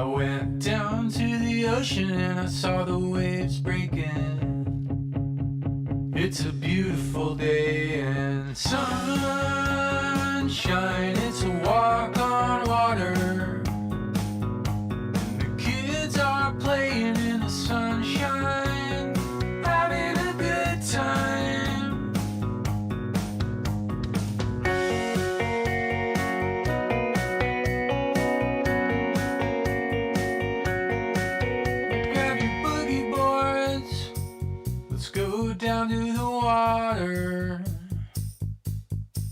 I went down to the ocean and I saw the waves breaking. It's a beautiful day and sunshine. It's a walk on water. The kids are playing in the sunshine, having a good time. Grab your boogie boards, let's go down to the water.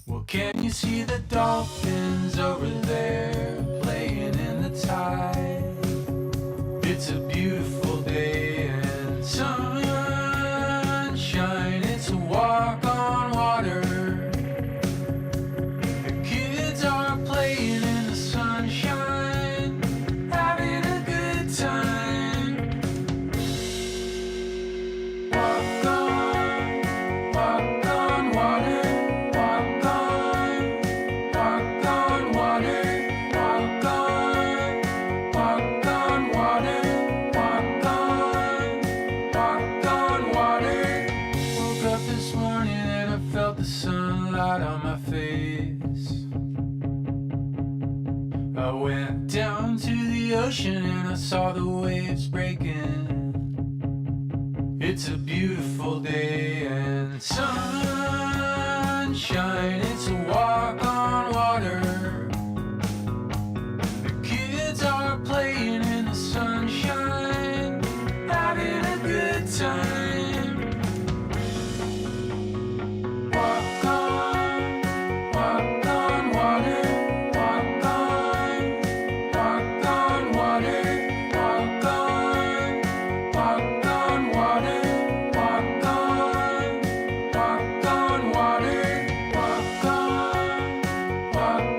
Well, can you see the dolphins over there playing in the tide? It's a beautiful day and sunshine. It's a walk on water. The kids are playing in the sunshine, having a good time. Walk on water. Walk on water. Walk on water. Walk on water. Woke up this morning and I felt the sunlight on my face. I went down to the ocean and I saw the waves breaking. It's a beautiful day and sunshine. It's a walk on water. The kids are playing in the sunshine, having a good time. Walk on water. Walk on water. Walk on water. Walk on water. Walk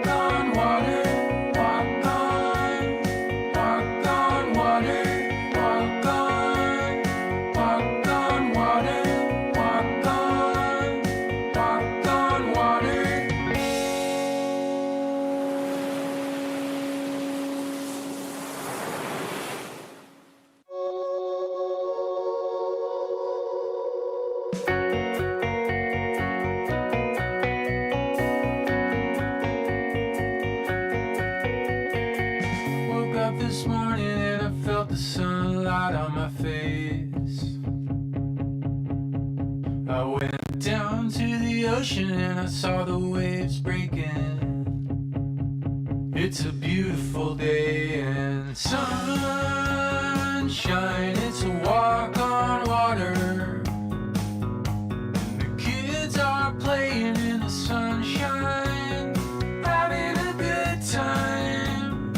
on water. Walk on water. Walk on water. Walk on water. Woke up this morning and I felt the sunlight on my face. I went down to the ocean and I saw the waves breaking. It's a beautiful day and sunshine. It's a walk on water. The kids are playing in the sunshine, having a good time.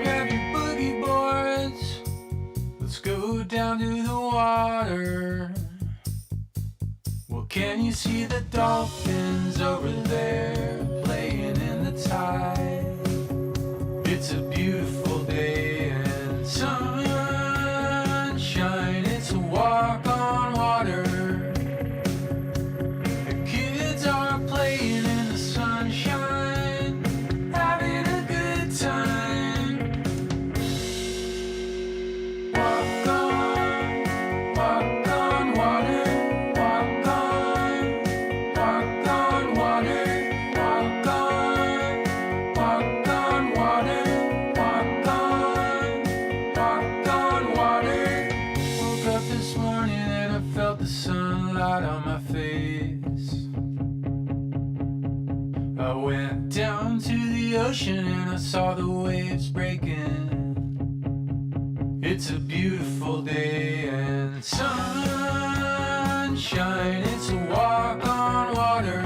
Grab your boogie boards, let's go down to the water. Well, can you see the dolphins over there playing in the tide? It's a beautiful day and sunshine. It's a walk on water. The kids are playing in the sunshine, having a good time. Walk on water. Walk on water. Walk on water. Walk on water. Woke up this morning and I felt the sunlight on my face. I went down to the ocean and I saw the waves breaking. It's a beautiful day and sunshine. It's a walk on water.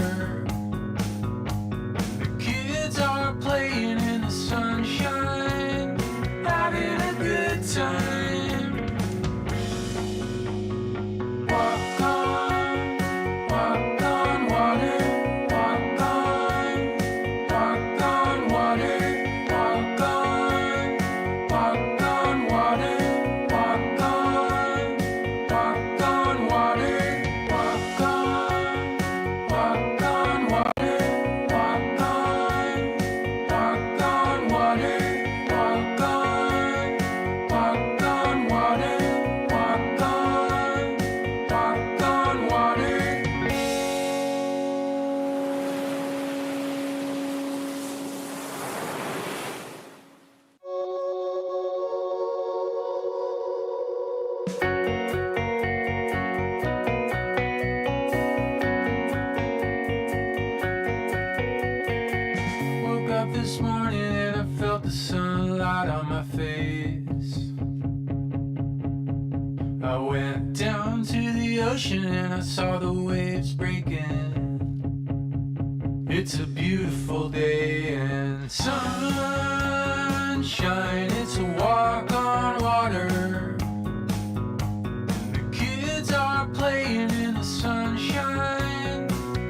The kids are playing in the sunshine, having a good time. Walk on water. Walk on water. Walk on water. Walk I went down to the ocean and I saw the waves breaking. It's a beautiful day and sunshine. It's a walk on water. The kids are playing in the sunshine,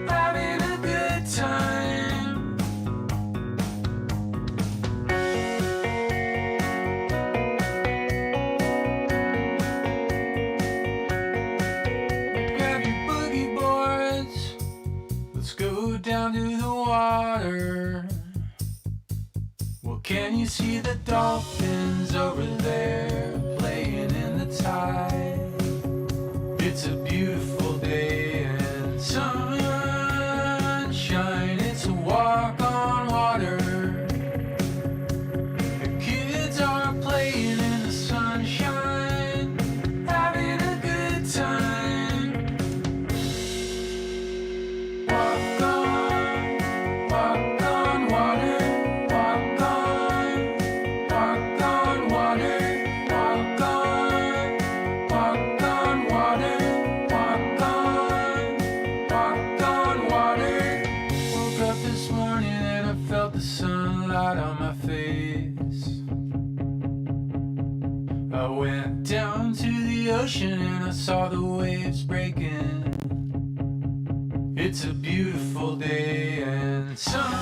having a good time. Grab your boogie boards, let's go down to the water. Well, can you see the dolphins over there playing in the tide? It's a beautiful day and sunshine. It's a walk on water. The kids are playing in the sunshine, having a good time. Walk on water. Walk on water. Walk on water. Walk on water. Woke up this morning and I felt the sunlight on my face. I went down to the ocean and I saw the waves breaking. It's a beautiful day and sunshine.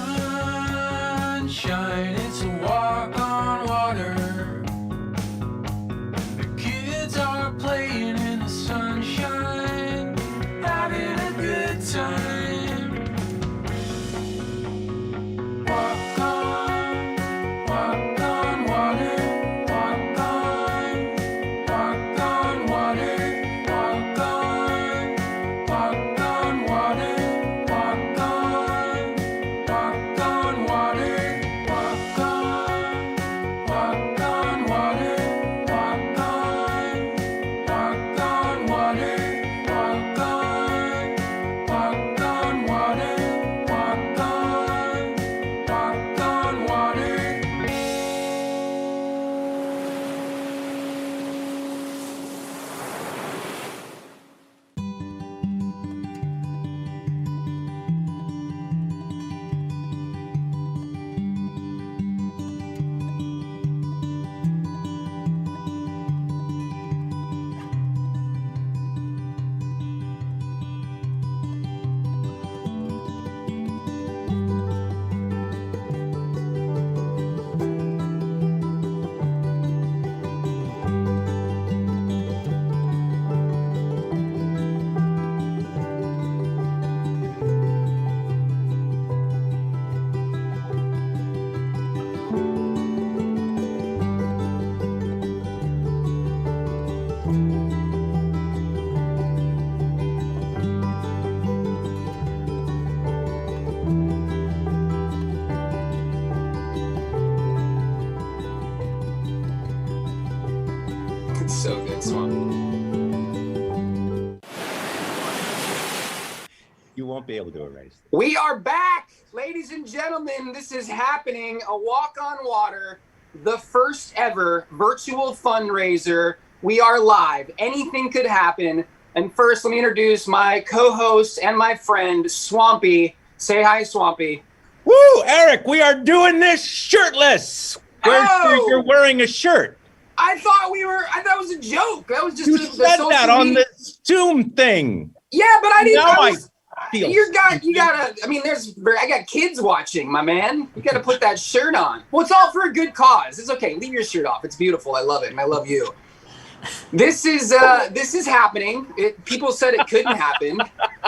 It's a walk on water. The kids are playing in the sunshine, having a good time. Walk on water. Walk on water. Walk on water. Walk on water. Walk on water. Walk on water. Walk on water. Walk on water. It's so good, Swamp. You won't be able to erase this. We are back, ladies and gentlemen. This is happening. A Walk on Water, the first ever virtual fundraiser. We are live. Anything could happen. And first, let me introduce my co-host and my friend, Swampy. Say hi, Swampy. Woo, Eric, we are doing this shirtless. You're wearing a shirt. I thought it was a joke. That was just You said that on the Zoom thing. Yeah, but I didn't. Now I feel I got kids watching, my man. You gotta put that shirt on. Well, it's all for a good cause. It's okay. Leave your shirt off. It's beautiful. I love it, and I love you. This is happening. People said it couldn't happen,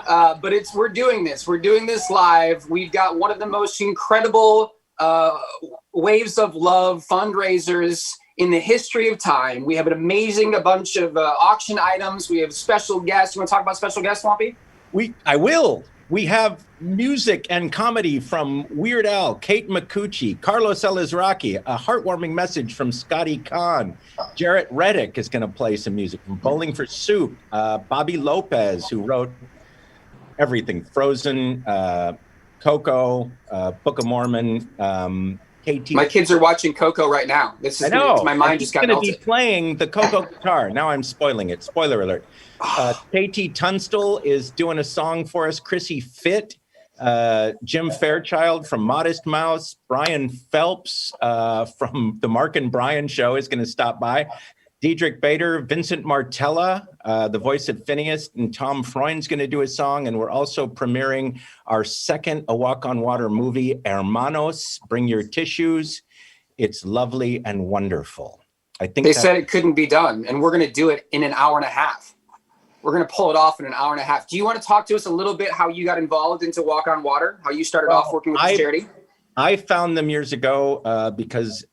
but we're doing this. We're doing this live. We've got one of the most incredible Waves of Love fundraisers in the history of time. We have a bunch of auction items. We have special guests. You want to talk about special guests, Swampy? I will. We have music and comedy from Weird Al, Kate Micucci, Carlos Elizraki, a heartwarming message from Scotty Kahn. Jarrett Reddick is going to play some music from Bowling for Soup. Bobby Lopez, who wrote everything, Frozen, Coco, Book of Mormon. KT. My kids are watching Coco right now. This is my mind just got melted. He's going to be playing the Coco guitar. Now I'm spoiling it. Spoiler alert. KT Tunstall is doing a song for us. Chrissy Fitt, Jim Fairchild from Modest Mouse, Brian Phelps from the Mark and Brian Show is going to stop by. Diedrich Bader, Vincent Martella, the voice of Phineas, and Tom Freund's going to do a song. And we're also premiering our second A Walk on Water movie, Hermanos, Bring Your Tissues. It's lovely and wonderful. I think they said it couldn't be done, and we're going to do it in an hour and a half. We're going to pull it off in an hour and a half. Do you want to talk to us a little bit how you got involved into Walk on Water, how you started off working with this charity? I found them years ago because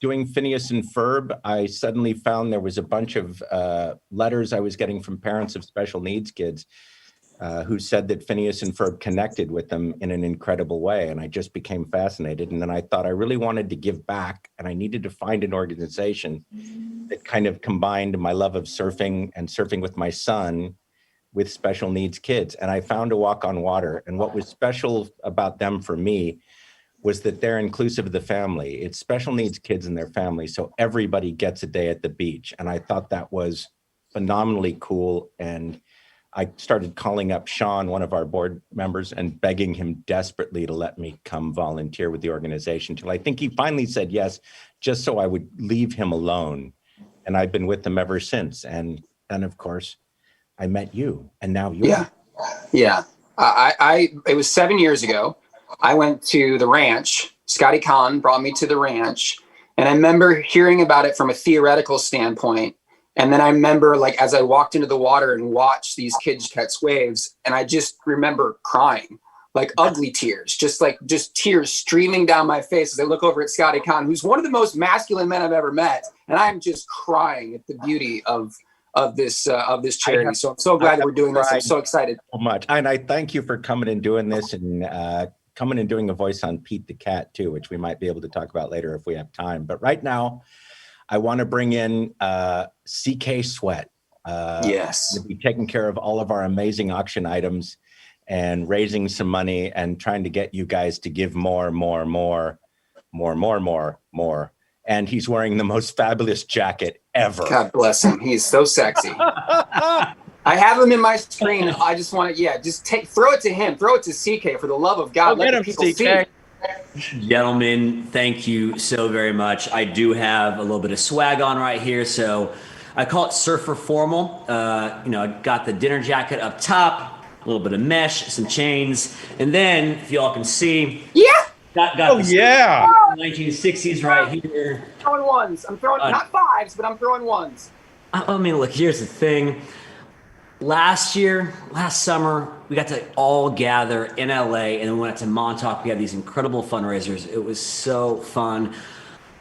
doing Phineas and Ferb, I suddenly found there was a bunch of letters I was getting from parents of special needs kids who said that Phineas and Ferb connected with them in an incredible way. And I just became fascinated. And then I thought I really wanted to give back, and I needed to find an organization that kind of combined my love of surfing and surfing with my son with special needs kids. And I found A Walk on Water. And what was special about them for me was that they're inclusive of the family. It's special needs kids and their families, so everybody gets a day at the beach. And I thought that was phenomenally cool. And I started calling up Sean, one of our board members, and begging him desperately to let me come volunteer with the organization till I think he finally said yes, just so I would leave him alone. And I've been with them ever since. And then, of course, I met you, and now you. Yeah. It was 7 years ago. I went to the ranch. Scotty Kahn brought me to the ranch, and I remember hearing about it from a theoretical standpoint. And then I remember, like, as I walked into the water and watched these kids catch waves, and I just remember crying, like ugly tears, just tears streaming down my face as I look over at Scotty Kahn, who's one of the most masculine men I've ever met, and I'm just crying at the beauty of this charity. So I'm so glad that we're doing this. I'm so excited. So much, and I thank you for coming and doing this, and coming and doing a voice on Pete the Cat too, which we might be able to talk about later if we have time. But right now, I want to bring in CK Sweat. Yes. To be taking care of all of our amazing auction items and raising some money and trying to get you guys to give more. And he's wearing the most fabulous jacket ever. God bless him. He's so sexy. I have him in my screen. I just want to, throw it to him. Throw it to CK for the love of God. Let the people see. Gentlemen, thank you so very much. I do have a little bit of swag on right here, so I call it surfer formal. I got the dinner jacket up top, a little bit of mesh, some chains, and then if y'all can see, got the 1960s right here. Throwing ones. I'm throwing not fives, but I'm throwing ones. I mean, look, here's the thing. Last summer, we got to all gather in LA, and then we went to Montauk. We had these incredible fundraisers. It was so fun.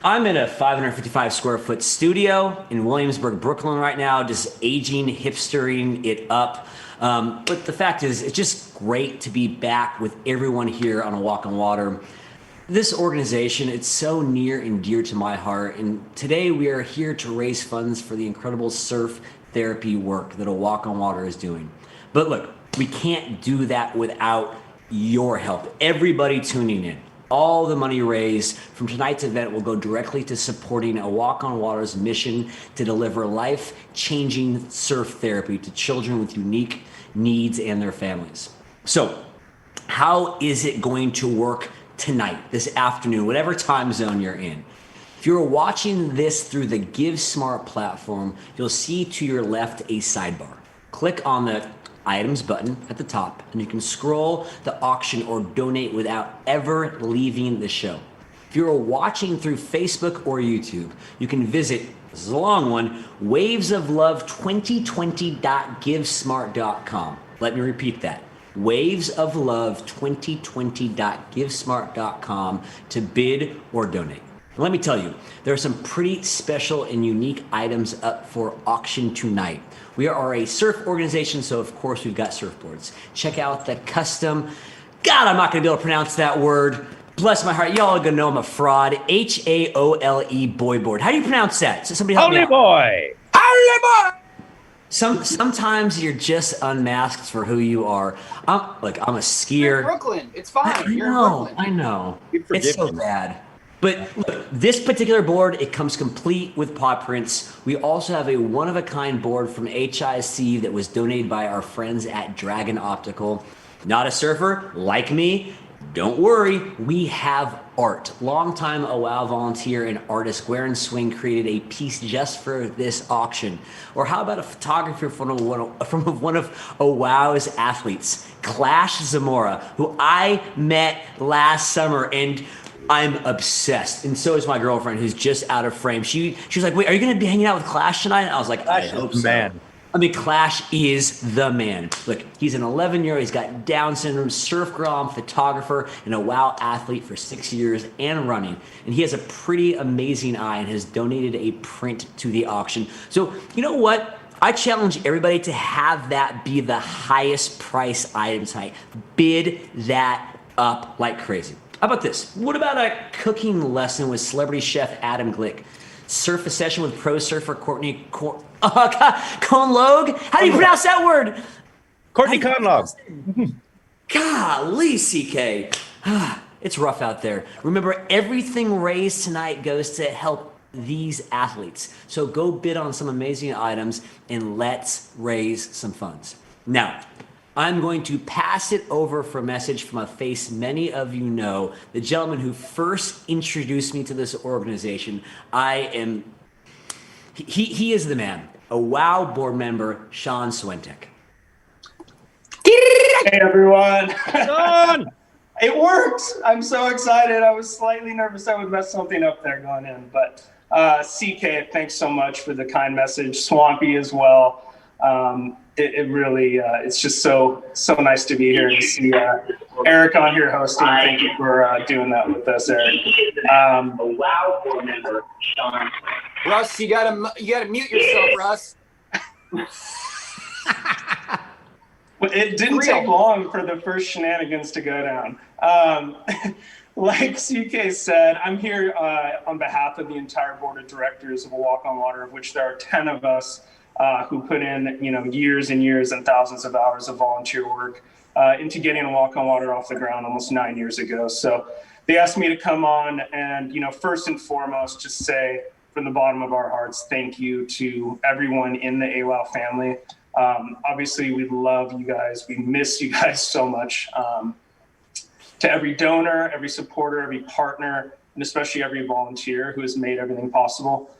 I'm in a 555 square foot studio in Williamsburg, Brooklyn right now, just aging, hipstering it up. But the fact is, it's just great to be back with everyone here on A Walk on Water. This organization, it's so near and dear to my heart. And today we are here to raise funds for the incredible surf therapy work that A Walk on Water is doing. But look, we can't do that without your help. Everybody tuning in. All the money raised from tonight's event will go directly to supporting A Walk on Water's mission to deliver life-changing surf therapy to children with unique needs and their families. So, how is it going to work tonight, this afternoon, whatever time zone you're in? If you're watching this through the Give Smart platform, you'll see to your left a sidebar. Click on the items button at the top, and you can scroll the auction or donate without ever leaving the show. If you're watching through Facebook or YouTube, you can visit, this is a long one, wavesoflove2020.givesmart.com. Let me repeat that. wavesoflove2020.givesmart.com to bid or donate. And let me tell you, there are some pretty special and unique items up for auction tonight. We are a surf organization, so of course we've got surfboards. Check out the custom, God, I'm not gonna be able to pronounce that word. Bless my heart, y'all are gonna know I'm a fraud. HAOLE boy board. How do you pronounce that? So somebody help me out. Boy. Holy boy! Sometimes you're just unmasked for who you are. I'm a skier. You're in Brooklyn. It's fine. You're in Brooklyn. I know. It's so bad. But look, this particular board, it comes complete with paw prints. We also have a one-of-a-kind board from HIC that was donated by our friends at Dragon Optical. Not a surfer like me? Don't worry, we have art. Longtime AWOW volunteer and artist Guerin Swing created a piece just for this auction. Or how about a photographer from one of AWOW's athletes, Clash Zamora, who I met last summer, and I'm obsessed, and so is my girlfriend, who's just out of frame. She was like, "Wait, are you going to be hanging out with Clash tonight?" And I was like, "I hope so." Man. I mean, Clash is the man. Look, he's an 11-year-old. He's got Down syndrome, surf grom, photographer, and a WOW athlete for 6 years and running. And he has a pretty amazing eye and has donated a print to the auction. So you know what? I challenge everybody to have that be the highest price item tonight. Bid that up like crazy. How about this? What about a cooking lesson with celebrity chef Adam Glick? Surf a session with pro surfer Courtney Conlogue? How do you pronounce that word? Courtney Conlogue. Golly, CK. It's rough out there. Remember, everything raised tonight goes to help these athletes. So go bid on some amazing items and let's raise some funds. Now, I'm going to pass it over for a message from a face many of you know, the gentleman who first introduced me to this organization. He is the man, a WOW board member, Sean Swentek. Hey everyone. Sean! It worked. I'm so excited. I was slightly nervous I would mess something up there going in, but CK, thanks so much for the kind message. Swampy as well. It really, it's just so nice to be here and to see Eric on here hosting. Thank you for doing that with us, Eric. A WOW board member, Sean. Russ, you gotta mute yourself, Russ. It didn't take long for the first shenanigans to go down. Like CK said, I'm here on behalf of the entire board of directors of A Walk on Water, of which there are 10 of us who put in, years and years and thousands of hours of volunteer work into getting A Walk on Water off the ground almost 9 years ago. So they asked me to come on and, first and foremost, just say from the bottom of our hearts, thank you to everyone in the AWOW family. Obviously, we love you guys. We miss you guys so much. To every donor, every supporter, every partner, and especially every volunteer who has made everything possible,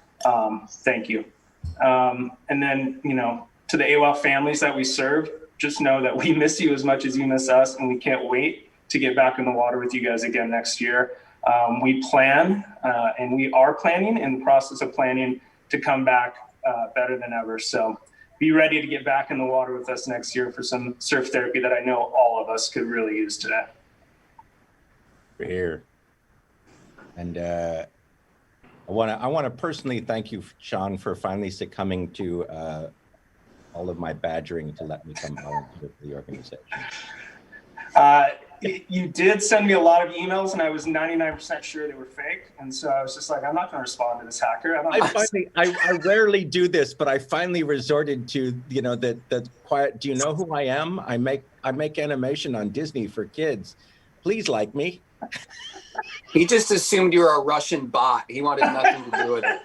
thank you. And then, to the AWOW families that we serve, just know that we miss you as much as you miss us, and we can't wait to get back in the water with you guys again next year. We plan, and we are planning, in the process of planning, to come back better than ever. So be ready to get back in the water with us next year for some surf therapy that I know all of us could really use today. We're here. And I want to personally thank you, Sean, for finally succumbing to all of my badgering to let me come volunteer for the organization. You did send me a lot of emails, and I was 99% sure they were fake. And so I was just like, I'm not going to respond to this hacker. I rarely do this, but I finally resorted to, that quiet. Do you know who I am? I make animation on Disney for kids. Please like me. He just assumed you were a Russian bot. He wanted nothing to do with it.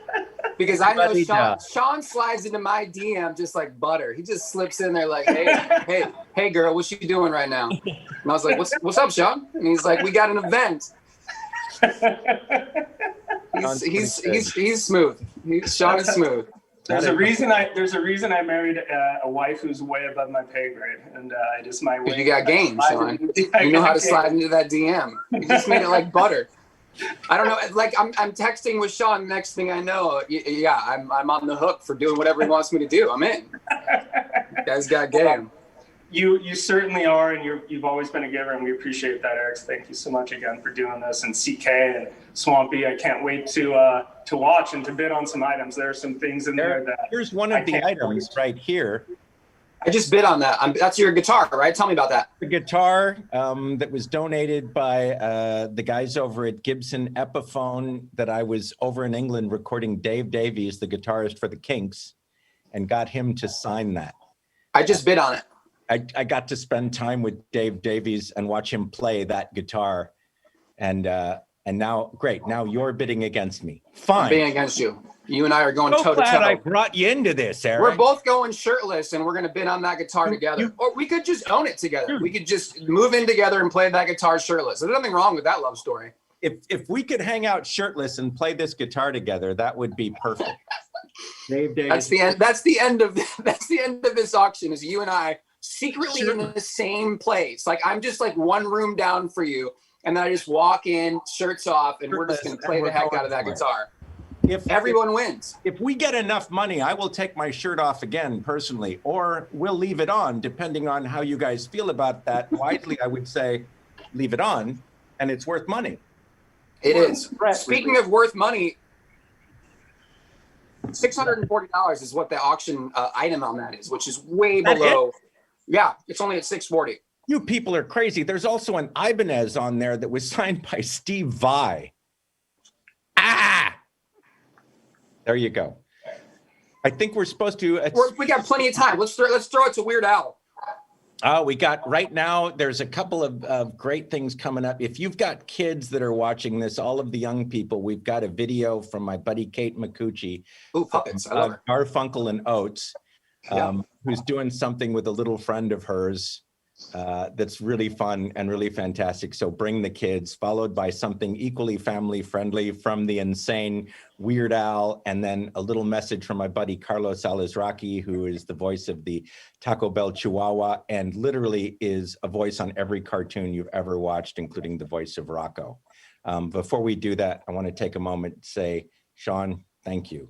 Because I know Sean slides into my DM just like butter. He just slips in there like, hey, girl, what's she doing right now? And I was like, what's up, Sean? And he's like, we got an event. He's smooth. Sean is smooth. There's a reason I married a wife who's way above my pay grade, and I just my way. You got game, Sean. You know how to slide into that DM. You just made it like butter. I don't know. Like I'm texting with Sean. Next thing I know, I'm on the hook for doing whatever he wants me to do. I'm in. You guys got game. You certainly are, and you've always been a giver, and we appreciate that, Eric. Thank you so much again for doing this, and CK and Swampy. I can't wait to watch and to bid on some items. There are some things in there that here's one of the items right here. I just bid on that. That's your guitar, right? Tell me about that. The guitar that was donated by the guys over at Gibson Epiphone that I was over in England recording Dave Davies, the guitarist for the Kinks, and got him to sign that. I just bid on it. I got to spend time with Dave Davies and watch him play that guitar. And And now, great. Now you're bidding against me. I'm Fine. being against you. You and I are going So toe to glad I toe. brought you into this, Eric. We're both going shirtless, and we're going to bid on that guitar together. you- Or we could just own it together. Dude. We could just move in together and play that guitar shirtless. There's nothing wrong with that love story. If we could hang out shirtless and play this guitar together, that would be perfect. Dave Days. That's the end. That's the end of that's the end of this auction. Is you and I secretly in the same place. Like I'm just like one room down for you, and then I just walk in, shirts off, and we're just going to play the heck out of that guitar. If Everyone wins. If we get enough money, I will take my shirt off again personally, or we'll leave it on, depending on how you guys feel about that. Wisely, I would say leave it on, and it's worth money. It is. Speaking of worth money, $640 is what the auction item on that is, which is way That below. Yeah, it's only at $640. You people are crazy. There's also an Ibanez on there that was signed by Steve Vai. Ah! There you go. I think we're supposed to. We got plenty of time. Let's throw it to Weird Al. Oh, we got right now. There's a couple of great things coming up. If you've got kids that are watching this, all of the young people, we've got a video from my buddy Kate McCucci. Ooh, puppets. I love her. Garfunkel and Oates, who's doing something with a little friend of hers that's really fun and really fantastic. So bring the kids, followed by something equally family friendly from the insane Weird Al, and then a little message from my buddy Carlos Alazraqui, who is the voice of the Taco Bell Chihuahua and literally is a voice on every cartoon you've ever watched, including the voice of Rocco. Before we do that, I want to take a moment to say, Sean, thank you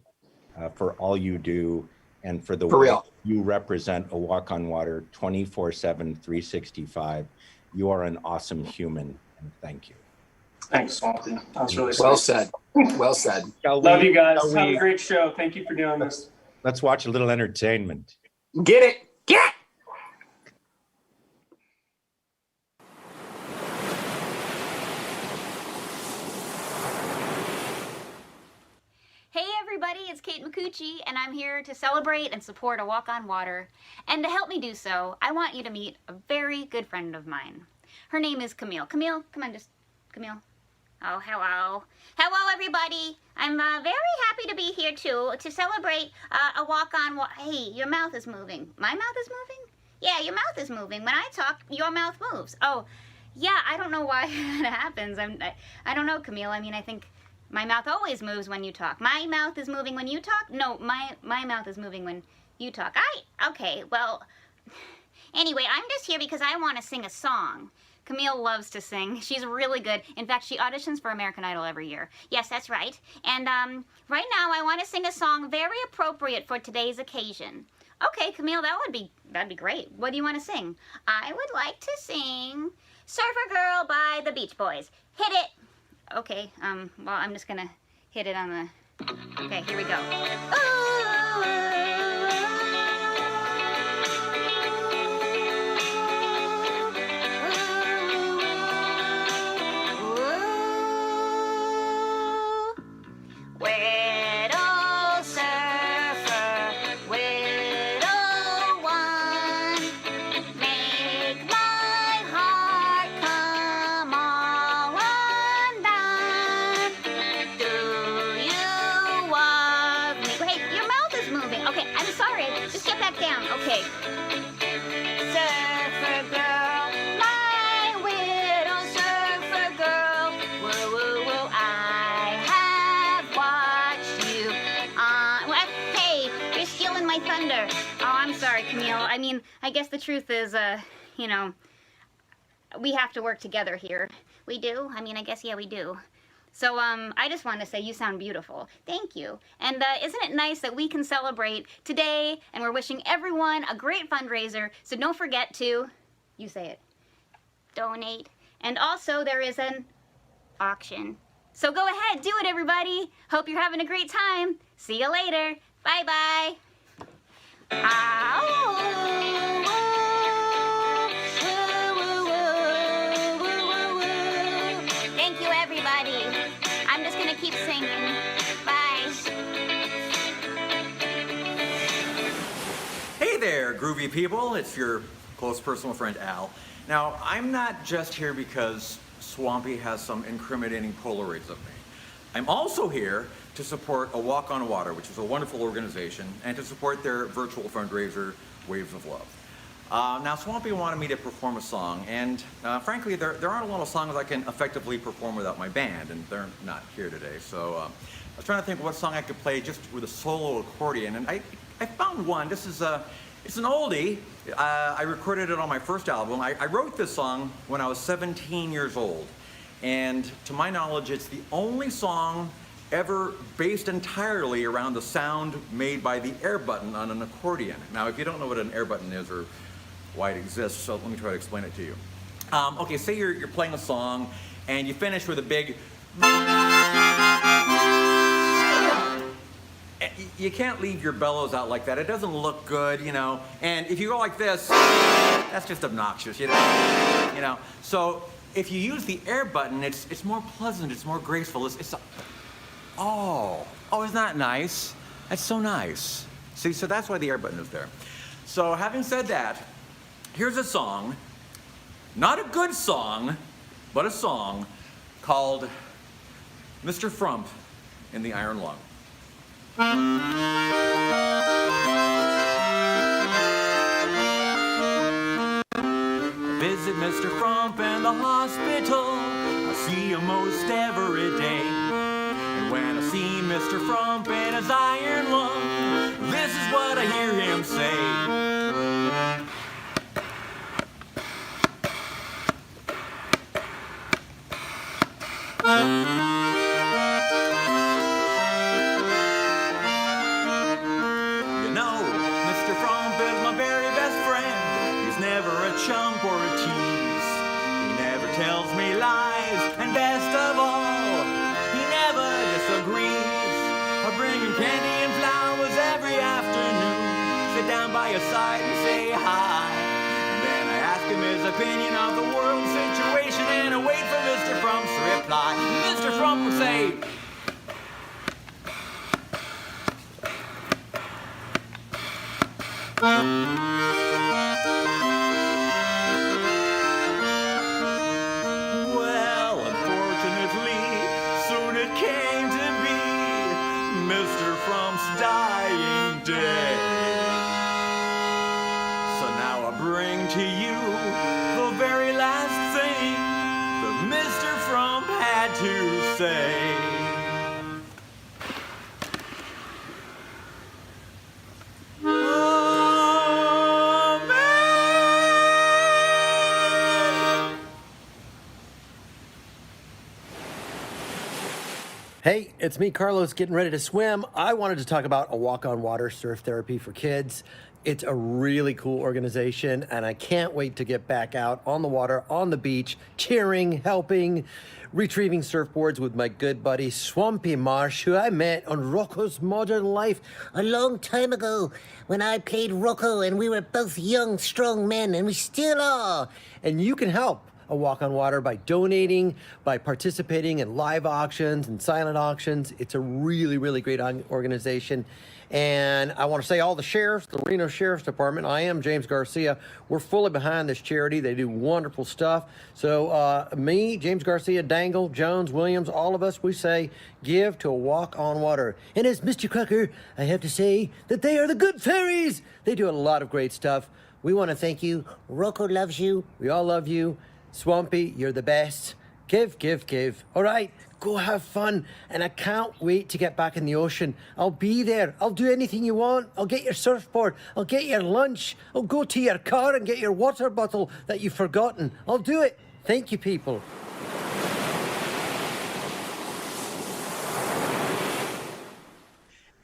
for all you do and for the way you represent A Walk on Water 24/7, 365. You are an awesome human, and thank you. Thanks, Swampy. That was really Well sweet. said. Well said. Love you guys. Have a great show. Thank you for doing this. Let's watch a little entertainment. Get it. Get it. Hey everybody, it's Kate McCucci, and I'm here to celebrate and support A Walk on Water. And to help me do so, I want you to meet a very good friend of mine. Her name is Camille. Camille, come on, just Camille. Oh, hello. Hello, everybody. I'm very happy to be here, too, to celebrate A Walk on Water. Hey, your mouth is moving. My mouth is moving? Yeah, your mouth is moving. When I talk, your mouth moves. Oh, yeah, I don't know why that happens. I don't know, Camille. I mean, I think my mouth always moves when you talk. My mouth is moving when you talk? No, my mouth is moving when you talk. Okay, well, anyway, I'm just here because I want to sing a song. Camille loves to sing. She's really good. In fact, she auditions for American Idol every year. Yes, that's right. And right now I want to sing a song very appropriate for today's occasion. Okay, Camille, that'd be great. What do you want to sing? I would like to sing Surfer Girl by the Beach Boys. Hit it. Okay, well, I'm just gonna hit it on the... Okay, here we go. Widow surfer, widow one, make my heart come all undone. Do you love me? Hey, your mouth is moving. Okay, I'm sorry. Just get back down. Okay. Surfer girl, my widow surfer girl. Woo, woo, woo. I have watched you on... Hey, you're stealing my thunder. Oh, I'm sorry, Camille. I mean, I guess the truth is, you know, we have to work together here. We do? I mean, I guess, yeah, we do. So, I just want to say you sound beautiful. Thank you. And isn't it nice that we can celebrate today, and we're wishing everyone a great fundraiser, so don't forget to, you say it, donate. And also, there is an auction. So go ahead, do it, everybody. Hope you're having a great time. See you later. Bye-bye. Thank you, everybody. I'm just gonna keep singing. Bye. Hey there, groovy people. It's your close personal friend, Al. Now, I'm not just here because Swampy has some incriminating Polaroids of me. I'm also here to support A Walk on Water, which is a wonderful organization, and to support their virtual fundraiser, Waves of Love. Now, Swampy wanted me to perform a song, and frankly, there aren't a lot of songs I can effectively perform without my band, and they're not here today. So I was trying to think of what song I could play just with a solo accordion, and I found one. This is it's an oldie. I recorded it on my first album. I wrote this song when I was 17 years old, and to my knowledge, it's the only song ever based entirely around the sound made by the air button on an accordion. Now, if you don't know what an air button is or why it exists, so let me try to explain it to you. Okay, say you're playing a song and you finish with a big. You can't leave your bellows out like that. It doesn't look good, you know. And if you go like this, that's just obnoxious, you know. So if you use the air button, it's more pleasant, it's more graceful. Oh, isn't that nice? That's so nice. See, so that's why the air button is there. So having said that, here's a song, not a good song, but a song called Mr. Frump in the Iron Lung. Visit Mr. Frump in the hospital. I see him most every day. And when I see Mr. Frump in his iron lung, this is what I hear him say. Chump or a tease. He never tells me lies, and best of all, he never disagrees. I bring him candy and flowers every afternoon, sit down by his side and say hi. And then I ask him his opinion of the world situation, and I wait for Mr. Frump's reply. Mr. Frump would say, to say. Hey, it's me, Carlos, getting ready to swim. I wanted to talk about A Walk on Water surf therapy for kids. It's a really cool organization, and I can't wait to get back out on the water, on the beach, cheering, helping, retrieving surfboards with my good buddy Swampy Marsh, who I met on Rocco's Modern Life a long time ago when I played Rocco and we were both young, strong men, and we still are. And you can help A Walk on Water by donating, by participating in live auctions and silent auctions. It's a really, really great organization. And I want to say all the sheriffs, the Reno Sheriff's Department, I am James Garcia, we're fully behind this charity. They do wonderful stuff. So me, James Garcia, Dangle, Jones, Williams, all of us, we say give to A Walk on Water. And as Mr. Crocker, I have to say that they are the good fairies. They do a lot of great stuff. We want to thank you. Rocco loves you. We all love you. Swampy, you're the best. Give, give, give. All right, go have fun. And I can't wait to get back in the ocean. I'll be there. I'll do anything you want. I'll get your surfboard. I'll get your lunch. I'll go to your car and get your water bottle that you've forgotten. I'll do it. Thank you, people.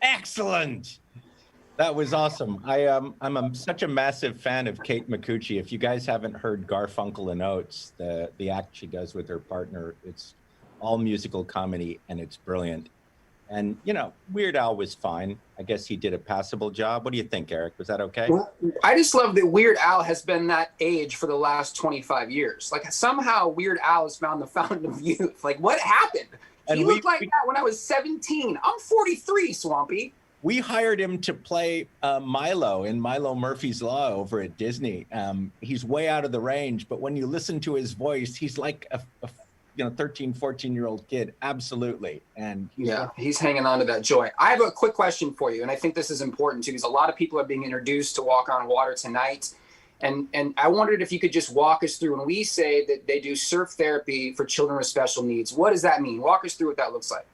Excellent. That was awesome. I'm such a massive fan of Kate Micucci. If you guys haven't heard Garfunkel and Oates, the act she does with her partner, it's all musical comedy and it's brilliant. And, you know, Weird Al was fine. I guess he did a passable job. What do you think, Eric? Was that okay? Well, I just love that Weird Al has been that age for the last 25 years. Like somehow Weird Al has found the fountain of youth. Like what happened? He looked like that when I was 17. I'm 43, Swampy. We hired him to play Milo in Milo Murphy's Law over at Disney. He's way out of the range, but when you listen to his voice, he's like a 13, 14-year-old kid. Absolutely. And he's hanging on to that joy. I have a quick question for you, and I think this is important too, because a lot of people are being introduced to Walk on Water tonight. And I wondered if you could just walk us through, when we say that they do surf therapy for children with special needs, what does that mean? Walk us through what that looks like.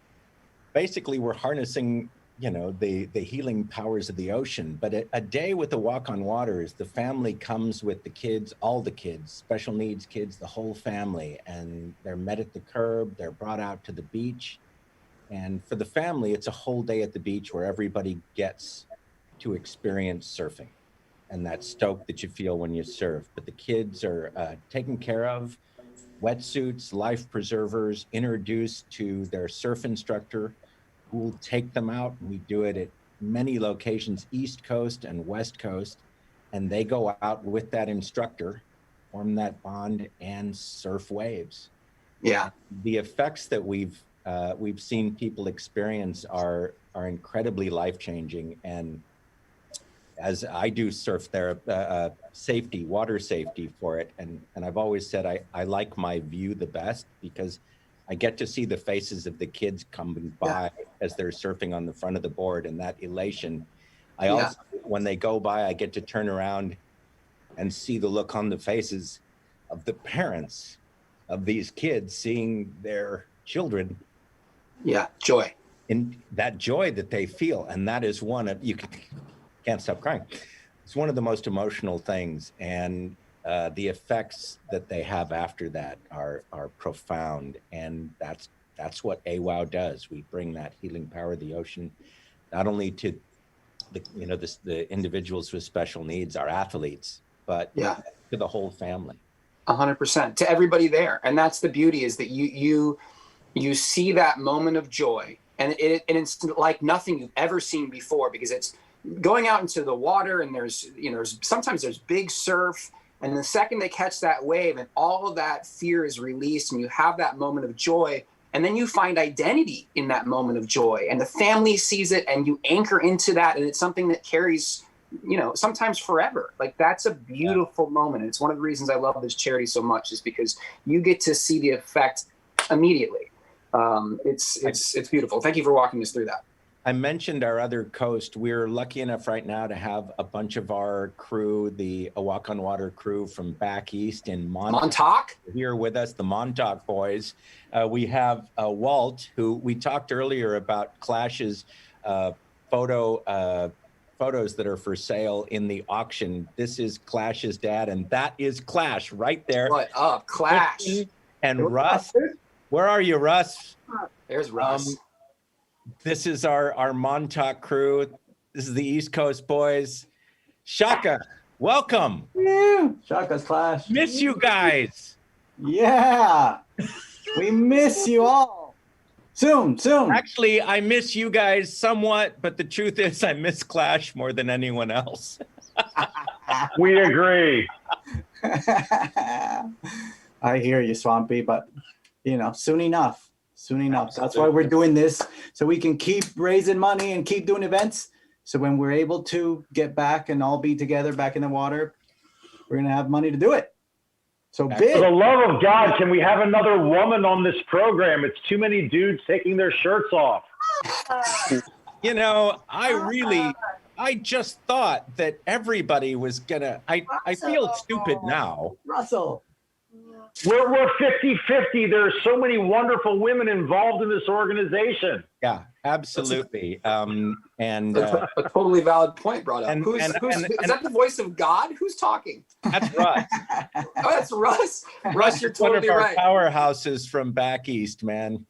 Basically, we're harnessing, the healing powers of the ocean. But a day with the Walk on Water is the family comes with the kids, all the kids, special needs kids, the whole family, and they're met at the curb, they're brought out to the beach. And for the family, it's a whole day at the beach where everybody gets to experience surfing and that stoke that you feel when you surf. But the kids are taken care of, wetsuits, life preservers, introduced to their surf instructor, who will take them out. We do it at many locations, East Coast and West Coast, and they go out with that instructor, form that bond, and surf waves. Yeah. The effects that we've seen people experience are incredibly life-changing. And as I do surf therapy, safety, water safety for it, and I've always said I like my view the best because I get to see the faces of the kids coming by as they're surfing on the front of the board, and that elation. I also, when they go by, I get to turn around and see the look on the faces of the parents of these kids seeing their children. Yeah, joy. In that joy that they feel, and that is one of, you can't stop crying. It's one of the most emotional things, and the effects that they have after that are profound, and that's what AWOW does. We bring that healing power of the ocean, not only to the individuals with special needs, our athletes, but to the whole family. 100%, to everybody there. And that's the beauty, is that you see that moment of joy, and it's like nothing you've ever seen before, because it's going out into the water, and there's sometimes there's big surf, and the second they catch that wave and all of that fear is released and you have that moment of joy, and then you find identity in that moment of joy, and the family sees it, and you anchor into that, and it's something that carries, sometimes forever. Like, that's a beautiful moment. And it's one of the reasons I love this charity so much, is because you get to see the effect immediately. It's beautiful. Thank you for walking us through that. I mentioned our other coast. We're lucky enough right now to have a bunch of our crew, the Walk on Water crew from back east in Montauk, here with us, the Montauk boys. We have Walt, who we talked earlier about Clash's photos that are for sale in the auction. This is Clash's dad, and that is Clash right there. What up, Clash? And Russ. Where are you, Russ? There's Russ. This is our Montauk crew. This is the East Coast boys. Shaka, welcome. Yeah, Shaka's Clash. Miss you guys. Yeah, we miss you all. Soon. Actually, I miss you guys somewhat, but the truth is I miss Clash more than anyone else. We agree. I hear you, Swampy, but soon enough. That's why we're doing this, so we can keep raising money and keep doing events. So when we're able to get back and all be together back in the water, we're going to have money to do it. So big. For the love of God, can we have another woman on this program? It's too many dudes taking their shirts off. I just thought that everybody was gonna, I feel stupid now. Russell. We're 50-50. There's so many wonderful women involved in this organization. Yeah, absolutely. A totally valid point brought up. Is that the voice of God? Who's talking? That's Russ. Oh, that's Russ. Russ, you're totally right. One of our powerhouses from back east, man.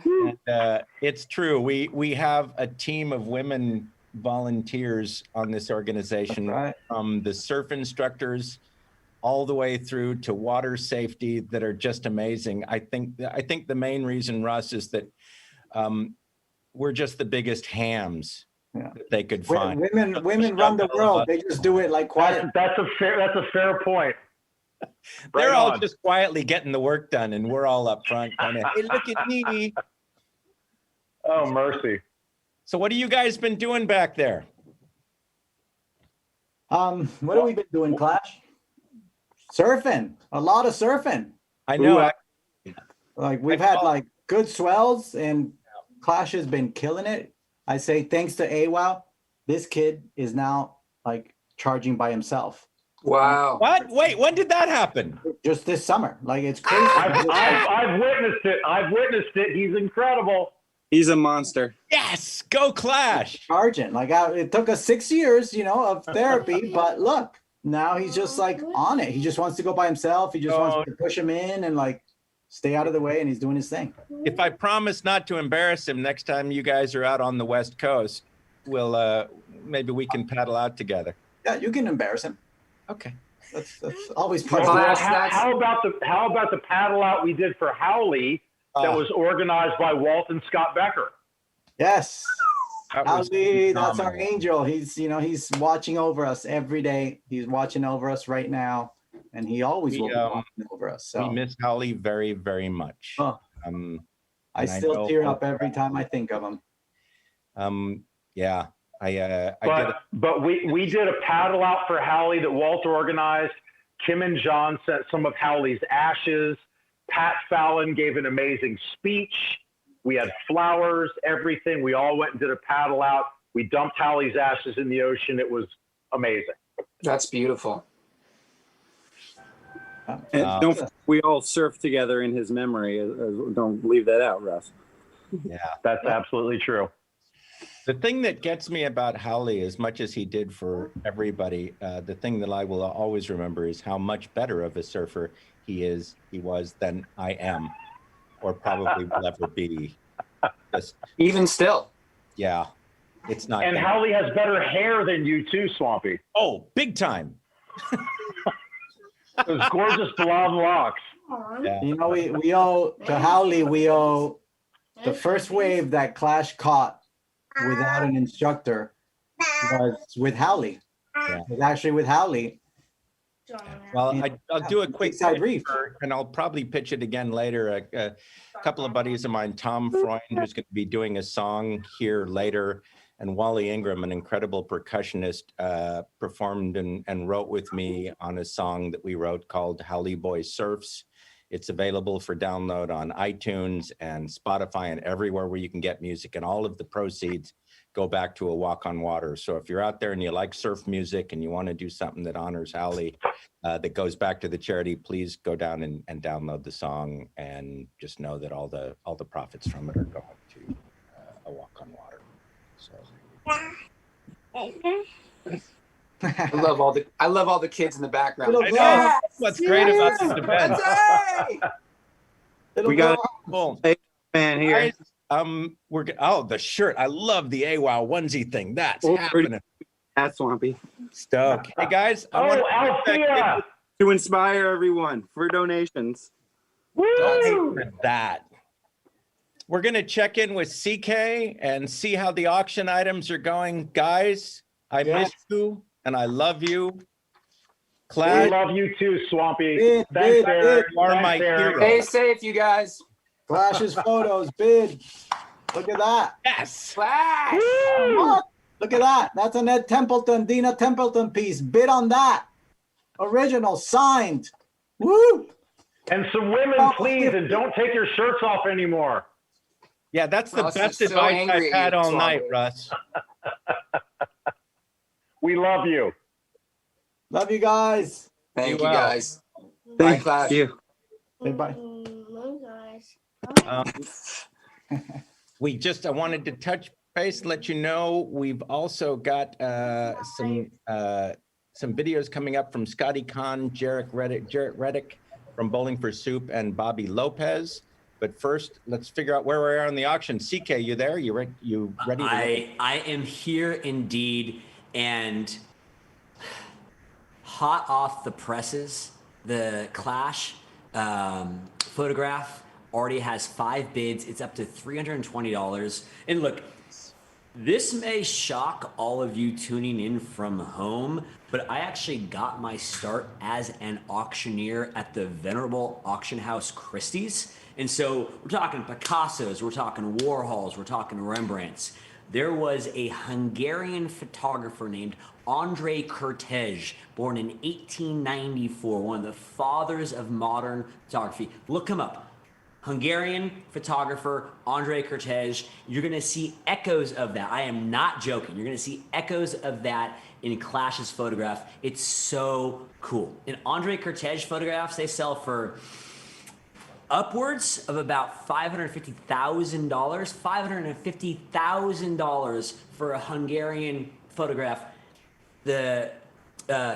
And, it's true. We have a team of women volunteers on this organization, from the surf instructors all the way through to water safety, that are just amazing. I think the main reason, Russ, is that we're just the biggest hams that they could find. Women run the world. They just do it like quiet. That's a fair point. They're all just quietly getting the work done, and we're all up front kind of, hey, look at me. Oh, mercy. So what have you guys been doing back there? What have we been doing, Clash? Surfing. A lot of surfing. I know. Like we've had like good swells and Clash has been killing it. I say thanks to AWOW, this kid is now like charging by himself. Wow. What? Wait, when did that happen? Just this summer. Like it's crazy. I've witnessed it. I've witnessed it. He's incredible. He's a monster. Yes, go Clash. Charging. Like it took us 6 years, of therapy, but look, now he's just like on it. He just wants to go by himself. He just wants to push him in and like stay out of the way, and he's doing his thing. If I promise not to embarrass him next time you guys are out on the West Coast, we'll maybe we can paddle out together. Yeah, you can embarrass him. Okay. That's always part of How about the paddle out we did for Howley that was organized by Walt and Scott Becker? Yes. Howley, that's our angel. He's watching over us every day. He's watching over us right now, and he always will be watching over us. So we miss Howley very, very much. I still tear up every time I think of him. Yeah. But we did a paddle out for Howley that Walt organized. Kim and John sent some of Howley's ashes. Pat Fallon gave an amazing speech. We had flowers, everything. We all went and did a paddle out. We dumped Howley's ashes in the ocean. It was amazing. That's beautiful. And we all surfed together in his memory. Don't leave that out, Russ. Yeah, that's absolutely true. The thing that gets me about Howley, as much as he did for everybody, the thing that I will always remember is how much better of a surfer he was than I am, or probably will ever be. Even still. Yeah, it's not. And Howley has better hair than you too, Swampy. Oh, big time. Those gorgeous blonde locks. Yeah. We owe to Howley. We owe the first wave that Clash caught without an instructor was with Howley. Yeah. It was actually with Howley. Well, I'll do a quick Side reef, and I'll probably pitch it again later. A couple of buddies of mine, Tom Freund, who's going to be doing a song here later, and Wally Ingram, an incredible percussionist, performed and wrote with me on a song that we wrote called Howley Boy Surfs. It's available for download on iTunes and Spotify and everywhere where you can get music, and all of the proceeds go back to A Walk on Water. So if you're out there and you like surf music and you want to do something that honors Howley, that goes back to the charity, please go down and download the song, and just know that all the profits from it are going to A Walk on Water. So. I love all the kids in the background. I know. That's what's great about this event. We got a man here. Guys, the shirt. I love the AWOW onesie thing. That's happening. That's Swampy. Stoke. Hey guys, I want Althea! To inspire everyone for donations. Woo! for that. We're gonna check in with CK and see how the auction items are going. Guys, I miss you and I love you. We Clash, love you too, Swampy. Bid, Thanks, bid, Eric. you are Thanks, my Eric. hero. Stay safe, you guys. Clash's photos, bid. Look at that. Yes. Flash. Look at that. That's an Ed Templeton, Dina Templeton piece. Bid on that. Original, signed. Woo! And some women, please, and don't take your shirts off anymore. Yeah, that's the Russ best is so advice angry I've at had you, all Swampy. night, Russ. We love you. Love you guys. Thank Be you well. guys. Bye, Thank Clash. you. Say bye. I wanted to touch base and let you know we've also got some videos coming up from Scotty Kahn, Jarrett Reddick from Bowling for Soup, and Bobby Lopez. But first, let's figure out where we are on the auction. CK, you there? You ready? I am here indeed, and hot off the presses, the Clash photograph already has 5 bids. It's up to $320. And look, this may shock all of you tuning in from home, but I actually got my start as an auctioneer at the venerable auction house Christie's. And so we're talking Picassos, we're talking Warhols, we're talking Rembrandts. There was a Hungarian photographer named Andrei Kertész, born in 1894, one of the fathers of modern photography. Look him up. Hungarian photographer Andrei Kertész. You're gonna see echoes of that. I am not joking. You're gonna see echoes of that in Clash's photograph. It's so cool. In Andrei Kertész photographs, they sell for upwards of about $550,000. $550,000 for a Hungarian photograph. The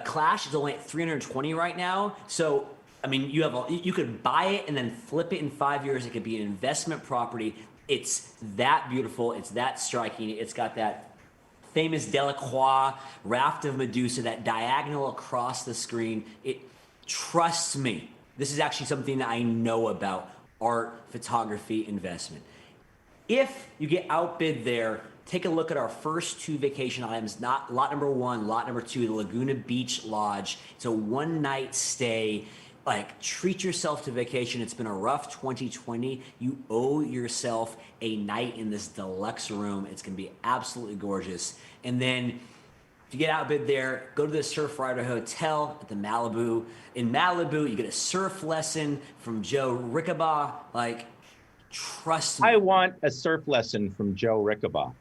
Clash is only at 320 right now. So, I mean, you could buy it and then flip it in 5 years. It could be an investment property. It's that beautiful. It's that striking. It's got that famous Delacroix raft of Medusa, that diagonal across the screen. Trust me, this is actually something that I know about art, photography, investment. If you get outbid there, take a look at our first 2 vacation items, not lot number 1, lot number 2, the Laguna Beach Lodge. It's a 1-night stay. Like, treat yourself to vacation. It's been a rough 2020. You owe yourself a night in this deluxe room. It's gonna be absolutely gorgeous. And then if you get outbid there, go to the Surf Rider Hotel at the Malibu. In Malibu, you get a surf lesson from Joe Rickabaugh. Like, trust me. I want a surf lesson from Joe Rickabaugh.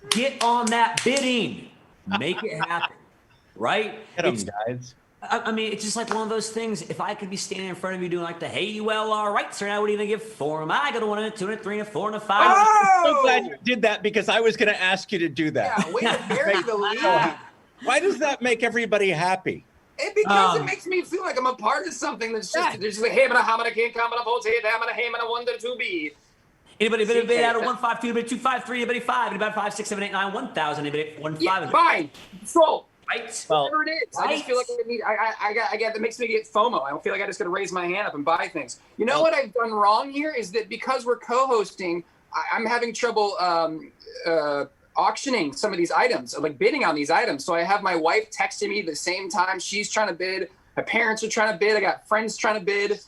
Get on that bidding. Make it happen, right? Get them, guys. I mean, it's just like one of those things. If I could be standing in front of you doing like the, hey, well, all right, sir, now what do you even give for them? I got a 1 and a 2 and a 3 and a 4 and a 5. I'm so glad you did that, because I was going to ask you to do that. Yeah, way to bury the lead. Why does that make everybody happy? Because it makes me feel like I'm a part of something that's just, there's just like, hey, I'm a hammer, I can't come, I'm a vote, hey, I'm a hey, I'm a wonder to be. Anybody bid out of 1, 5, 2, anybody 2, 5, 3, anybody 5, anybody 5, 6, 7, 8, 9, 1,000, anybody 1, 5. Yeah, fine. So, right? Whatever it is. I just feel like I got that makes me get FOMO. I don't feel like I just got to raise my hand up and buy things. You know what I've done wrong here is that because we're co-hosting, I'm having trouble auctioning some of these items, like bidding on these items. So I have my wife texting me the same time. She's trying to bid. My parents are trying to bid. I got friends trying to bid.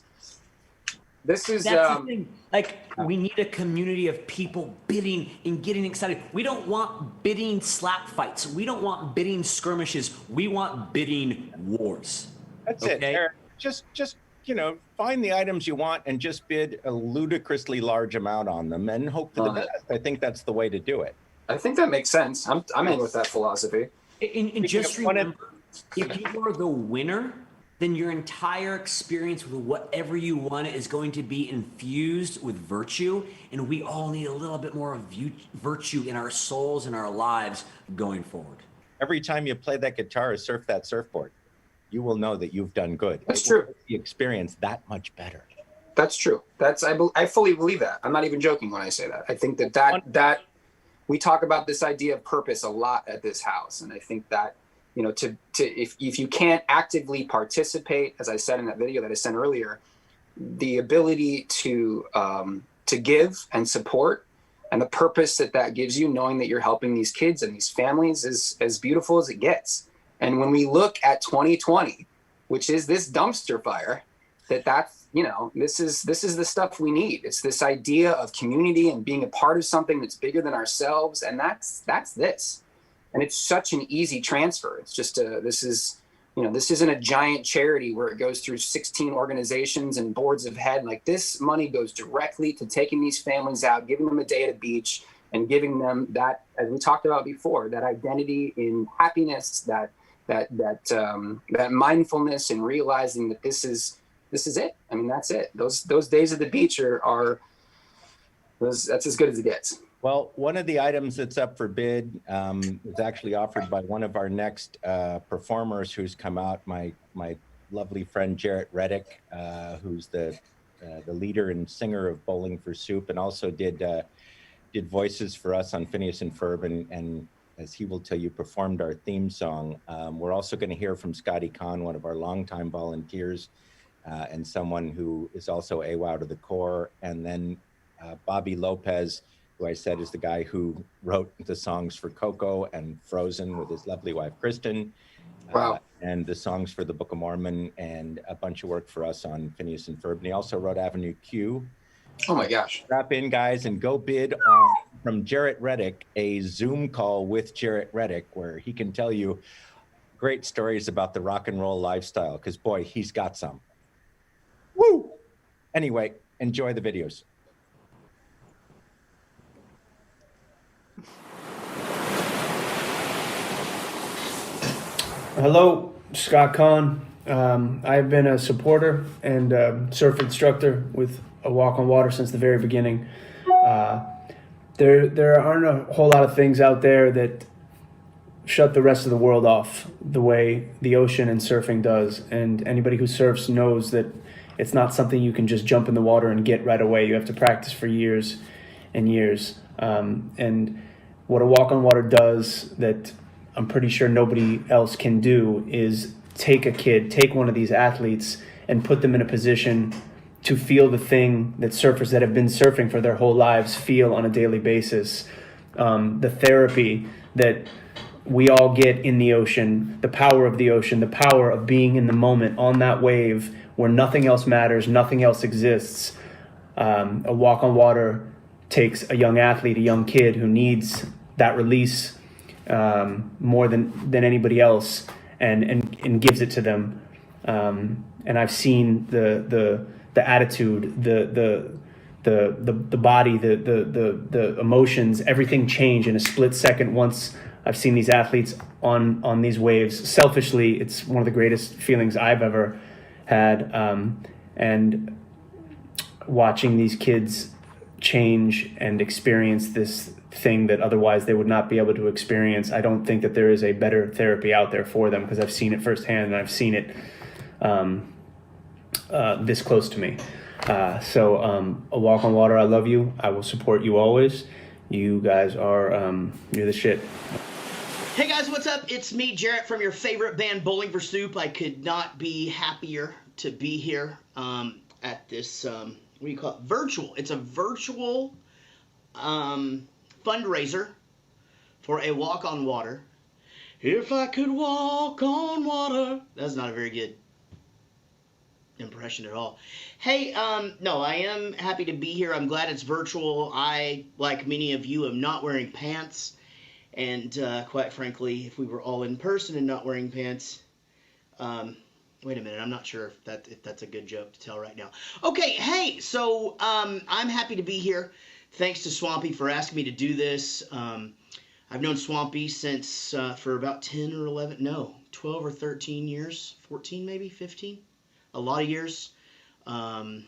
This is that's the thing. Like, we need a community of people bidding and getting excited. We don't want bidding slap fights. We don't want bidding skirmishes. We want bidding wars. That's it, Eric. Just find the items you want and just bid a ludicrously large amount on them and hope for the best. I think that's the way to do it. I think that makes sense. I'm in with that philosophy. And just remember, if you are the winner, then your entire experience with whatever you want is going to be infused with virtue. And we all need a little bit more of virtue in our souls and our lives going forward. Every time you play that guitar or surf that surfboard, you will know that you've done good. That's true. The experience that much better. That's true. I fully believe that. I'm not even joking when I say that. I think that we talk about this idea of purpose a lot at this house. And I think that, if you can't actively participate, as I said in that video that I sent earlier, the ability to give and support and the purpose that gives you, knowing that you're helping these kids and these families, is as beautiful as it gets. And when we look at 2020, which is this dumpster fire, this is the stuff we need. It's this idea of community and being a part of something that's bigger than ourselves, and that's this. And it's such an easy transfer. It's just this isn't a giant charity where it goes through 16 organizations and boards of head. Like, this money goes directly to taking these families out, giving them a day at a beach, and giving them that, as we talked about before, that identity in happiness, that mindfulness, and realizing that this is it. I mean, that's it. Those days at the beach that's as good as it gets. Well, one of the items that's up for bid is actually offered by one of our next performers who's come out, my lovely friend Jarrett Reddick, who's the leader and singer of Bowling for Soup, and also did voices for us on Phineas and Ferb, and as he will tell you, performed our theme song. We're also going to hear from Scotty Kahn, one of our longtime volunteers, and someone who is also AWOW to the core, and then Bobby Lopez, who I said is the guy who wrote the songs for Coco and Frozen with his lovely wife, Kristen. Wow. And the songs for the Book of Mormon, and a bunch of work for us on Phineas and Ferb. And he also wrote Avenue Q. Oh my gosh. Strap in, guys, and go bid on from Jarrett Reddick, a Zoom call with Jarrett Reddick, where he can tell you great stories about the rock and roll lifestyle, because boy, he's got some. Woo! Anyway, enjoy the videos. Hello, Scott Kahn. I've been a supporter and surf instructor with A Walk on Water since the very beginning. There aren't a whole lot of things out there that shut the rest of the world off the way the ocean and surfing does. And anybody who surfs knows that it's not something you can just jump in the water and get right away. You have to practice for years and years. And what A Walk on Water does that I'm pretty sure nobody else can do is take one of these athletes and put them in a position to feel the thing that surfers that have been surfing for their whole lives feel on a daily basis. The therapy that we all get in the ocean, the power of the ocean, the power of being in the moment on that wave where nothing else matters, nothing else exists. A Walk on Water takes a young athlete, a young kid who needs that release more than anybody else, and gives it to them. And I've seen the attitude, the body, the emotions, everything change in a split second once I've seen these athletes on these waves. Selfishly, it's one of the greatest feelings I've ever had. And watching these kids change and experience this thing that otherwise they would not be able to experience, I don't think that there is a better therapy out there for them, because I've seen it firsthand and I've seen it this close to me. So A Walk on Water, I love you. I will support you always. You guys are, you're the shit. Hey guys, what's up? It's me, Jarrett, from your favorite band, Bowling for Soup. I could not be happier to be here at this, what do you call it? Virtual. It's a virtual fundraiser for A Walk on Water. If I could walk on water. That's not a very good impression at all. Hey, no, I am happy to be here. I'm glad it's virtual. I, like many of you, am not wearing pants. And quite frankly, if we were all in person and not wearing pants, wait a minute, I'm not sure if that's a good joke to tell right now. Okay, hey, so I'm happy to be here. Thanks to Swampy for asking me to do this. I've known Swampy since for about 10 or 11, no, 12 or 13 years, 14 maybe, 15, a lot of years. Well,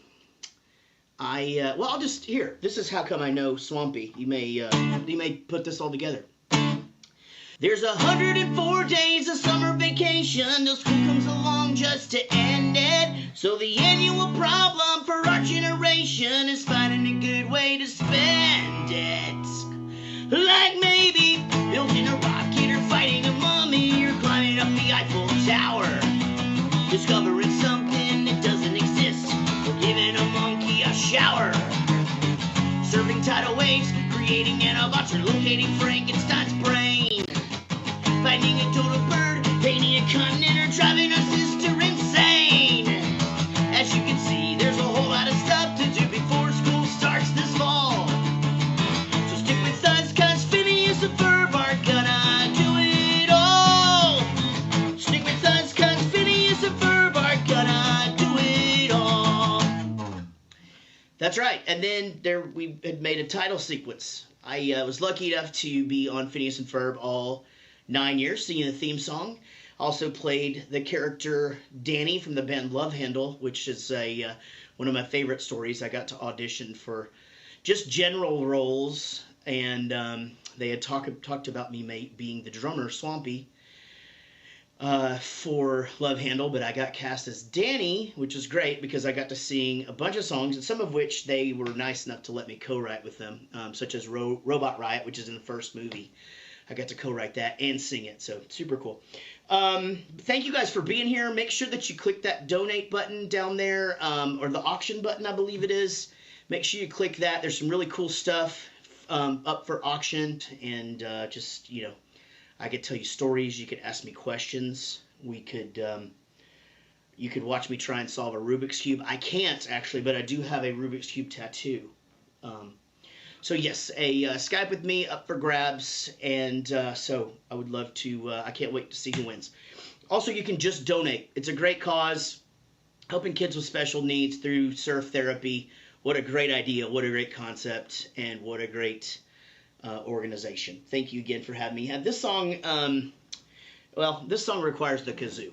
I'll just, here, this is how come I know Swampy. You may put this all together. There's 104 days of summer vacation till school comes along just to end it. So the annual problem for our generation is finding a good way to spend it. Like maybe building a rocket or fighting a mummy or climbing up the Eiffel Tower. Discovering something that doesn't exist or giving a monkey a shower. Surfing tidal waves, creating nanobots or locating Frankenstein's brain. Finding a total bird, painting a continent, or driving a sister insane. As you can see, there's a whole lot of stuff to do before school starts this fall. So stick with us, cause Phineas and Ferb are gonna do it all. Stick with us, cause Phineas and Ferb are gonna do it all. That's right, and then we had made a title sequence. I was lucky enough to be on Phineas and Ferb all 9 years singing the theme song. Also played the character Danny from the band Love Handle, which is one of my favorite stories. I got to audition for just general roles, and they had talked about me being the drummer, Swampy, for Love Handle, but I got cast as Danny, which was great because I got to sing a bunch of songs, and some of which they were nice enough to let me co-write with them, such as Robot Riot, which is in the first movie. I got to co-write that and sing it, so super cool. Thank you guys for being here. Make sure that you click that donate button down there, or the auction button, I believe it is. Make sure you click that. There's some really cool stuff up for auction, and just, you know, I could tell you stories. You could ask me questions. We could, you could watch me try and solve a Rubik's Cube. I can't, actually, but I do have a Rubik's Cube tattoo. So yes, a Skype with me up for grabs, and so I would love to. I can't wait to see who wins. Also, you can just donate. It's a great cause, helping kids with special needs through surf therapy. What a great idea! What a great concept, and what a great organization. Thank you again for having me. This song, this song requires the kazoo.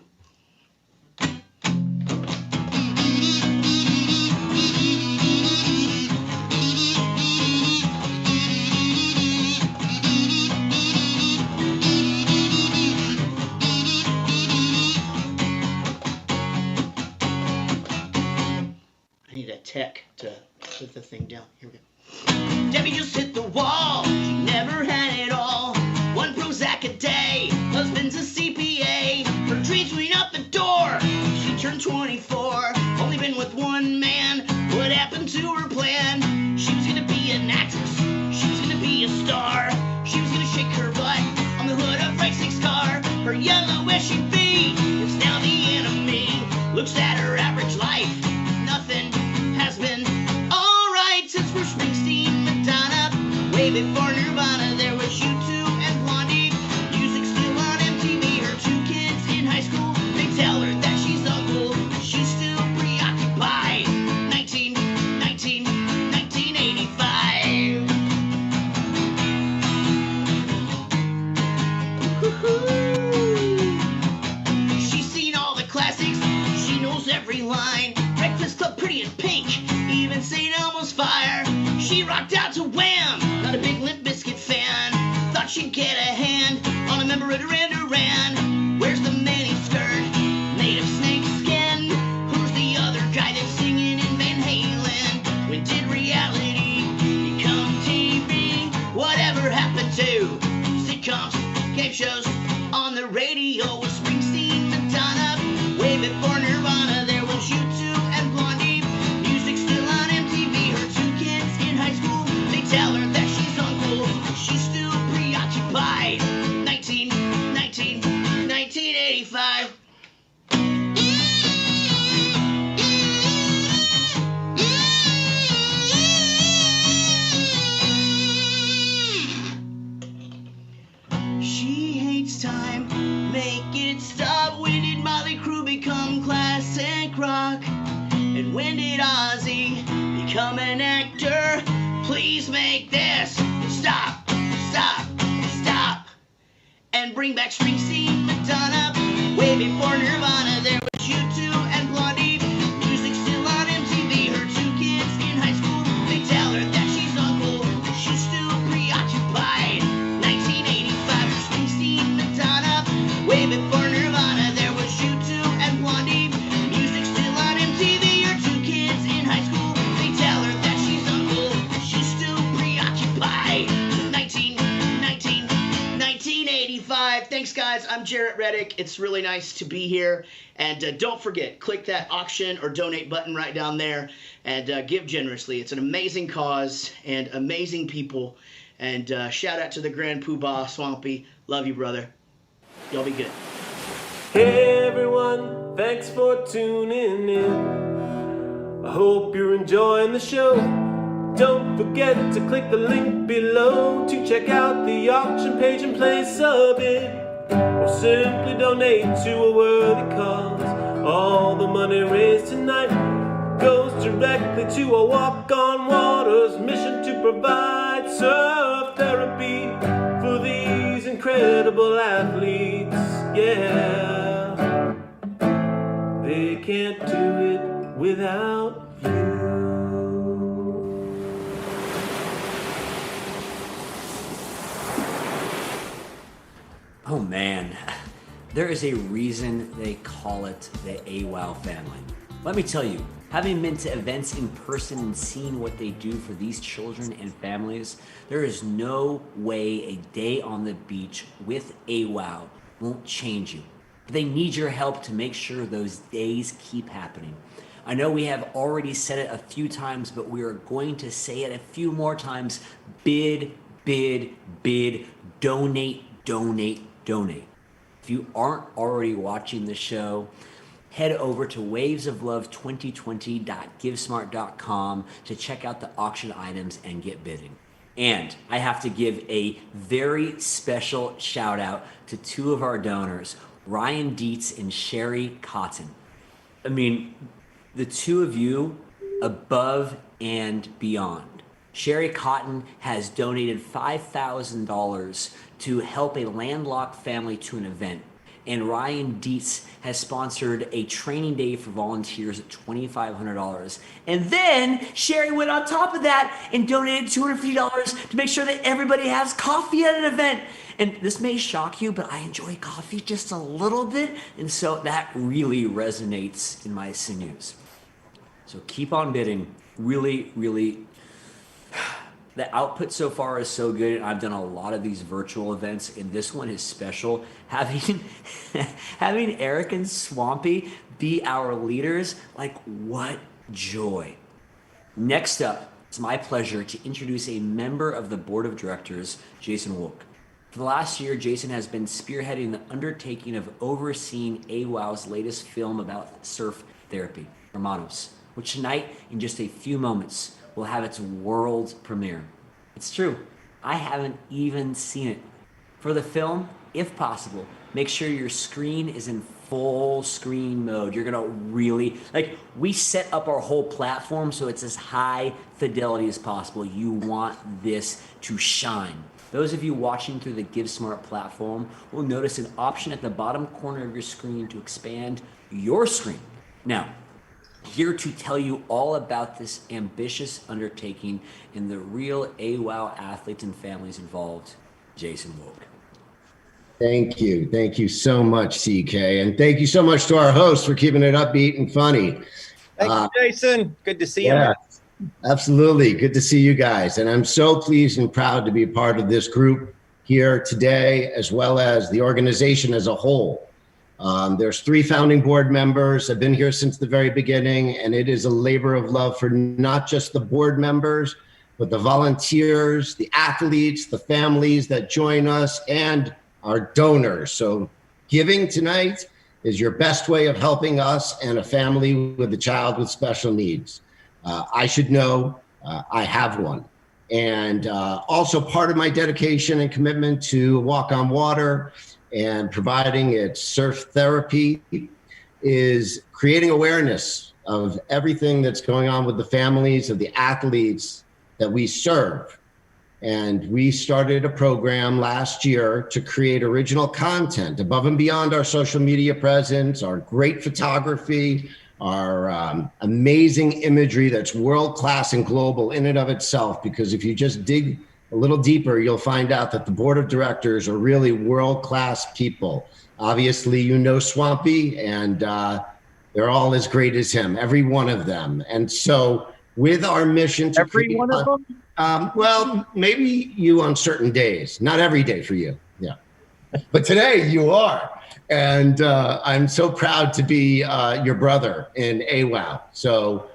I need a tech to put the thing down. Here we go. Debbie just hit the wall. She never had it all. One Prozac a day. Husband's a CPA. Her dreams went out the door. She turned 24. Only been with one man. What happened to her plan? She was gonna be an actress. She was gonna be a star. She was gonna shake her butt on the hood of Frank Six's car. Her yellow SUV is now the enemy. Looks at her average life. Nothing has been alright since Bruce Springsteen, Madonna. Way before Nirvana, there was U2 and Blondie. Music still on MTV. Her two kids in high school, they tell her that she's uncool. She's still preoccupied. 1985. She's seen all the classics. She knows every line. Breakfast Club, Pretty in Pink, even St. Elmo's Fire. She rocked out to Wham! Not a big Limp Bizkit fan. Thought she'd get a hand on a member of Duran Duran. Where's the mini skirt made of snake skin? Who's the other guy that's singing in Van Halen? When did reality become TV? Whatever happened to sitcoms, game shows on the radio? Was Springsteen, Madonna? Way before Nirvana, there was U2 and Blondie. Music still on MTV. Her two kids in high school, they tell her that she's uncool. She's still preoccupied. 1985. She hates time, make it stop. When did Motley Crue become classic rock? And when did Ozzy become an actor? Please make this stop, stop, stop. And bring back Springsteen, Madonna. Way before Nirvana, there was U2 and Blondie. Music still on MTV. Her two kids in high school, they tell her that she's uncool. She's still preoccupied. 1985, Springsteen, Madonna. Way before Nirvana, there was U2 and Blondie. Music still on MTV. Her two kids in high school, they tell her that she's uncool. She's still preoccupied. 1985. Thanks, guys. I'm Jarrett Reddick. It's really nice to be here. And don't forget, click that auction or donate button right down there and give generously. It's an amazing cause and amazing people. And shout out to the Grand Poobah, Swampy. Love you, brother. Y'all be good. Hey everyone, thanks for tuning in. I hope you're enjoying the show. Don't forget to click the link below to check out the auction page and place a bid. Or simply donate to a worthy cause. All the money raised tonight goes directly to a Walk on Water's mission to provide surf therapy for these incredible athletes. Yeah, they can't do it without you. Oh man, there is a reason they call it the AWOW family. Let me tell you, having been to events in person and seen what they do for these children and families, there is no way a day on the beach with AWOW won't change you. But they need your help to make sure those days keep happening. I know we have already said it a few times, but we are going to say it a few more times. Bid, bid, bid, donate, donate, donate. If you aren't already watching the show, head over to wavesoflove2020.givesmart.com to check out the auction items and get bidding. And I have to give a very special shout out to two of our donors, Ryan Dietz and Sherry Cotton. I mean, the two of you above and beyond. Sherry Cotton has donated $5,000 to help a landlocked family to an event. And Ryan Dietz has sponsored a training day for volunteers at $2,500. And then Sherry went on top of that and donated $250 to make sure that everybody has coffee at an event. And this may shock you, but I enjoy coffee just a little bit. And so that really resonates in my sinews. So keep on bidding. Really, really, the output so far is so good. I've done a lot of these virtual events, and this one is special. Having Eric and Swampy be our leaders, like, what joy. Next up, it's my pleasure to introduce a member of the board of directors, Jason Wolk. For the last year, Jason has been spearheading the undertaking of overseeing AWOW's latest film about surf therapy, Hermanos, which tonight, in just a few moments, will have its world premiere. It's true, I haven't even seen it. For the film, if possible, make sure your screen is in full screen mode. You're gonna really, like, we set up our whole platform so it's as high fidelity as possible. You want this to shine. Those of you watching through the GiveSmart platform will notice an option at the bottom corner of your screen to expand your screen. Now, here to tell you all about this ambitious undertaking and the real AWOW athletes and families involved, Jason Wolk. Thank you. Thank you so much, CK. And thank you so much to our host for keeping it upbeat and funny. Thank you, Jason. Good to see you. Yeah, absolutely. Good to see you guys. And I'm so pleased and proud to be a part of this group here today, as well as the organization as a whole. There's 3 founding board members. I've been here since the very beginning, and it is a labor of love for not just the board members, but the volunteers, the athletes, the families that join us, and our donors. So giving tonight is your best way of helping us and a family with a child with special needs. I should know I have one. And also part of my dedication and commitment to Walk on Water and providing its surf therapy is creating awareness of everything that's going on with the families of the athletes that we serve. And we started a program last year to create original content above and beyond our social media presence, our great photography, our amazing imagery that's world-class and global in and of itself. Because if you just dig a little deeper, you'll find out that the board of directors are really world-class people. Obviously, you know Swampy, and they're all as great as him, every one of them. And so with our mission to every one of them? Well, maybe you on certain days, not every day for you. Yeah. But today you are. And I'm so proud to be your brother in AWOW. So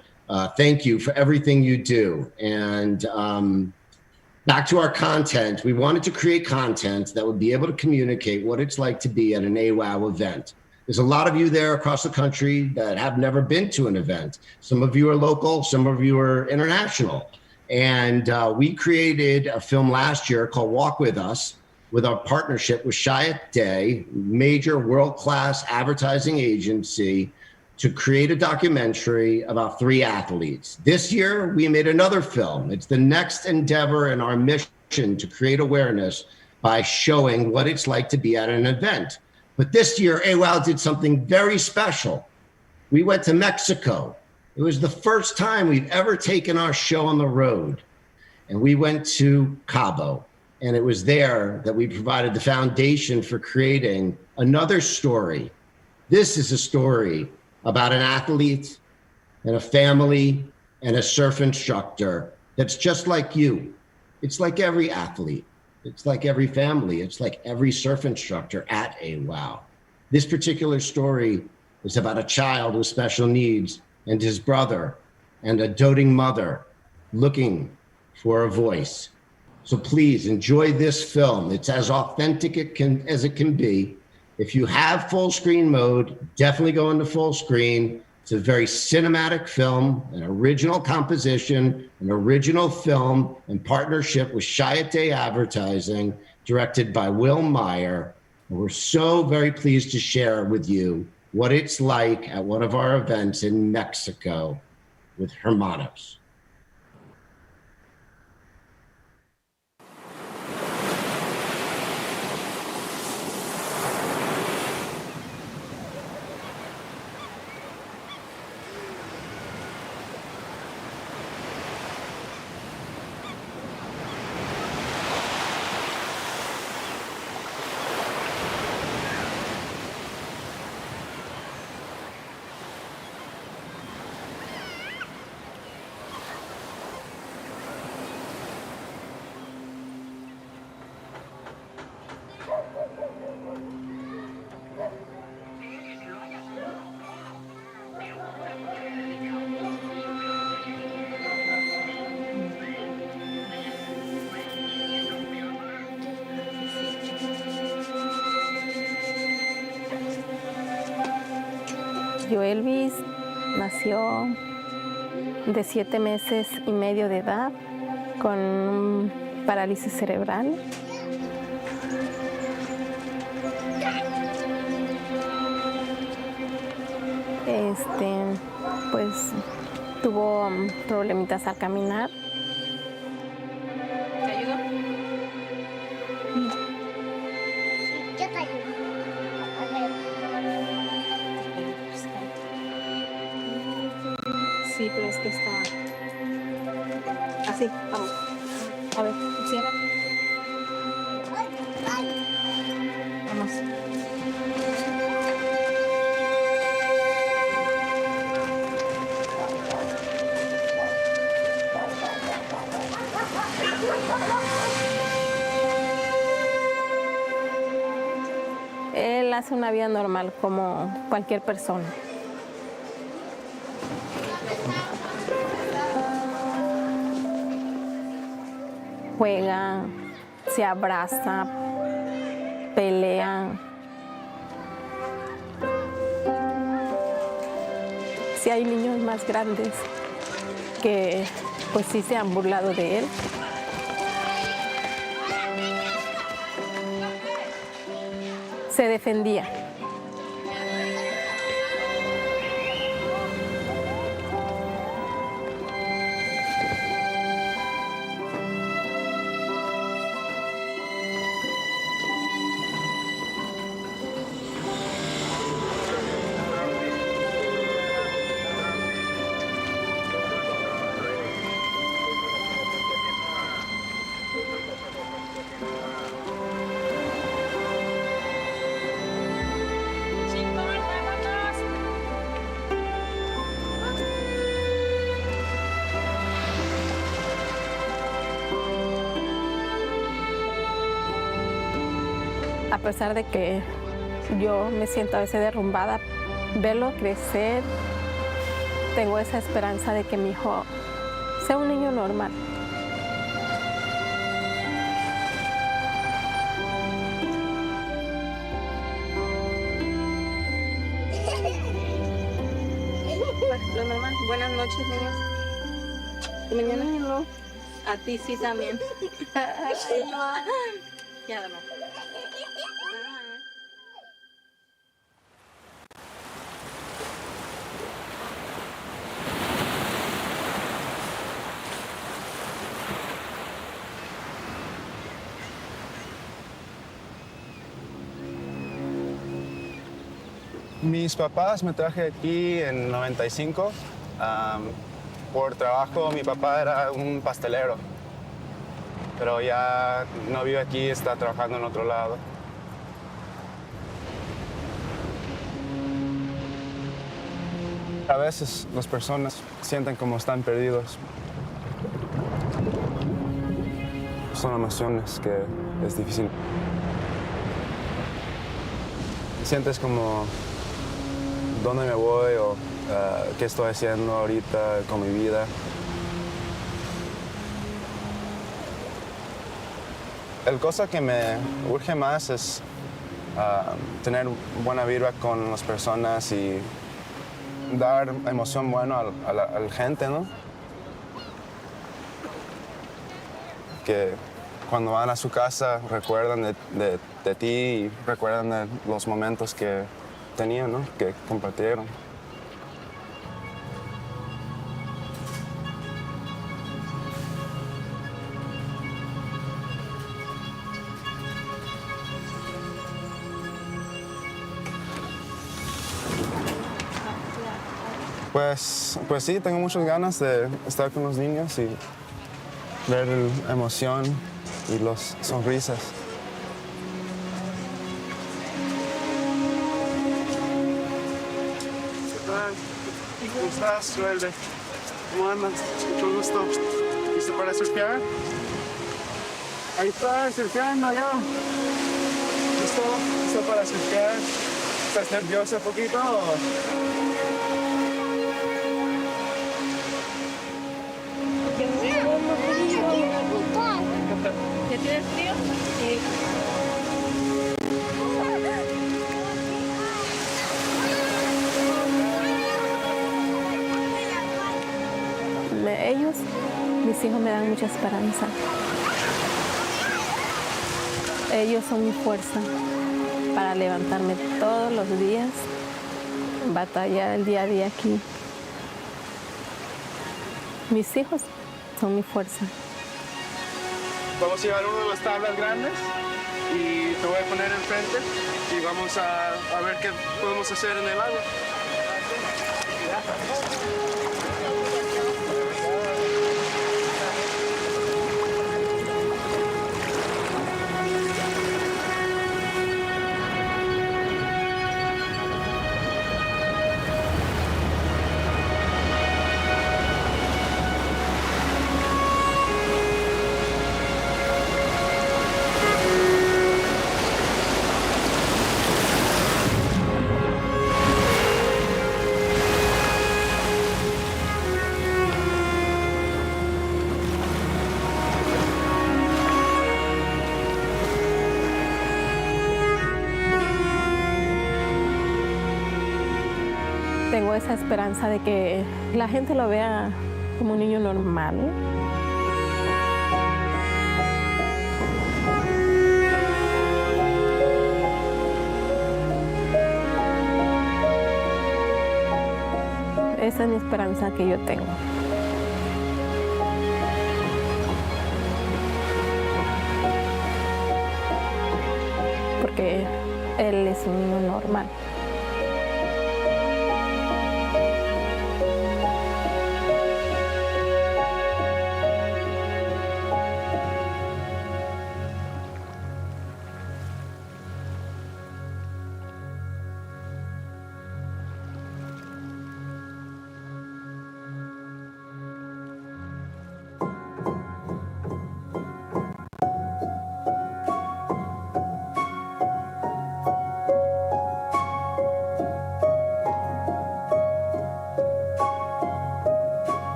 thank you for everything you do. And back to our content, we wanted to create content that would be able to communicate what it's like to be at an AWOW event. There's a lot of you there across the country that have never been to an event. Some of you are local, some of you are international. And we created a film last year called Walk With Us with our partnership with Chiat Day, major world-class advertising agency, to create a documentary about 3 athletes. This year, we made another film. It's the next endeavor in our mission to create awareness by showing what it's like to be at an event. But this year, AWOW did something very special. We went to Mexico. It was the first time we've ever taken our show on the road. And we went to Cabo. And it was there that we provided the foundation for creating another story. This is a story about an athlete and a family and a surf instructor that's just like you. It's like every athlete. It's like every family. It's like every surf instructor at AWOW. This particular story is about a child with special needs and his brother and a doting mother looking for a voice. So please enjoy this film. It's as authentic as it can be. If you have full screen mode, definitely go into full screen. It's a very cinematic film, an original composition, an original film in partnership with Chiat Advertising, directed by Will Meyer. And we're so very pleased to share with you what it's like at one of our events in Mexico with Hermanos. Yo Elvis nació de 7 meses y medio de edad con parálisis cerebral. Pues tuvo problemitas al caminar. ¿Te ayudo? Yo te ayudo. Sí, pero es que está así. Vamos. A ver, cierra. Vamos. Él hace una vida normal como cualquier persona. Juega, se abraza, pelea. Sí hay niños más grandes que pues sí se han burlado de él. Se defendía. A pesar de que yo me siento a veces derrumbada, verlo crecer, tengo esa esperanza de que mi hijo sea un niño normal. Lo normal. Buenas noches, niños. ¿Y mañana? No. A ti sí también. Ya, mamá. Mis papás me traje aquí en 95. Por trabajo, mi papá era un pastelero, pero ya no vive aquí, está trabajando en otro lado. A veces las personas sienten como están perdidos. Son emociones que es difícil. Sientes como dónde me voy o qué estoy haciendo ahorita con mi vida. La cosa que me urge más es tener buena vibra con las personas y dar emoción bueno al gente, ¿no? Que cuando van a su casa recuerdan de ti y recuerdan de los momentos que tenían, ¿no? Que compartieron. Pues sí, tengo muchas ganas de estar con los niños y ver la emoción y las sonrisas. ¿Qué tal? ¿Cómo estás, Joel? ¿Cómo andas? Mucho gusto. ¿Listo para surfear? Ahí está, surfeando ya. ¿Listo? ¿Listo para surfear? ¿Estás nervioso un poquito? ¿Ya tienes frío? Sí. Ellos, mis hijos, me dan mucha esperanza. Ellos son mi fuerza para levantarme todos los días, batallar el día a día aquí. Mis hijos son mi fuerza. Vamos a llevar una de las tablas grandes y te voy a poner enfrente y vamos a ver qué podemos hacer en el agua. Tengo esa esperanza de que la gente lo vea como un niño normal. Esa es mi esperanza que yo tengo. Porque él es un niño normal.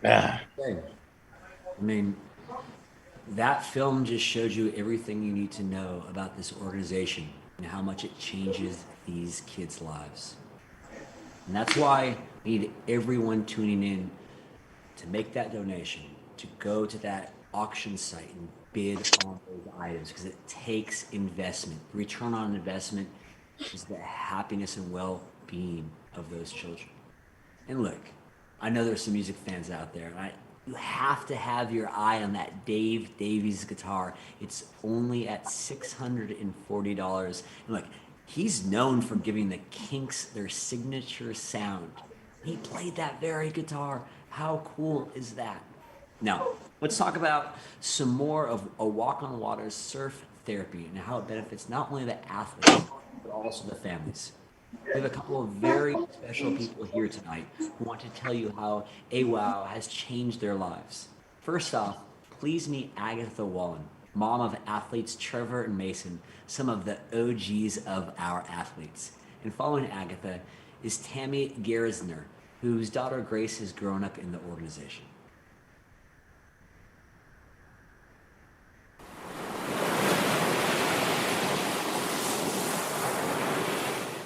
Yeah. I mean, that film just showed you everything you need to know about this organization and how much it changes these kids' lives. And that's why I need everyone tuning in to make that donation, to go to that auction site and bid on those items, because it takes investment. The return on investment is the happiness and well-being of those children. And look, I know there's some music fans out there, and you have to have your eye on that Dave Davies guitar. It's only at $640. And look, he's known for giving the Kinks their signature sound. He played that very guitar. How cool is that? Now, let's talk about some more of A Walk on Water's surf therapy and how it benefits not only the athletes, but also the families. We have a couple of very special people here tonight who want to tell you how AWOW has changed their lives. First off, please meet Agatha Wallen, mom of athletes Trevor and Mason, some of the OGs of our athletes. And following Agatha is Tammy Gerisner, whose daughter Grace has grown up in the organization.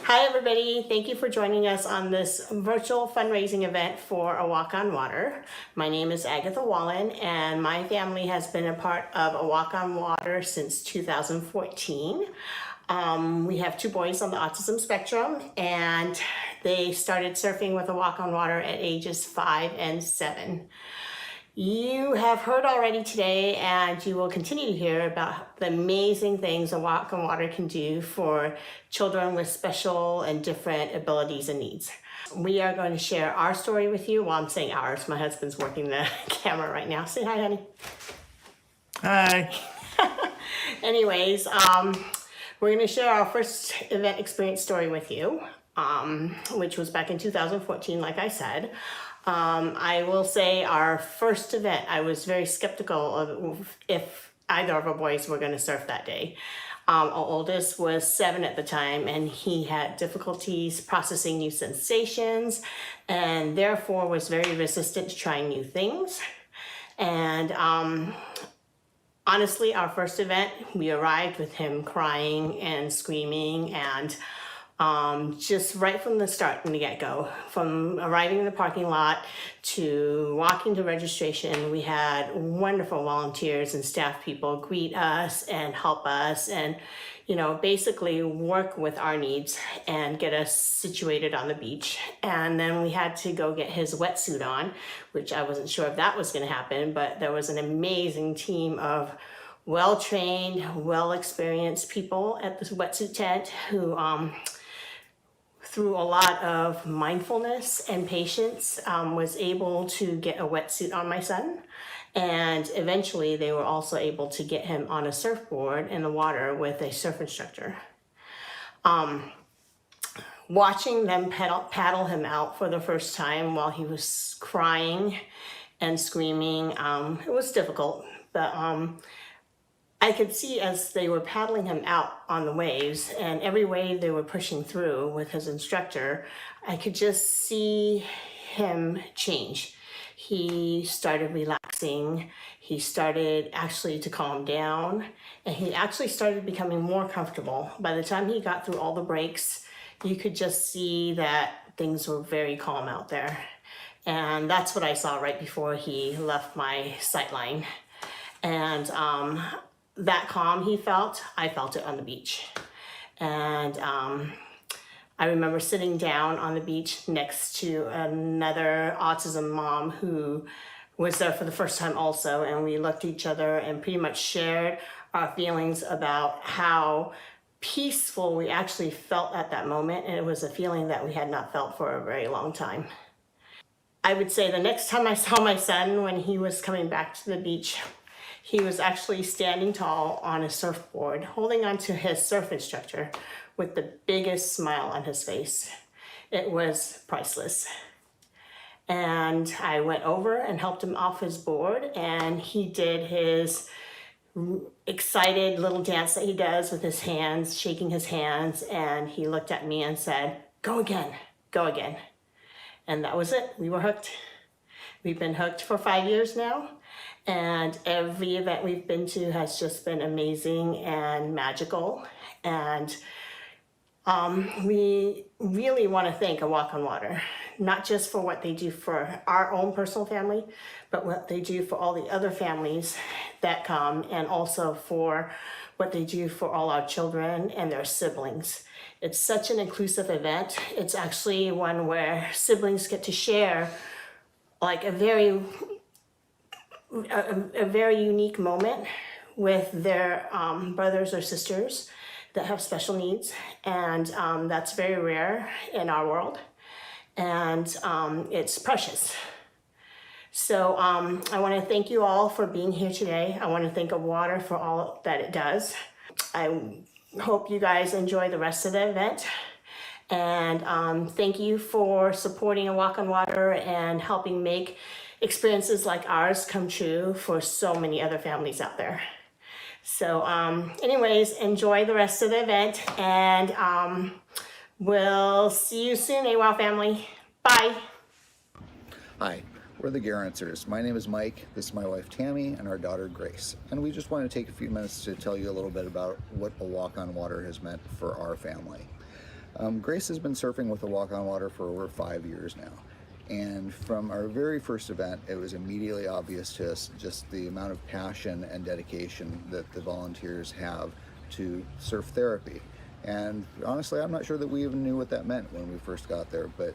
Hi everybody, thank you for joining us on this virtual fundraising event for A Walk on Water. My name is Agatha Wallen and my family has been a part of A Walk on Water since 2014. We have 2 boys on the autism spectrum and they started surfing with A Walk on Water at ages 5 and 7. You have heard already today, and you will continue to hear about the amazing things A Walk on Water can do for children with special and different abilities and needs. We are going to share our story with you. Well, I'm saying ours. My husband's working the camera right now. Say hi, honey. Hi. Anyways, we're going to share our first event experience story with you, which was back in 2014, like I said. I will say our first event, I was very skeptical of if either of our boys were going to surf that day. Our oldest was 7 at the time and he had difficulties processing new sensations and therefore was very resistant to trying new things. And honestly, our first event, we arrived with him crying and screaming and just right from the start, from the get-go, from arriving in the parking lot to walking to registration, we had wonderful volunteers and staff people greet us and help us and, you know, basically work with our needs and get us situated on the beach. And then we had to go get his wetsuit on, which I wasn't sure if that was going to happen, but there was an amazing team of well-trained, well-experienced people at this wetsuit tent who, through a lot of mindfulness and patience, was able to get a wetsuit on my son. And eventually they were also able to get him on a surfboard in the water with a surf instructor. Watching them paddle him out for the first time while he was crying and screaming, it was difficult, but I could see as they were paddling him out on the waves and every wave they were pushing through with his instructor, I could just see him change. He started relaxing, he started actually to calm down, and he actually started becoming more comfortable. By the time he got through all the breaks, you could just see that things were very calm out there. And that's what I saw right before he left my sight line. And that calm he felt, I felt it on the beach. And I remember sitting down on the beach next to another autism mom who was there for the first time also, and we looked at each other and pretty much shared our feelings about how peaceful we actually felt at that moment, and it was a feeling that we had not felt for a very long time. I would say the next time I saw my son when he was coming back to the beach, he was actually standing tall on a surfboard, holding onto his surf instructor with the biggest smile on his face. It was priceless. And I went over and helped him off his board, and he did his excited little dance that he does with his hands, shaking his hands, and he looked at me and said, "Go again, go again." And that was it. We were hooked. We've been hooked for 5 years now. And every event we've been to has just been amazing and magical. And we really want to thank A Walk on Water, not just for what they do for our own personal family, but what they do for all the other families that come, and also for what they do for all our children and their siblings. It's such an inclusive event. It's actually one where siblings get to share like a very unique moment with their brothers or sisters that have special needs, and that's very rare in our world, and it's precious. So I want to thank you all for being here today. I want to thank water for all that it does. I hope you guys enjoy the rest of the event, And thank you for supporting A Walk on Water and helping make experiences like ours come true for so many other families out there. So anyways, enjoy the rest of the event, and we'll see you soon, AWOW family. Bye. Hi, we're the Garantzers. My name is Mike, this is my wife Tammy, and our daughter Grace. And we just want to take a few minutes to tell you a little bit about what A Walk on Water has meant for our family. Grace has been surfing with A Walk on Water for over 5 years now. And from our very first event, it was immediately obvious to us just the amount of passion and dedication that the volunteers have to surf therapy. And honestly, I'm not sure that we even knew what that meant when we first got there, but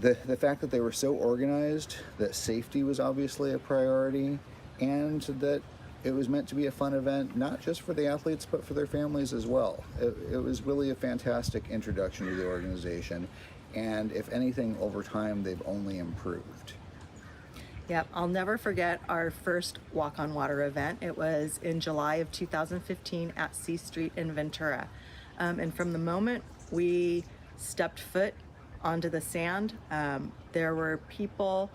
the fact that they were so organized, that safety was obviously a priority, and that it was meant to be a fun event, not just for the athletes, but for their families as well. It was really a fantastic introduction to the organization, and if anything, over time, they've only improved. Yep, I'll never forget our first Walk on Water event. It was in July of 2015 at C Street in Ventura. And from the moment we stepped foot onto the sand, there were people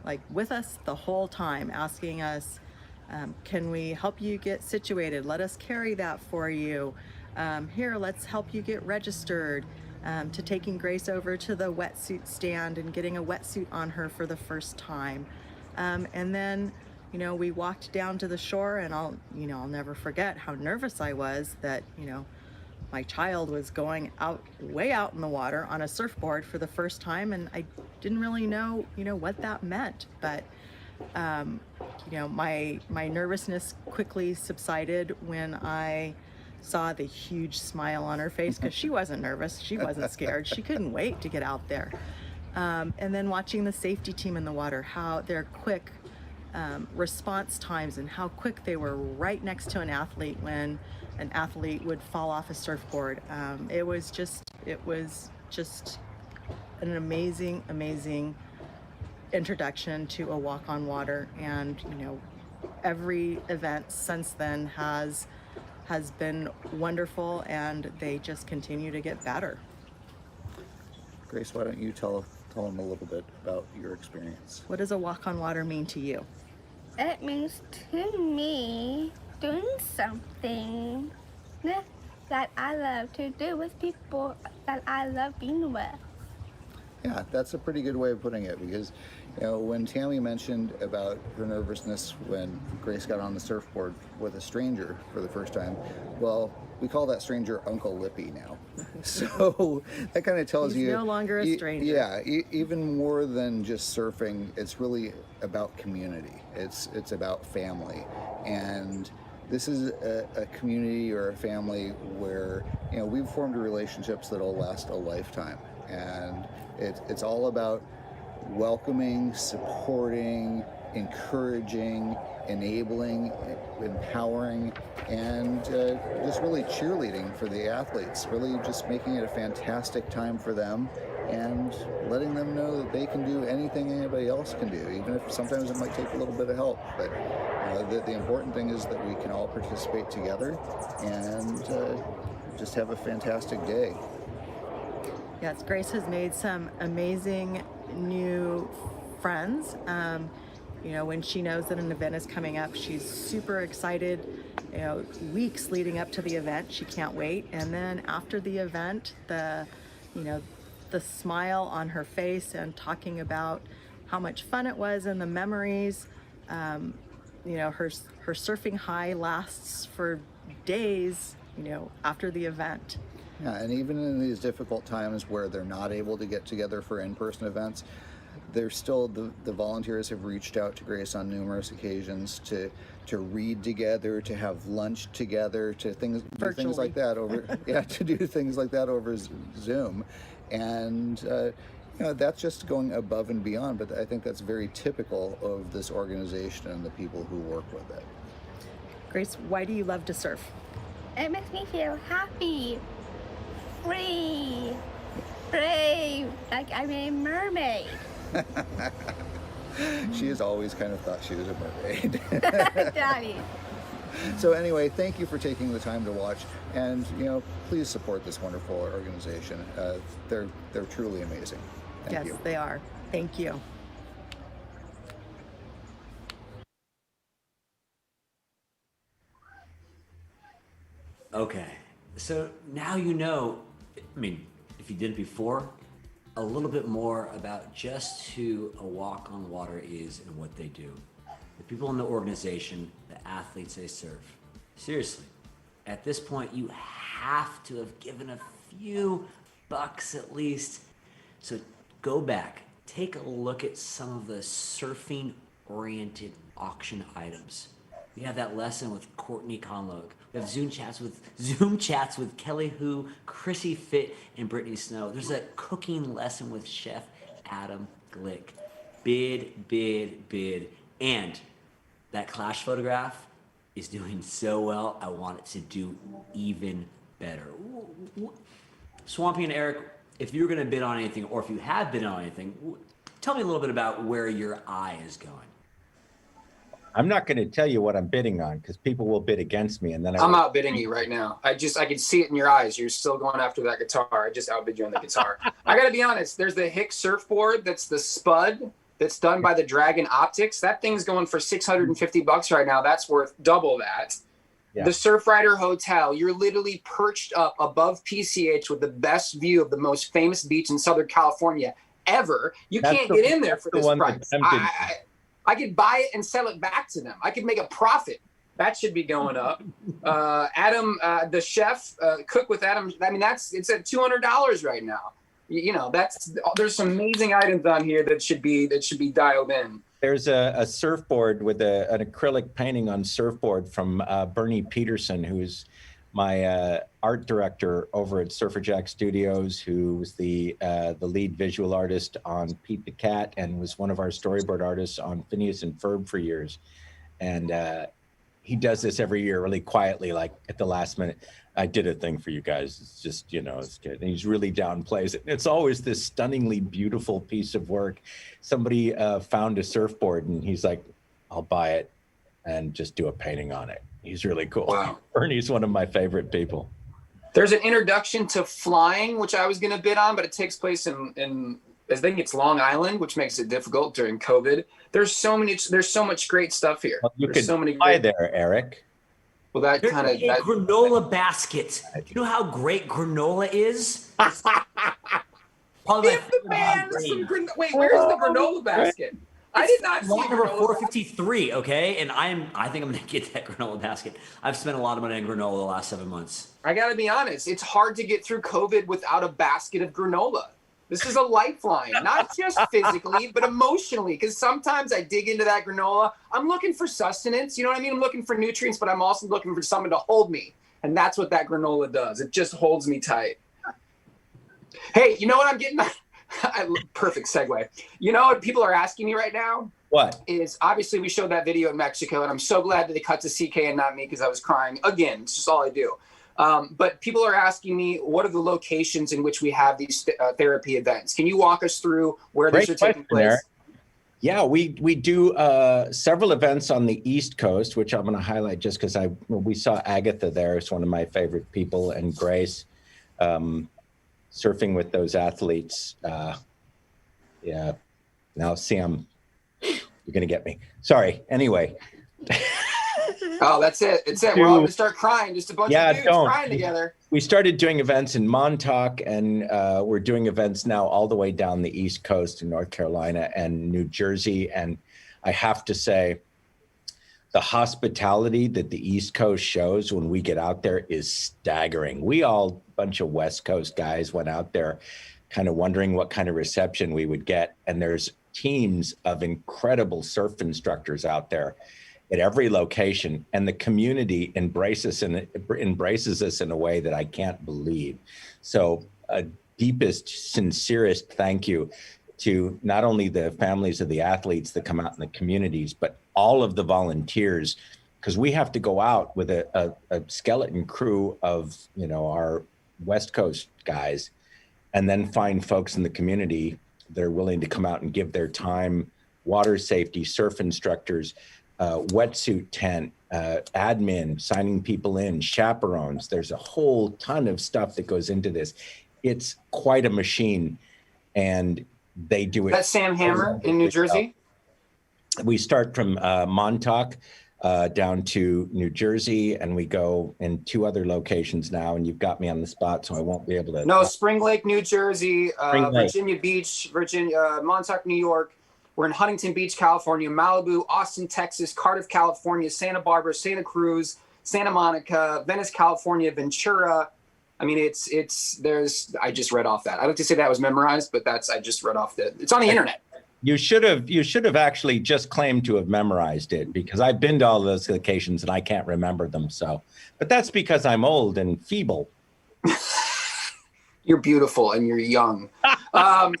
like with us the whole time asking us, can we help you get situated? Let us carry that for you. Here, let's help you get registered. To taking Grace over to the wetsuit stand and getting a wetsuit on her for the first time. And then, you know, we walked down to the shore, and I'll never forget how nervous I was that, you know, my child was going out, way out in the water on a surfboard for the first time, and I didn't really know, you know, what that meant. But, you know, my nervousness quickly subsided when I saw the huge smile on her face, because she wasn't nervous, she wasn't scared, she couldn't wait to get out there. And then watching the safety team in the water, how their quick response times and how quick they were right next to an athlete when an athlete would fall off a surfboard. It was just an amazing introduction to A Walk on Water, and you know, every event since then has been wonderful, and they just continue to get better. Grace, why don't you tell them a little bit about your experience? What does A Walk on Water mean to you? It means to me doing something that I love to do with people that I love being with. Yeah, that's a pretty good way of putting it, because you know, when Tammy mentioned about her nervousness when Grace got on the surfboard with a stranger for the first time, well, we call that stranger Uncle Lippy now. So that kind of tells He's you no longer a stranger. Yeah, even more than just surfing, it's really about community. It's about family, and this is a community or a family where, you know, we've formed relationships that'll last a lifetime, and it's all about welcoming, supporting, encouraging, enabling, empowering, and just really cheerleading for the athletes, really just making it a fantastic time for them and letting them know that they can do anything anybody else can do, even if sometimes it might take a little bit of help. But the important thing is that we can all participate together and just have a fantastic day. Yes, Grace has made some amazing new friends. You know, when she knows that an event is coming up, she's super excited. You know, weeks leading up to the event, she can't wait. And then after the event, the smile on her face and talking about how much fun it was and the memories. You know, her surfing high lasts for days, you know, after the event. Yeah, and even in these difficult times where they're not able to get together for in-person events, there's still the volunteers have reached out to Grace on numerous occasions to read together, to have lunch together, to do things like that over to do things like that over Zoom, and you know, that's just going above and beyond. But I think that's very typical of this organization and the people who work with it. Grace, why do you love to surf? It makes me feel happy, free, brave, like I'm a mermaid. She has always kind of thought she was a mermaid. Daddy. So anyway, thank you for taking the time to watch, and please support this wonderful organization. They're truly amazing. Thank you. Yes, they are. Thank you. Okay, so now you know, I mean, if you didn't before, a little bit more about just who A Walk on Water is and what they do. The people in the organization, the athletes they serve. Seriously, at this point, you have to have given a few bucks at least. So go back, take a look at some of the surfing-oriented auction items. We have that lesson with Courtney Conlogue. We have Zoom chats with Kelly Hu, Chrissy Fit, and Brittany Snow. There's a cooking lesson with Chef Adam Glick. Bid. And that Clash photograph is doing so well, I want it to do even better. Swampy and Eric, if you're gonna bid on anything, or if you have bid on anything, tell me a little bit about where your eye is going. I'm not going to tell you what I'm bidding on because people will bid against me, and then I'm outbidding you right now. I can see it in your eyes. You're still going after that guitar. I just outbid you on the guitar. I got to be honest. There's the Hick surfboard. That's the Spud. That's done by the Dragon Optics. That thing's going for $650 right now. That's worth double that. Yeah. The Surfrider Hotel. You're literally perched up above PCH with the best view of the most famous beach in Southern California ever. You can't get in there for this price. I could buy it and sell it back to them. I could make a profit. That should be going up. Adam, the chef, Cook with Adam. I mean, it's at $200 right now. There's some amazing items on here that should be dialed in. There's a surfboard with an acrylic painting on surfboard from Bernie Peterson, who's my art director over at Surfer Jack Studios, who was the lead visual artist on Pete the Cat and was one of our storyboard artists on Phineas and Ferb for years. And he does this every year really quietly, like at the last minute. I did a thing for you guys. It's just, it's good. And he's really downplays it. It's always this stunningly beautiful piece of work. Somebody found a surfboard and he's like, I'll buy it and just do a painting on it. He's really cool. Wow. Ernie's one of my favorite people. There's an introduction to flying, which I was going to bid on, but it takes place in I think it's Long Island, which makes it difficult during COVID. There's so much great stuff here. Well, you there's could so many fly there, Eric. Well, that kind of granola basket. Do you know how great granola is? Give the man some wait, where's the granola basket? I did not see number 453, okay? And I think I'm gonna get that granola basket. I've spent a lot of money on granola the last 7 months. I gotta be honest, it's hard to get through COVID without a basket of granola. This is a lifeline, not just physically, but emotionally, because sometimes I dig into that granola. I'm looking for sustenance, you know what I mean? I'm looking for nutrients, but I'm also looking for someone to hold me. And that's what that granola does. It just holds me tight. Hey, you know what I'm getting? Perfect segue. You know what people are asking me right now? What? Is obviously we showed that video in Mexico, and I'm so glad that they cut to CK and not me because I was crying. Again, it's just all I do. But people are asking me, what are the locations in which we have these therapy events? Can you walk us through where these are taking place? Eric. Yeah, we do several events on the East Coast, which I'm going to highlight just because we saw Agatha there. It's one of my favorite people, and Grace. Surfing with those athletes. Yeah. Now, Sam, you're going to get me. Sorry. Anyway. Oh, that's it. It's it. We're all going to start crying. Just a bunch of dudes crying together. We started doing events in Montauk, and we're doing events now all the way down the East Coast in North Carolina and New Jersey. And I have to say, the hospitality that the East Coast shows when we get out there is staggering. We all, a bunch of West Coast guys, went out there kind of wondering what kind of reception we would get. And there's teams of incredible surf instructors out there at every location. And the community embraces us in a way that I can't believe. So a deepest, sincerest thank you to not only the families of the athletes that come out in the communities, but all of the volunteers, because we have to go out with a skeleton crew of, our West Coast guys, and then find folks in the community that are willing to come out and give their time, water safety, surf instructors, wetsuit tent, admin, signing people in, chaperones. There's a whole ton of stuff that goes into this. It's quite a machine, and they do it. That's Sam Hammer in New Jersey. We start from Montauk down to New Jersey, and we go in 2 other locations now, and you've got me on the spot, so I won't be able to. No, Spring Lake, New Jersey, Spring Lake. Virginia Beach, Montauk, New York. We're in Huntington Beach, California, Malibu, Austin, Texas, Cardiff, California, Santa Barbara, Santa Cruz, Santa Monica, Venice, California, Ventura. I mean, I just read off that. I like to say that was memorized, but I just read off it's on the internet. You should have actually just claimed to have memorized it, because I've been to all those locations and I can't remember them. So, but that's because I'm old and feeble. You're beautiful and you're young. But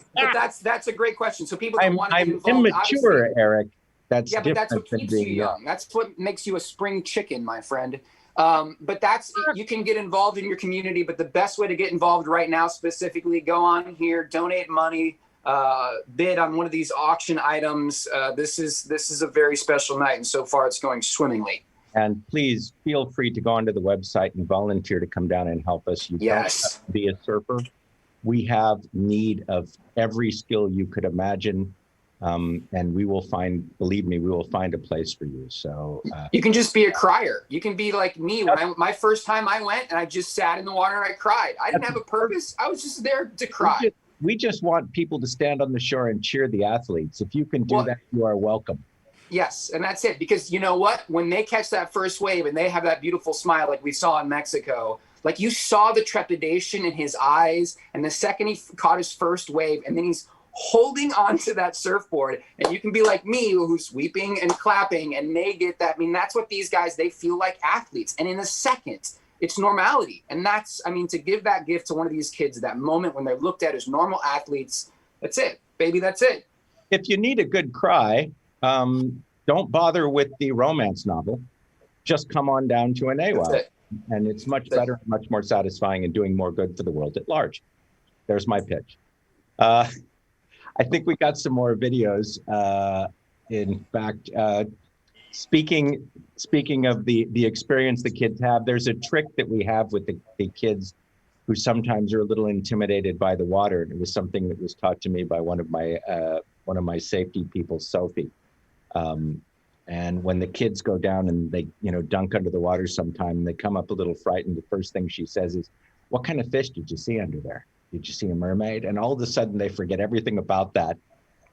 that's a great question. So people that want to get involved. I'm immature, Eric. But that's what keeps you young. That's what makes you a spring chicken, my friend. But you can get involved in your community, but the best way to get involved right now, specifically, go on here, donate money, bid on one of these auction items. This is a very special night, and so far it's going swimmingly. And please feel free to go onto the website and volunteer to come down and help us. You don't have to be a surfer. We have need of every skill you could imagine. And we will believe me, we will find a place for you. So you can just be a crier. You can be like me. When my first time I went and I just sat in the water and I cried. I didn't have a purpose. I was just there to cry. We just want people to stand on the shore and cheer the athletes. If you can do that, you are welcome. Yes, and that's it. Because you know what? When they catch that first wave and they have that beautiful smile like we saw in Mexico, like you saw the trepidation in his eyes, and the second he caught his first wave, and then he's holding onto that surfboard, and you can be like me, who's weeping and clapping, and they get that. I mean, that's what these guys, they feel like athletes. And in a second, it's normality. And to give that gift to one of these kids, that moment when they're looked at as normal athletes, that's it, baby, that's it. If you need a good cry, don't bother with the romance novel. Just come on down to an AWOW. And it's much better, much more satisfying, and doing more good for the world at large. There's my pitch. I think we got some more videos. In fact, speaking of the experience the kids have, there's a trick that we have with the kids who sometimes are a little intimidated by the water. And it was something that was taught to me by one of my safety people, Sophie. And when the kids go down and they, dunk under the water sometime, and they come up a little frightened, the first thing she says is, "What kind of fish did you see under there? Did you see a mermaid?" And all of a sudden they forget everything about that,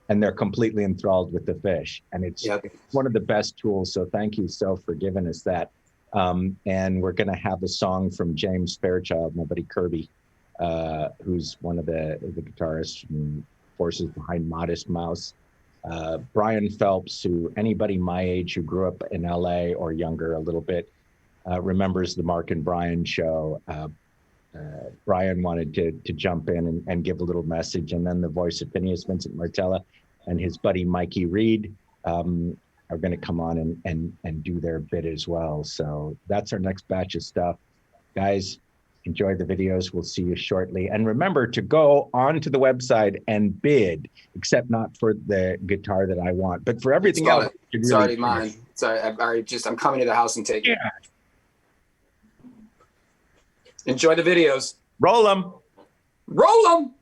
and they're completely enthralled with the fish. And it's one of the best tools. So thank you, Soph, for giving us that. And we're going to have a song from James Fairchild, my buddy Kirby, who's one of the guitarists and forces behind Modest Mouse. Brian Phelps, who anybody my age who grew up in LA or younger a little bit remembers the Mark and Brian show. Brian wanted to jump in and give a little message, and then the voice of Phineas Vincent Martella and his buddy Mikey Reed are going to come on and do their bit as well. So that's our next batch of stuff. Guys, enjoy the videos. We'll see you shortly. And remember to go onto the website and bid, except not for the guitar that I want, but for everything else. It's already mine. Sorry, I'm coming to the house and taking it. Enjoy the videos. Roll them. Roll them.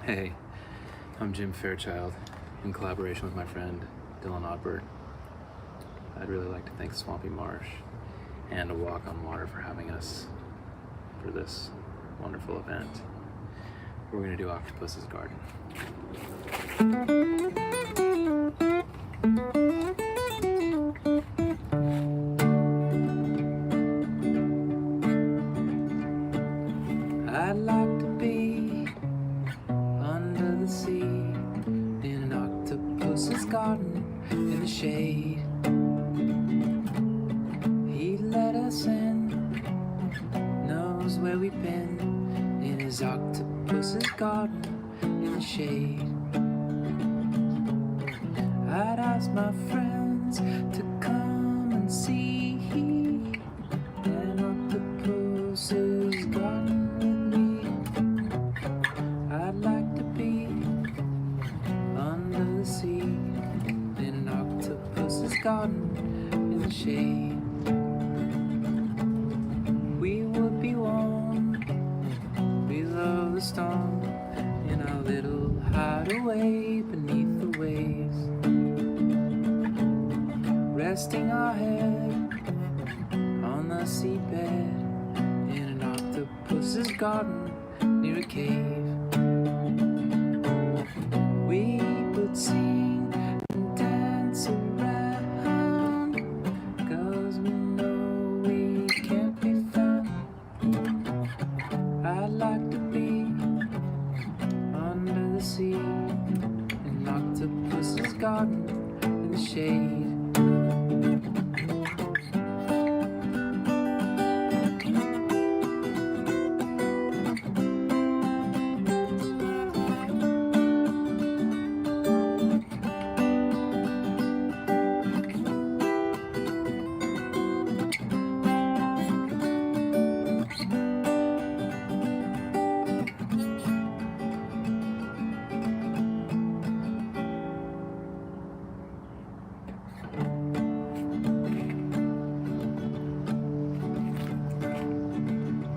Hey, I'm Jim Fairchild in collaboration with my friend Dylan Odbert. I'd really like to thank Swampy Marsh and A Walk on Water for having us for this wonderful event. We're going to do Octopus's Garden. I'd like to be under the sea in an octopus's garden in the shade. He let us in, knows where we've been in his octopus's garden in the shade. I'd ask my friends to come and see an octopus's garden with me. I'd like to be garden in the shade. We would be warm below the storm in our little hideaway beneath the waves, resting our head on the seabed in an octopus's garden near a cave. We would sing and dance around, 'cause we know we can't be found. I'd like to be under the sea in octopus's garden in the shade.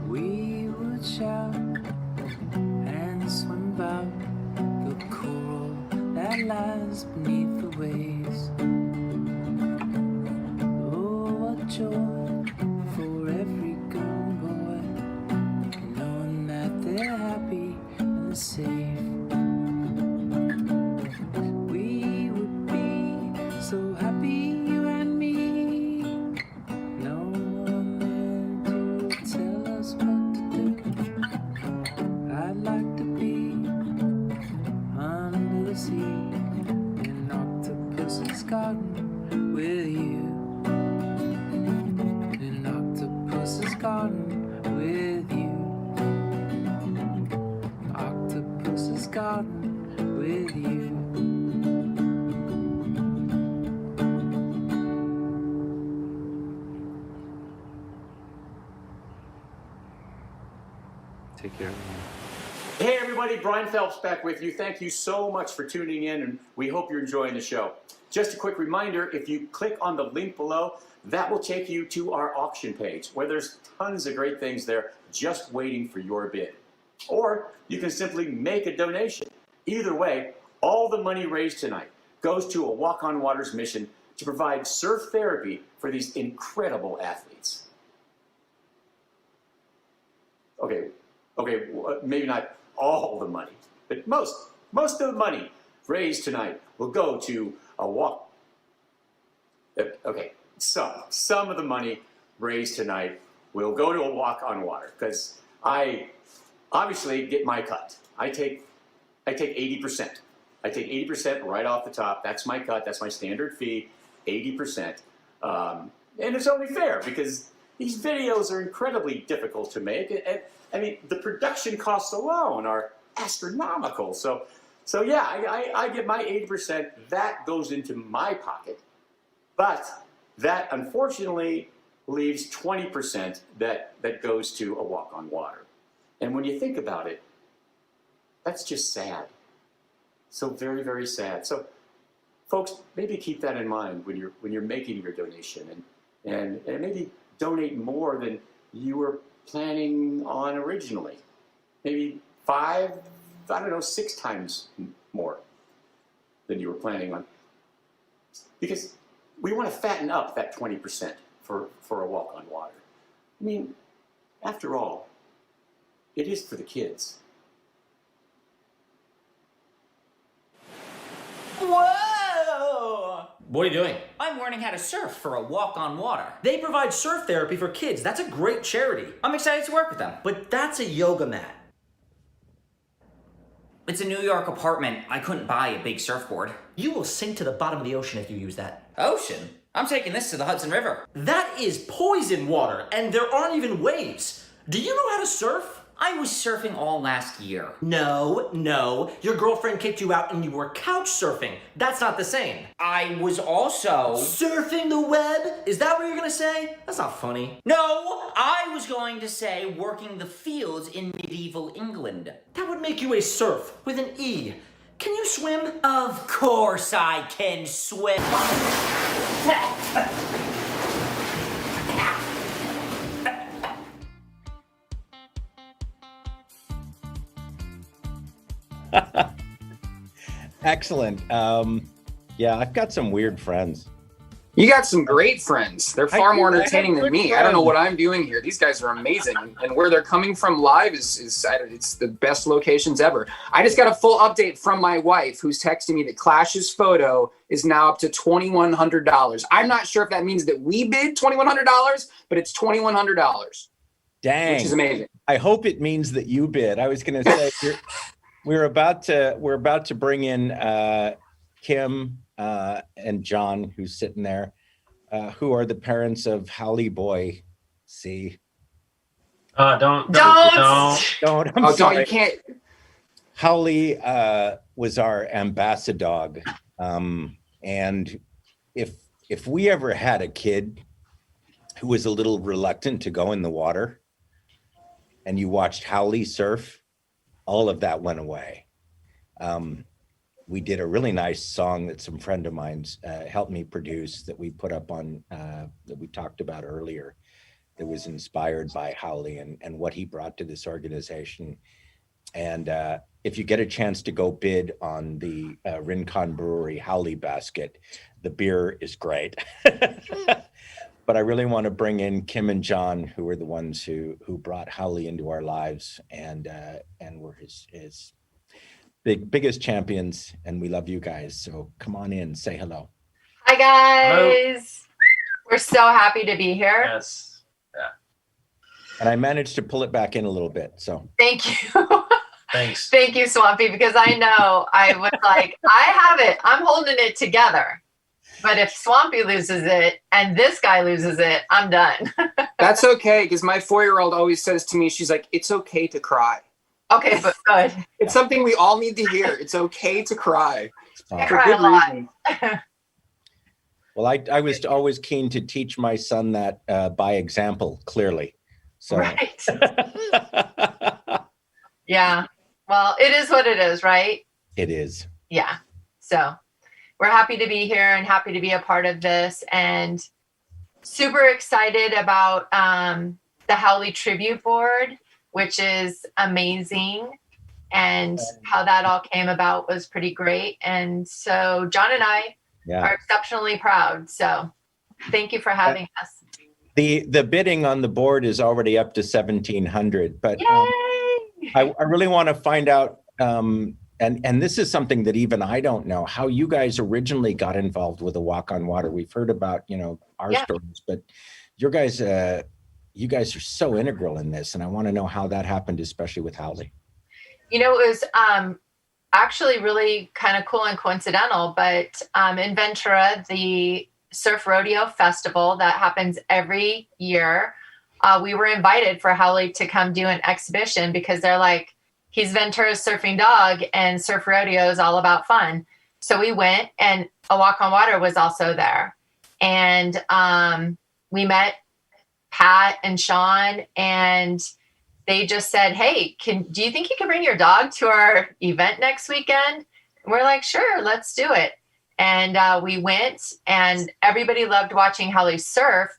We would shout and swim about the coral that lies beneath the waves. Oh, what joy for every girl and boy, knowing that they're happy and safe. We would be so happy, you and me. No one there to tell us what to do. I'd like to be under the sea in octopus's garden with you. In octopus's garden with you. Octopus's garden with you. Take care. Hey everybody, Brian Phelps back with you. Thank you so much for tuning in, and we hope you're enjoying the show. Just a quick reminder, if you click on the link below, that will take you to our auction page, where there's tons of great things there just waiting for your bid. Or you can simply make a donation. Either way, all the money raised tonight goes to a Walk on Water's mission to provide surf therapy for these incredible athletes. Okay, maybe not all the money, but most of the money raised tonight will go to a walk. Okay, some of the money raised tonight will go to a Walk on Water, because I obviously get my cut. I take 80%. I take 80% right off the top. That's my cut. That's my standard fee, 80%. And it's only fair, because these videos are incredibly difficult to make. And I mean, the production costs alone are astronomical. So yeah, I get my 80%. That goes into my pocket. But that, unfortunately, leaves 20% that goes to a Walk on Water. And when you think about it, that's just sad. So very, very sad. So folks, maybe keep that in mind when you're making your donation, and maybe donate more than you were planning on originally. Maybe 6 times more than you were planning on. Because we want to fatten up that 20% for a Walk on Water. I mean, after all, it is for the kids. Whoa! What are you doing? I'm learning how to surf for a Walk on Water. They provide surf therapy for kids. That's a great charity. I'm excited to work with them. But that's a yoga mat. It's a New York apartment. I couldn't buy a big surfboard. You will sink to the bottom of the ocean if you use that. Ocean? I'm taking this to the Hudson River. That is poison water, and there aren't even waves. Do you know how to surf? I was surfing all last year. No. Your girlfriend kicked you out and you were couch surfing. That's not the same. I was also... surfing the web? Is that what you're gonna say? That's not funny. No, I was going to say working the fields in medieval England. That would make you a surf with an E. Can you swim? Of course I can swim. Excellent. Yeah, I've got some weird friends. You got some great friends. They're far more entertaining than me. I don't know friends. what I'm doing here. These guys are amazing. And where they're coming from live is it's the best locations ever. I just got a full update from my wife who's texting me that Clash's photo is now up to $2,100. I'm not sure if that means that we bid $2,100, but it's $2,100. Dang. Which is amazing. I hope it means that you bid. I was going to say we're about to bring in Kim and John, who's sitting there, who are the parents of Holly Boy C. Don't. I'm sorry. You can't. Holly was our ambassador, and if we ever had a kid who was a little reluctant to go in the water, and you watched Holly surf, all of that went away. We did a really nice song that some friend of mine's helped me produce that we put up on, that we talked about earlier, that was inspired by Howley and what he brought to this organization. And if you get a chance to go bid on the Rincon Brewery Howley basket, the beer is great. But I really want to bring in Kim and John, who were the ones who brought Howley into our lives and were his biggest champions, and we love you guys. So come on in, say hello. Hi guys. Hello. We're so happy to be here. Yes. Yeah. And I managed to pull it back in a little bit. So thank you. Thanks. Thank you, Swampy, because I know I was like, I have it. I'm holding it together. But if Swampy loses it and this guy loses it, I'm done. That's okay, because my 4-year-old always says to me, she's like, it's okay to cry. Okay, but good. It's something we all need to hear. It's okay to cry. I cry a lot. Well, I was always keen to teach my son that by example, clearly. So. Right. Yeah. Well, it is what it is, right? It is. Yeah. So we're happy to be here and happy to be a part of this, and super excited about the Howley Tribute Board, which is amazing. And how that all came about was pretty great. And so John and I are exceptionally proud. So thank you for having us. The bidding on the board is already up to 1,700, but I really want to find out, and this is something that even I don't know, how you guys originally got involved with the Walk on Water. We've heard about, our stories, but you guys are so integral in this, and I want to know how that happened, especially with Howley. It was actually really kind of cool and coincidental, but in Ventura, the Surf Rodeo Festival that happens every year, we were invited for Howley to come do an exhibition because they're like, he's Ventura's surfing dog and surf rodeo is all about fun. So we went, and A Walk on Water was also there. And we met Pat and Sean, and they just said, hey, do you think you can bring your dog to our event next weekend? And we're like, sure, let's do it. And we went, and everybody loved watching Howley surf.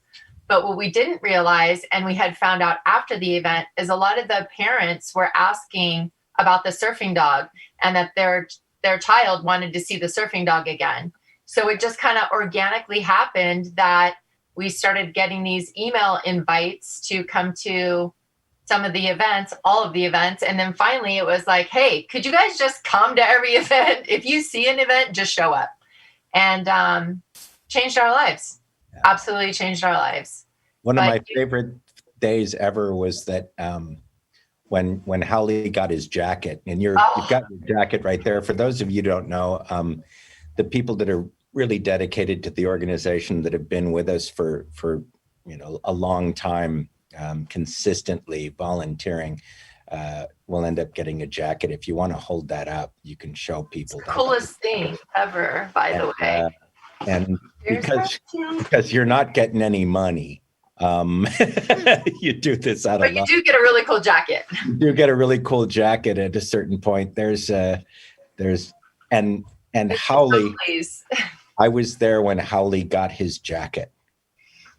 But what we didn't realize, and we had found out after the event, is a lot of the parents were asking about the surfing dog, and that their child wanted to see the surfing dog again. So it just kind of organically happened that we started getting these email invites to come to some of the events, all of the events. And then finally it was like, hey, could you guys just come to every event? If you see an event, just show up. And changed our lives. Yeah. Absolutely changed our lives. One of my favorite days ever was that when Howley got his jacket, and you've got your jacket right there. For those of you who don't know, the people that are really dedicated to the organization, that have been with us for a long time, consistently volunteering, will end up getting a jacket. If you want to hold that up, you can show people. It's the coolest thing ever, by the way. And because you're not getting any money, you do this out of love. But you do get a really cool jacket. You do get a really cool jacket at a certain point. And Howley, I was there when Howley got his jacket,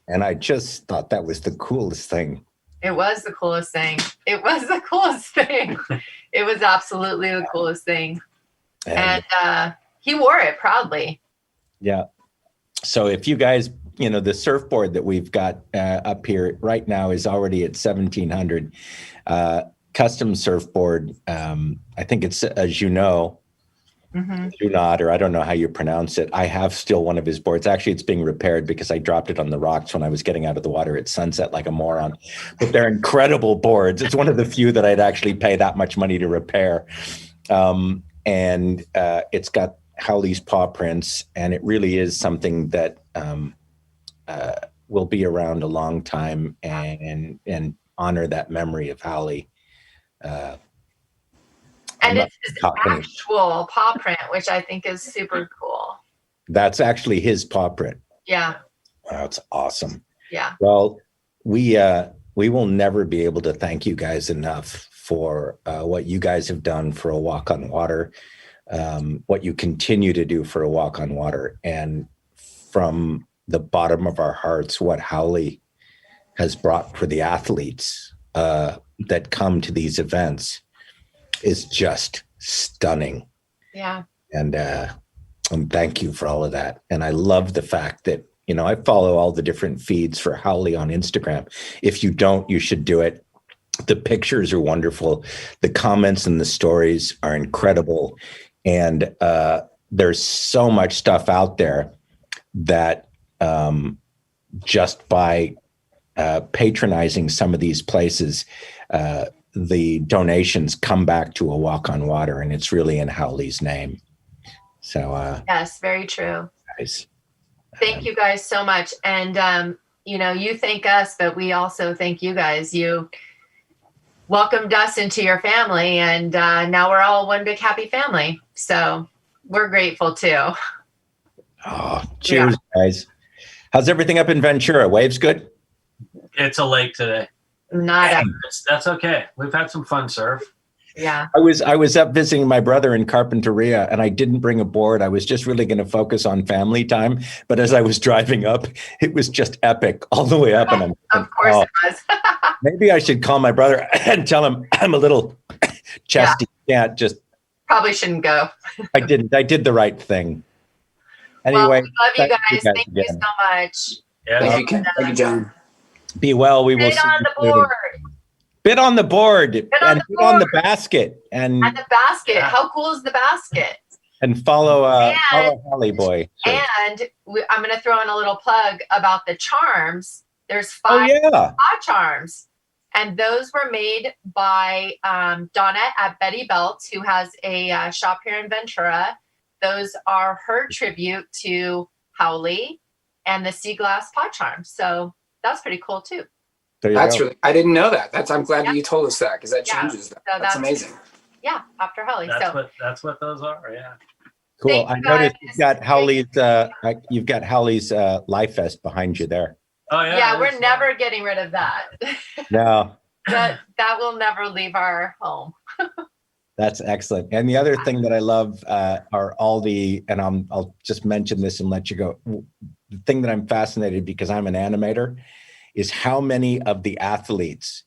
and I just thought that was the coolest thing. It was the coolest thing. It was the coolest thing. It was absolutely the coolest thing. And he wore it proudly. Yeah. So if you guys, the surfboard that we've got up here right now is already at 1,700. Custom surfboard. I think it's, as you know, do not, or I don't know how you pronounce it. I have still one of his boards. Actually, it's being repaired because I dropped it on the rocks when I was getting out of the water at sunset like a moron. But they're incredible boards. It's one of the few that I'd actually pay that much money to repair. And it's got Howley's paw prints, and it really is something that will be around a long time and honor that memory of Howley. And it's his actual paw print, which I think is super cool. That's actually his paw print. Yeah. Wow, it's awesome. Yeah. Well, we will never be able to thank you guys enough for what you guys have done for A Walk on Water, what you continue to do for A Walk on Water, and from the bottom of our hearts, what Howley has brought for the athletes that come to these events is just stunning. Yeah. And thank you for all of that. And I love the fact that, I follow all the different feeds for Howley on Instagram. If you don't, you should do it. The pictures are wonderful. The comments and the stories are incredible. And there's so much stuff out there that just by patronizing some of these places, the donations come back to A Walk on Water, and it's really in Howley's name. So yes, very true. Guys, thank you guys so much. And you thank us, but we also thank you guys. You welcomed us into your family, and now we're all one big happy family. So we're grateful too. Oh, cheers, guys. How's everything up in Ventura? Waves good? It's a lake today. Nada. That's okay. We've had some fun surf. Yeah. I was up visiting my brother in Carpinteria, and I didn't bring a board. I was just really going to focus on family time. But as I was driving up, it was just epic all the way up. And I'm of course it was. Maybe I should call my brother and tell him I'm a little chesty. Yeah, just probably shouldn't go. I didn't. I did the right thing. Anyway, well, we love you guys. Thank you so much. Yeah. Thank you, John. Be well. We will Bit see on you the soon. board. Bit on the board. Bit on And the bit on the board. basket. And the basket. How cool is the basket? and follow And- follow Holly Boy. Sure. And I'm going to throw in a little plug about the charms. There's 5 Oh, yeah. spa charms. And those were made by Donna at Betty Belt, who has a shop here in Ventura. Those are her tribute to Howley and the sea glass pot charms. So that's pretty cool too. That's really, I didn't know that. I'm glad that you told us that, because that Yeah. changes that. So That's amazing. Yeah, after Howley. That's what those are. Yeah. Cool. Thank I you, noticed guys. you've got Howley's Life Vest behind you there. Oh Yeah, we're never getting rid of that. No, that will never leave our home. that's excellent. And the other thing that I love are all the, and I'll just mention this and let you go. The thing that I'm fascinated because I'm an animator is how many of the athletes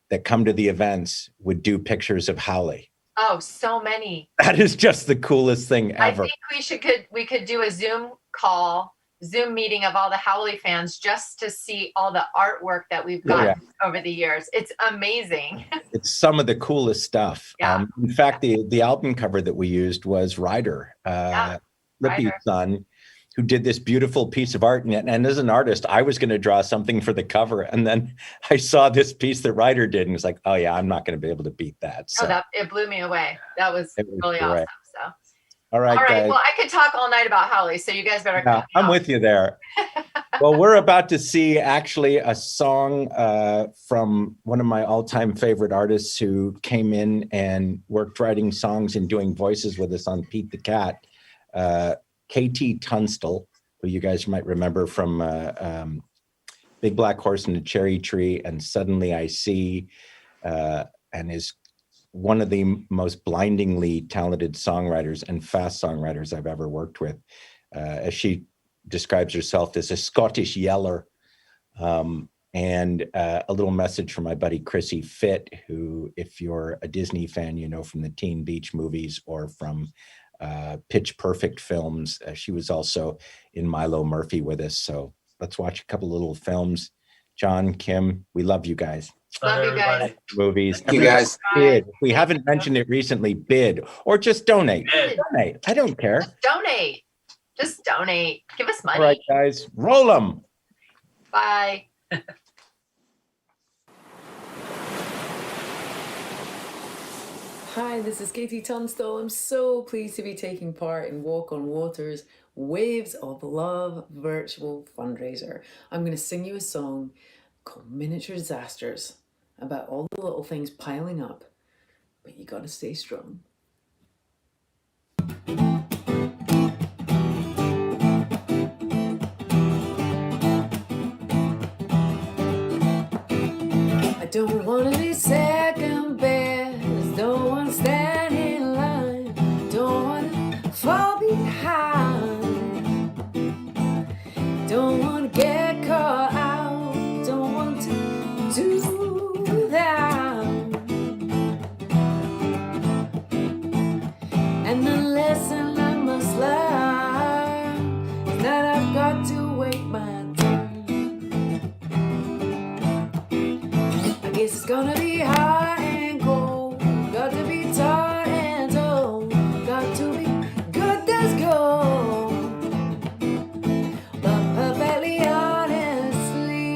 that come to the events would do pictures of Howley. Oh, so many. That is just the coolest thing ever. I think we could do a Zoom meeting of all the Howley fans just to see all the artwork that we've gotten over the years. It's amazing. It's some of the coolest stuff. Yeah. In fact, the album cover that we used was Ryder, Lippy's son, who did this beautiful piece of art. And as an artist, I was going to draw something for the cover. And then I saw this piece that Ryder did and was like, oh yeah, I'm not going to be able to beat that. So It blew me away. That was really great. awesome. So. All right, guys. Well, I could talk all night about Howley, so you guys better come. I'm with you there. Well, we're about to see actually a song from one of my all-time favorite artists who came in and worked writing songs and doing voices with us on Pete the Cat, KT Tunstall, who you guys might remember from Big Black Horse and the Cherry Tree and Suddenly I See, and is one of the most blindingly talented songwriters and fast songwriters I've ever worked with. as she describes herself, as a Scottish yeller. And a little message from my buddy Chrissy Fitt, who, if you're a Disney fan, you know from the Teen Beach movies or from Pitch Perfect films. She was also in Milo Murphy with us. So let's watch a couple little films. John, Kim, we love you guys. Love you guys. Movies. You guys. Bid. If we haven't mentioned it recently, bid or just donate. Bid. Donate. I don't care. Just donate. Just donate. Give us money. All right, guys, roll them. Bye. Hi, this is Katie Tunstall. I'm so pleased to be taking part in Walk on Water's Waves of Love virtual fundraiser. I'm going to sing you a song called Miniature Disasters about all the little things piling up, but you got to stay strong. I don't want to be second best, don't want to stand in line, don't want to fall behind, don't want to get caught out, don't want to do that. And the lesson I must learn is that I've got to wait my turn. I guess it's gonna be hot and cold, got to be taught and told, got to be good as gold. But perfectly honestly,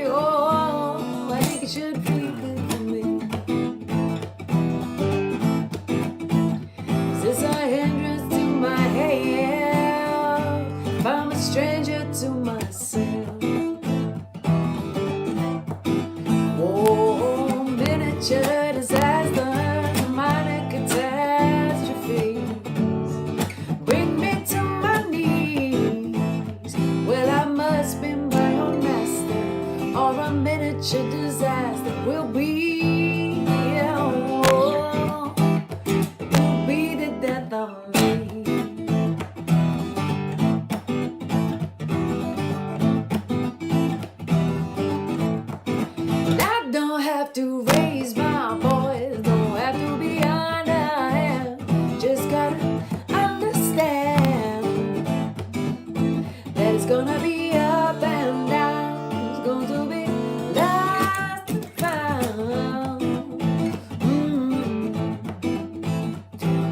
oh, I think it should be good for me. Is this a hindrance to my health? If I'm a stranger to myself. Oh, miniature disaster, minor catastrophe, bring me to my knees. Well, I must be my own master, or a miniature disaster will be. Oh, it will be the death of me. And I don't have to raise my voice, don't have to be underhand, just gotta understand that it's gonna be up and down, it's going to be lost and found.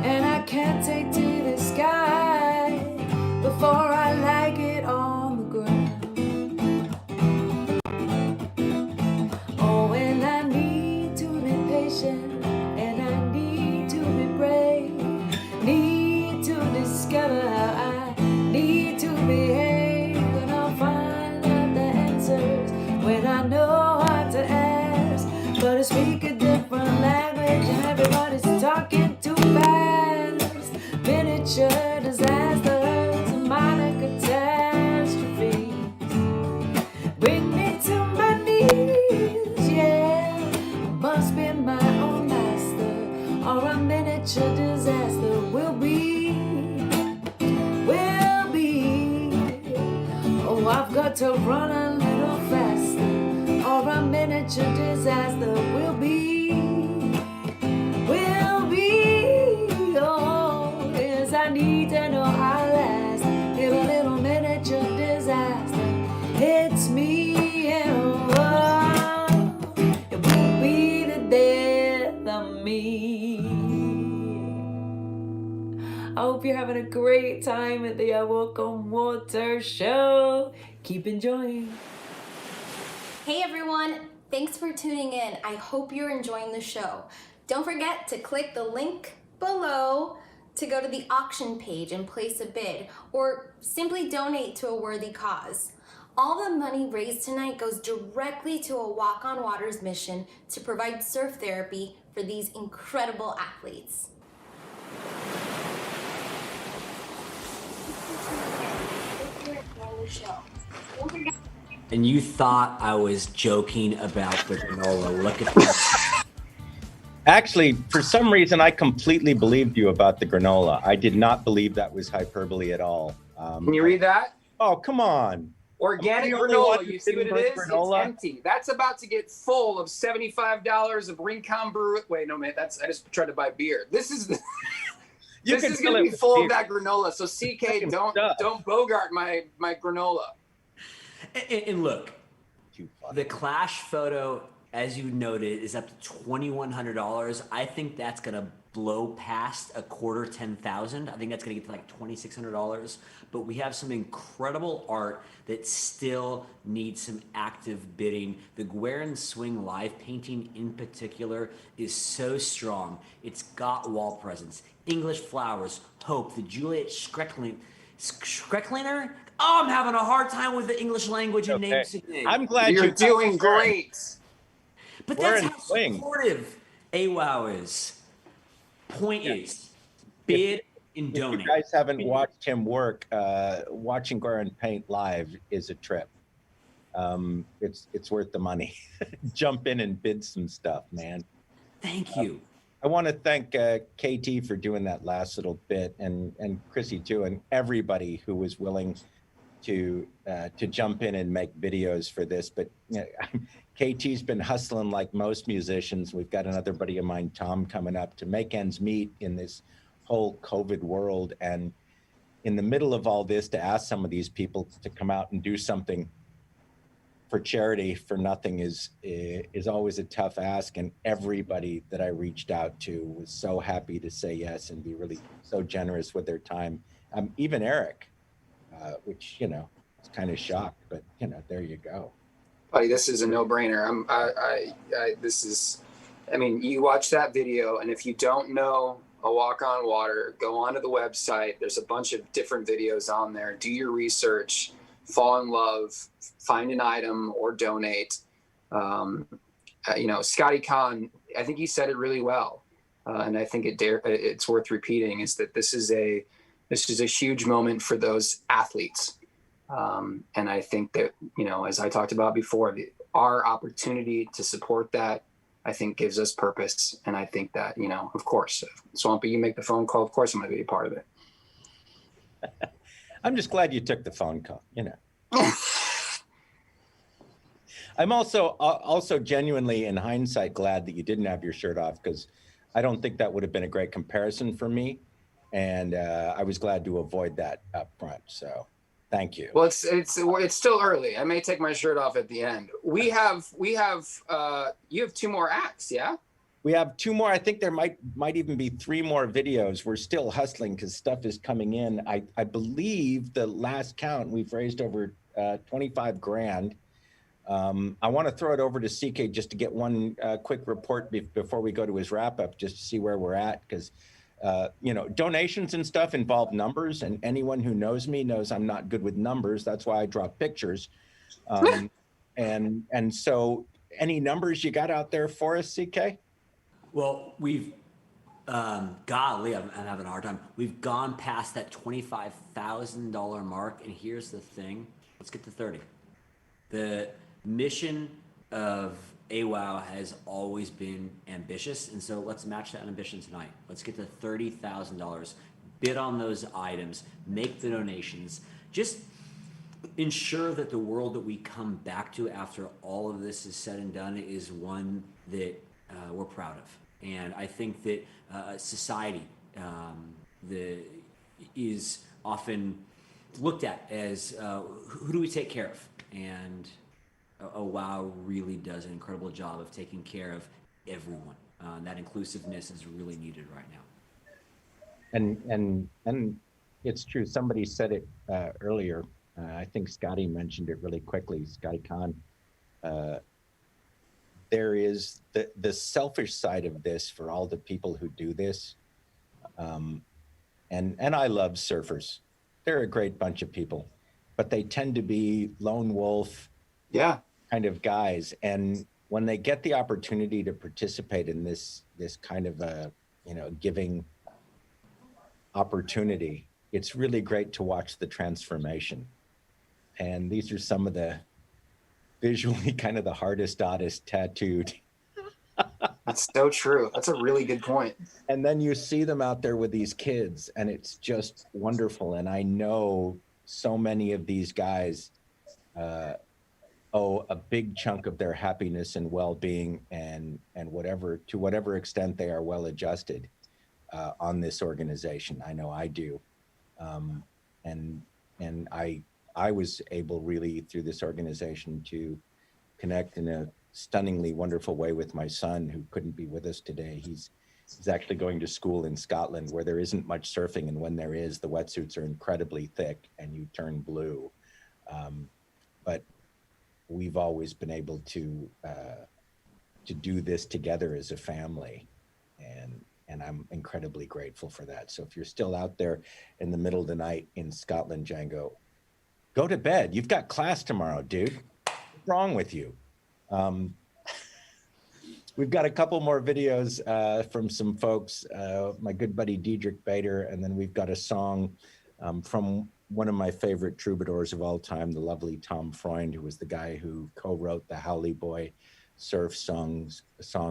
And I can't take to the sky before I like it on the ground. Oh, and I need to be patient, and I need to be brave, need to discover how I need to behave, and I'll find out the answers when I know how to ask. But I speak a different language, and everybody's talking too fast. Miniature disasters and minor catastrophes bring me to my knees, yeah. Must be my own master, or a miniature disaster will be. Oh, I've got to run a little faster, or a miniature disaster will be. Oh, yes, I need to know how last if a little miniature disaster hits me. Oh, it will be the death of me. I hope you're having a great time at the Walk on Water show. Keep enjoying. Hey everyone, thanks for tuning in. I hope you're enjoying the show. Don't forget to click the link below to go to the auction page and place a bid, or simply donate to a worthy cause. All the money raised tonight goes directly to a Walk on Water's mission to provide surf therapy for these incredible athletes. And you thought I was joking about the granola. Look at that. Actually, for some reason, I completely believed you about the granola. I did not believe that was hyperbole at all. Can you read that? Oh, come on. Organic Am I the only one granola. who You see what didn't it bring is? granola? It's empty. That's about to get full of $75 of Rincon Brew. Wait, no, man. I just tried to buy beer. This is the. You This can is fill going to it be with full beer. of that granola. So CK, don't bogart my granola. And look, the Clash photo, as you noted, is up to $2,100. I think that's gonna blow past a quarter 10,000. I think that's gonna get to like $2,600. But we have some incredible art that still needs some active bidding. The Guerin Swing live painting in particular is so strong. It's got wall presence. English flowers, hope, the Juliet Schreckliner. Oh, I'm having a hard time with the English language and names today. I'm glad You're you doing great. But We're that's in how swing. supportive AWOW is. Point is, bid and If donate. you guys haven't watched him work, watching Guerin paint live is a trip. It's worth the money. Jump in and bid some stuff, man. Thank you. I want to thank KT for doing that last little bit, and Chrissy too, and everybody who was willing to jump in and make videos for this. But you know, KT's been hustling like most musicians. We've got another buddy of mine, Tom, coming up to make ends meet in this whole COVID world. And in the middle of all this, to ask some of these people to come out and do something for charity for nothing is always a tough ask. And everybody that I reached out to was so happy to say yes and be really so generous with their time. Even Eric, which, you know, it's kind of shocked, but you know, there you go. Buddy, this is a no-brainer. I mean, you watch that video, and if you don't know A Walk on Water, go onto the website. There's a bunch of different videos on there. Do your research, fall in love, find an item, or donate. You know, Scotty Kahn, I think he said it really well, and I think it's worth repeating. Is that this is a huge moment for those athletes. And I think that, you know, as I talked about before, our opportunity to support that, I think, gives us purpose. And I think that, you know, of course, Swampy, you make the phone call, of course I'm going to be a part of it. I'm just glad you took the phone call, you know. I'm also genuinely, in hindsight, glad that you didn't have your shirt off, because I don't think that would have been a great comparison for me. And I was glad to avoid that up front. So thank you. Well, it's still early. I may take my shirt off at the end. You have two more acts, yeah? We have two more. I think there might even be three more videos. We're still hustling because stuff is coming in. I believe the last count, we've raised over 25 grand. I want to throw it over to CK just to get one quick report before we go to his wrap up, just to see where we're at, because you know, donations and stuff involve numbers, and anyone who knows me knows I'm not good with numbers. That's why I draw pictures. And so any numbers you got out there for us, CK? Well, we've, golly, I'm having a hard time. We've gone past that $25,000 mark, and here's the thing. Let's get to 30. The mission of AWOW has always been ambitious, and so let's match that ambition tonight. Let's get to $30,000. Bid on those items, make the donations. Just ensure that the world that we come back to after all of this is said and done is one that we're proud of. And I think that society is often looked at as who do we take care of? And AWOW really does an incredible job of taking care of everyone. That inclusiveness is really needed right now. And it's true. Somebody said it earlier. I think Scotty mentioned it really quickly. Scotty Kahn. There is the selfish side of this for all the people who do this. And I love surfers. They're a great bunch of people, but they tend to be lone wolf, kind of guys. And when they get the opportunity to participate in this kind of a, you know, giving opportunity, it's really great to watch the transformation. And these are some of the visually kind of the hardest, oddest tattooed. That's so true. That's a really good point. And then you see them out there with these kids, and it's just wonderful. And I know so many of these guys owe a big chunk of their happiness and well-being and to whatever extent they are well-adjusted on this organization. I know I do. And I was able really through this organization to connect in a stunningly wonderful way with my son, who couldn't be with us today. He's actually going to school in Scotland where there isn't much surfing, and when there is, the wetsuits are incredibly thick and you turn blue. But we've always been able to do this together as a family, and I'm incredibly grateful for that. So if you're still out there in the middle of the night in Scotland, Django, go to bed. You've got class tomorrow, dude. What's wrong with you? We've got a couple more videos from some folks, my good buddy Diedrich Bader, and then we've got a song from one of my favorite troubadours of all time, the lovely Tom Freund, who was the guy who co-wrote the Howley Boy surf song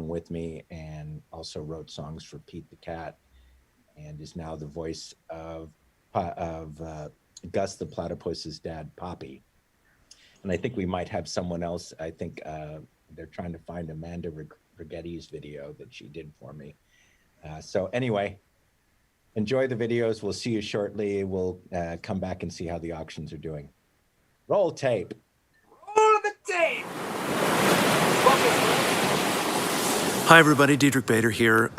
with me, and also wrote songs for Pete the Cat, and is now the voice of Gus the Platypus's dad, Poppy. And I think we might have someone else. I think they're trying to find Amanda Righetti's video that she did for me. So anyway, enjoy the videos. We'll see you shortly. We'll come back and see how the auctions are doing. Roll tape. Roll the tape. Hi, everybody. Diedrich Bader here.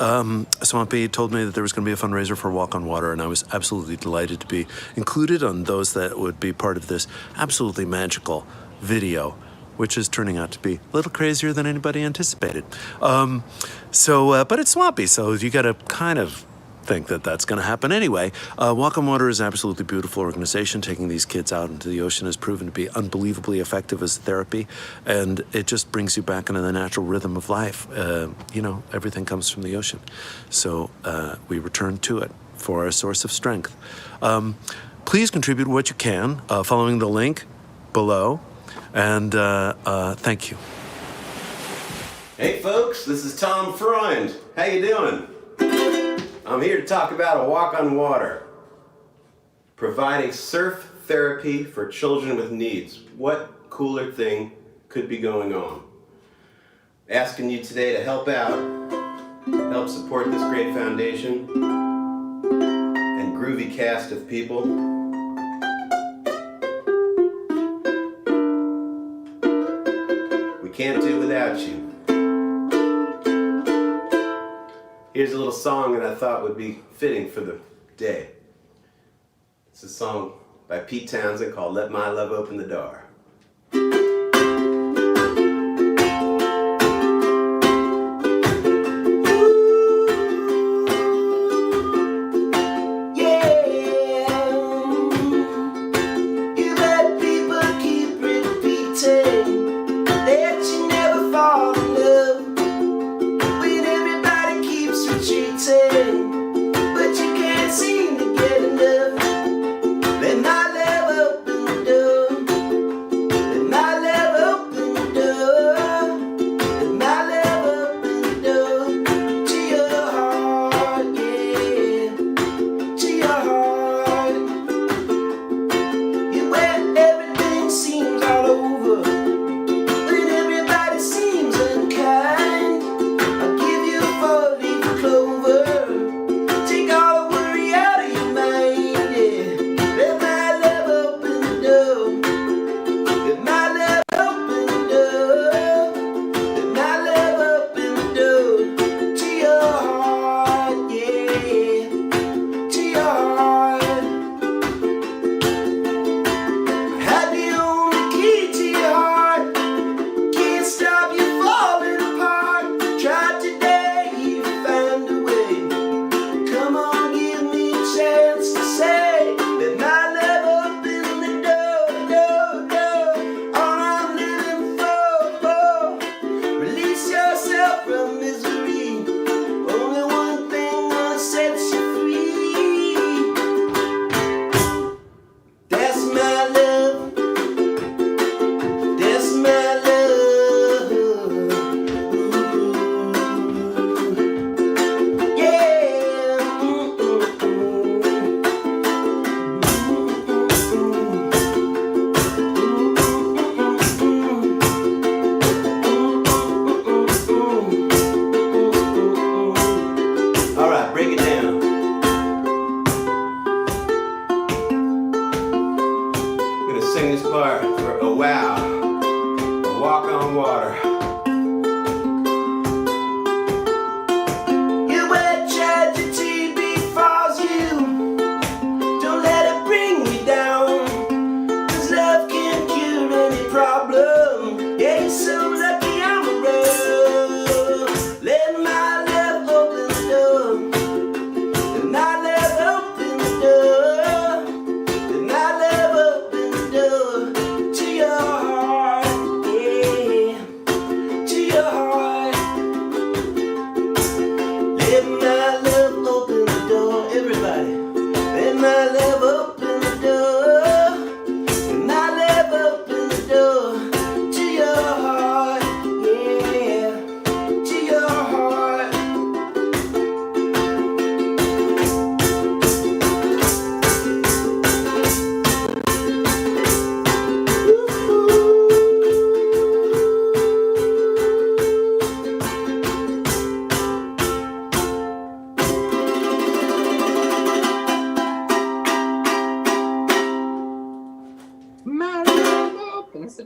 Swampy told me that there was going to be a fundraiser for Walk on Water, and I was absolutely delighted to be included on those that would be part of this absolutely magical video, which is turning out to be a little crazier than anybody anticipated. But it's Swampy, so you got to kind of think that that's going to happen anyway. Walk on Water is an absolutely beautiful organization. Taking these kids out into the ocean has proven to be unbelievably effective as therapy, and it just brings you back into the natural rhythm of life. Everything comes from the ocean, so we return to it for our source of strength. Please contribute what you can following the link below, and thank you. Hey folks, this is Tom Freund. How you doing? I'm here to talk about A Walk on Water, providing surf therapy for children with needs. What cooler thing could be going on? Asking you today to help out, help support this great foundation and groovy cast of people. We can't do without you. Here's a little song that I thought would be fitting for the day. It's a song by Pete Townsend called Let My Love Open the Door.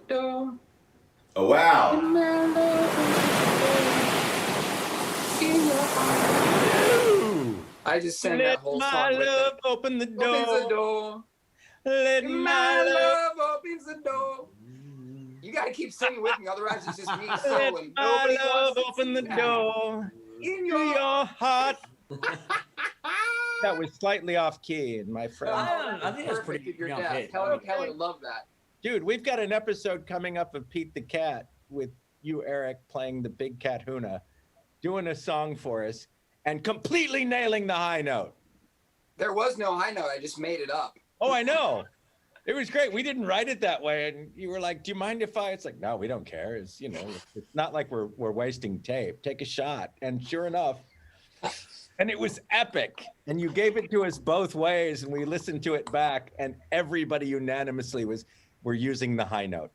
door. Oh, wow. And my love in your heart. I just sang that whole song with love it. open the door. Opens the door. Let And my love opens the door. You gotta keep singing with me, otherwise it's just me Let soloing. my Nobody love wants to open see the that. door In to your your heart. That was slightly off key, my friend. I think that's perfect pretty if you're on deaf. pitch. Helen Keller loved that. Dude, we've got an episode coming up of Pete the Cat with you, Eric, playing the big cat Huna, doing a song for us, and completely nailing the high note. There was no high note. I just made it up. Oh, I know. It was great. We didn't write it that way, and you were like, "Do you mind if I?" It's like, "No, we don't care. It's it's not like we're wasting tape. Take a shot." And sure enough, and it was epic. And you gave it to us both ways, and we listened to it back, and everybody unanimously were using the high note.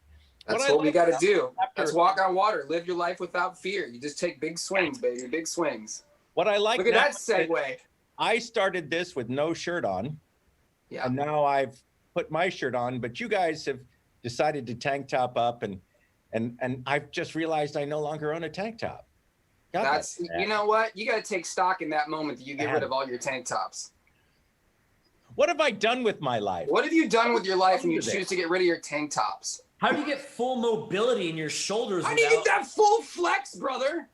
That's what we got to do. That's walk on water. Live your life without fear. You just take big swings, baby. Big swings. What I like. Look at that segue. I started this with no shirt on. Yeah. And now I've put my shirt on, but you guys have decided to tank top up, and I've just realized I no longer own a tank top. That's, you know what? You got to take stock in that moment that you get rid of all your tank tops. What have I done with my life? What have you done with your life when you choose to get rid of your tank tops? How do you get full mobility in your shoulders? How do you get that full flex, brother?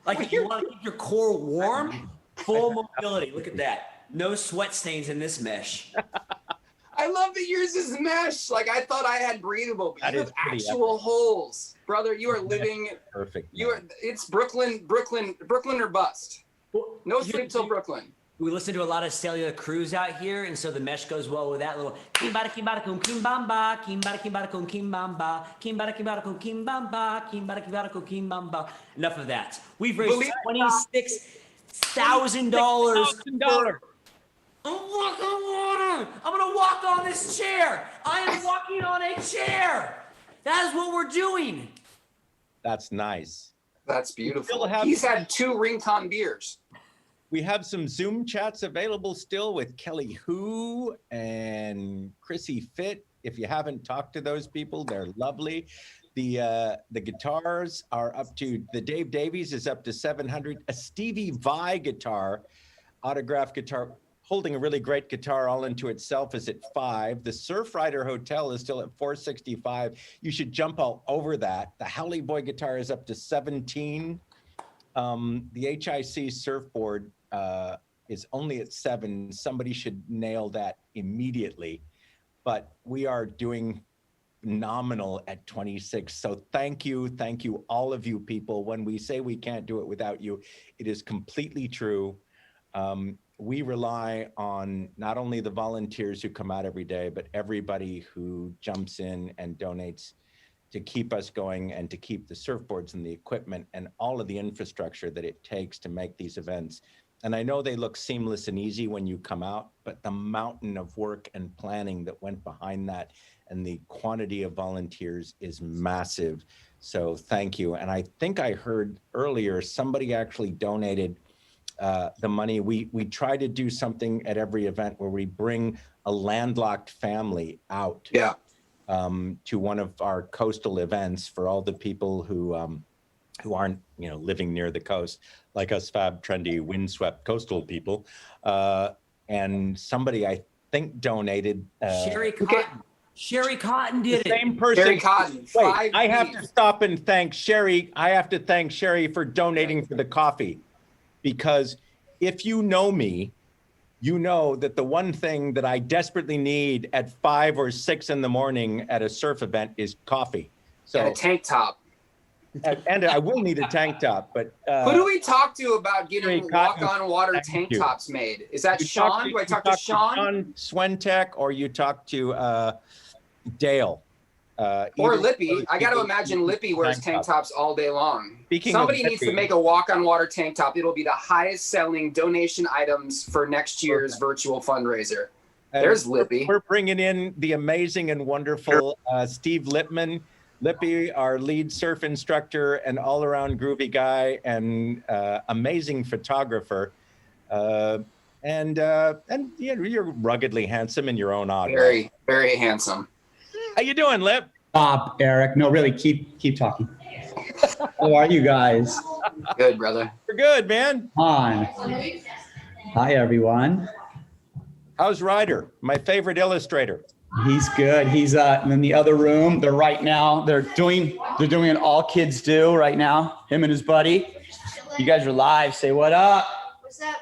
Like if you want to keep your core warm, full mobility. Look at that. No sweat stains in this mesh. I love that yours is mesh. Like I thought I had breathable, but you have actual holes, brother. You are living perfect. It's Brooklyn or bust. No sleep till Brooklyn. We listen to a lot of Celia Cruz out here, and so the mesh goes well with that little kimbada kimbada kum kimbamba, kimbada kimbada kum kimbamba, kimbada kimbada kum kimbamba, kimbada kimbada kum kimbamba. Enough of that. We've raised $26,000 for walk on water. I'm gonna walk on this chair. I am walking on a chair. That is what we're doing. That's nice. That's beautiful. He's had 2 Rincon beers. We have some Zoom chats available still with Kelly Hu and Chrissy Fit. If you haven't talked to those people, they're lovely. The guitars are up to, the Dave Davies is up to 700. A Stevie Vai guitar, autograph guitar, holding a really great guitar all into itself, is at $5. The Surfrider Hotel is still at $465. You should jump all over that. The Howley Boy guitar is up to $17. The HIC surfboard is only at $7. Somebody should nail that immediately. But we are doing phenomenal at 26. So thank you, all of you people. When we say we can't do it without you, it is completely true. We rely on not only the volunteers who come out every day, but everybody who jumps in and donates to keep us going and to keep the surfboards and the equipment and all of the infrastructure that it takes to make these events. And I know they look seamless and easy when you come out, but the mountain of work and planning that went behind that and the quantity of volunteers is massive. So thank you. And I think I heard earlier, somebody actually donated the money. We try to do something at every event where we bring a landlocked family out to one of our coastal events for all the people who aren't living near the coast, like us fab, trendy, windswept coastal people. And somebody, I think, donated. Sherry Cotton. Sherry Cotton did it. Same person. Sherry Cotton. Wait, I have to stop and thank Sherry. I have to thank Sherry for donating for the coffee. Because if you know me, you know that the one thing that I desperately need at 5 or 6 in the morning at a surf event is coffee. So and a tank top. And I will need a tank top, but who do we talk to about getting walk-on water tank tops made? Is that Sean? Do I talk to Sean? Sean Swentek, or you talk to Dale? Or Lippy. I got to imagine Lippy wears tank tops all day long. Somebody needs to make a walk-on water tank top. It'll be the highest selling donation items for next year's virtual fundraiser. There's Lippy. We're bringing in the amazing and wonderful Steve Lippman. Lippy, our lead surf instructor and all-around groovy guy and amazing photographer. And you're ruggedly handsome in your own odd way. Very, very handsome. How you doing, Lip? Stop, Eric. No, really, keep talking. How are you guys? Good, brother. We're good, man. On. Hi, everyone. How's Ryder, my favorite illustrator? He's good. He's in the other room. They're right now. They're doing an all kids do right now. Him and his buddy. You guys are live. Say what up. What's up,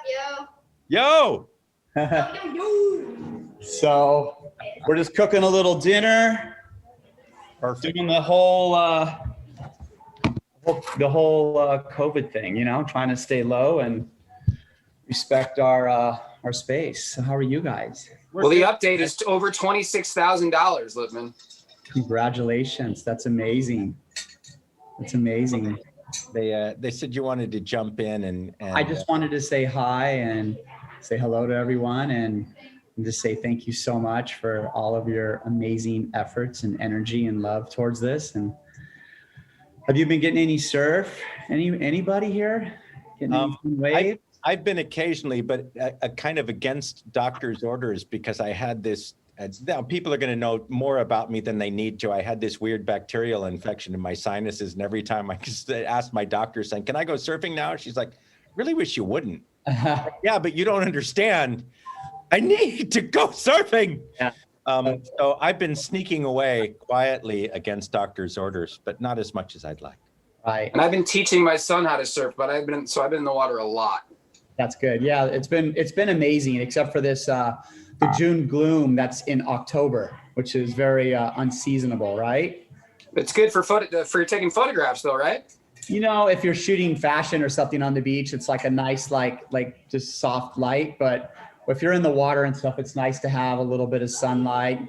yo? Yo. So we're just cooking a little dinner. Or doing the whole COVID thing, you know, trying to stay low and respect our space. So how are you guys? Well, the update is over $26,000, Lippman. Congratulations. That's amazing. That's amazing. They said you wanted to jump in and I just wanted to say hi and say hello to everyone and just say thank you so much for all of your amazing efforts and energy and love towards this. And have you been getting any surf? Anybody here? Getting any wave? I've been occasionally, but kind of against doctor's orders because I had this. Now people are going to know more about me than they need to. I had this weird bacterial infection in my sinuses, and every time I just asked my doctor saying, "Can I go surfing now?" She's like, "Really wish you wouldn't." Yeah, but you don't understand. I need to go surfing. Yeah. So I've been sneaking away quietly against doctor's orders, but not as much as I'd like. Right. And I've been teaching my son how to surf, but I've been in the water a lot. That's good. Yeah, it's been amazing, except for this the June gloom that's in October, which is very unseasonable, right? It's good for taking photographs, though, right? You know, if you're shooting fashion or something on the beach, it's like a nice like just soft light. But if you're in the water and stuff, it's nice to have a little bit of sunlight,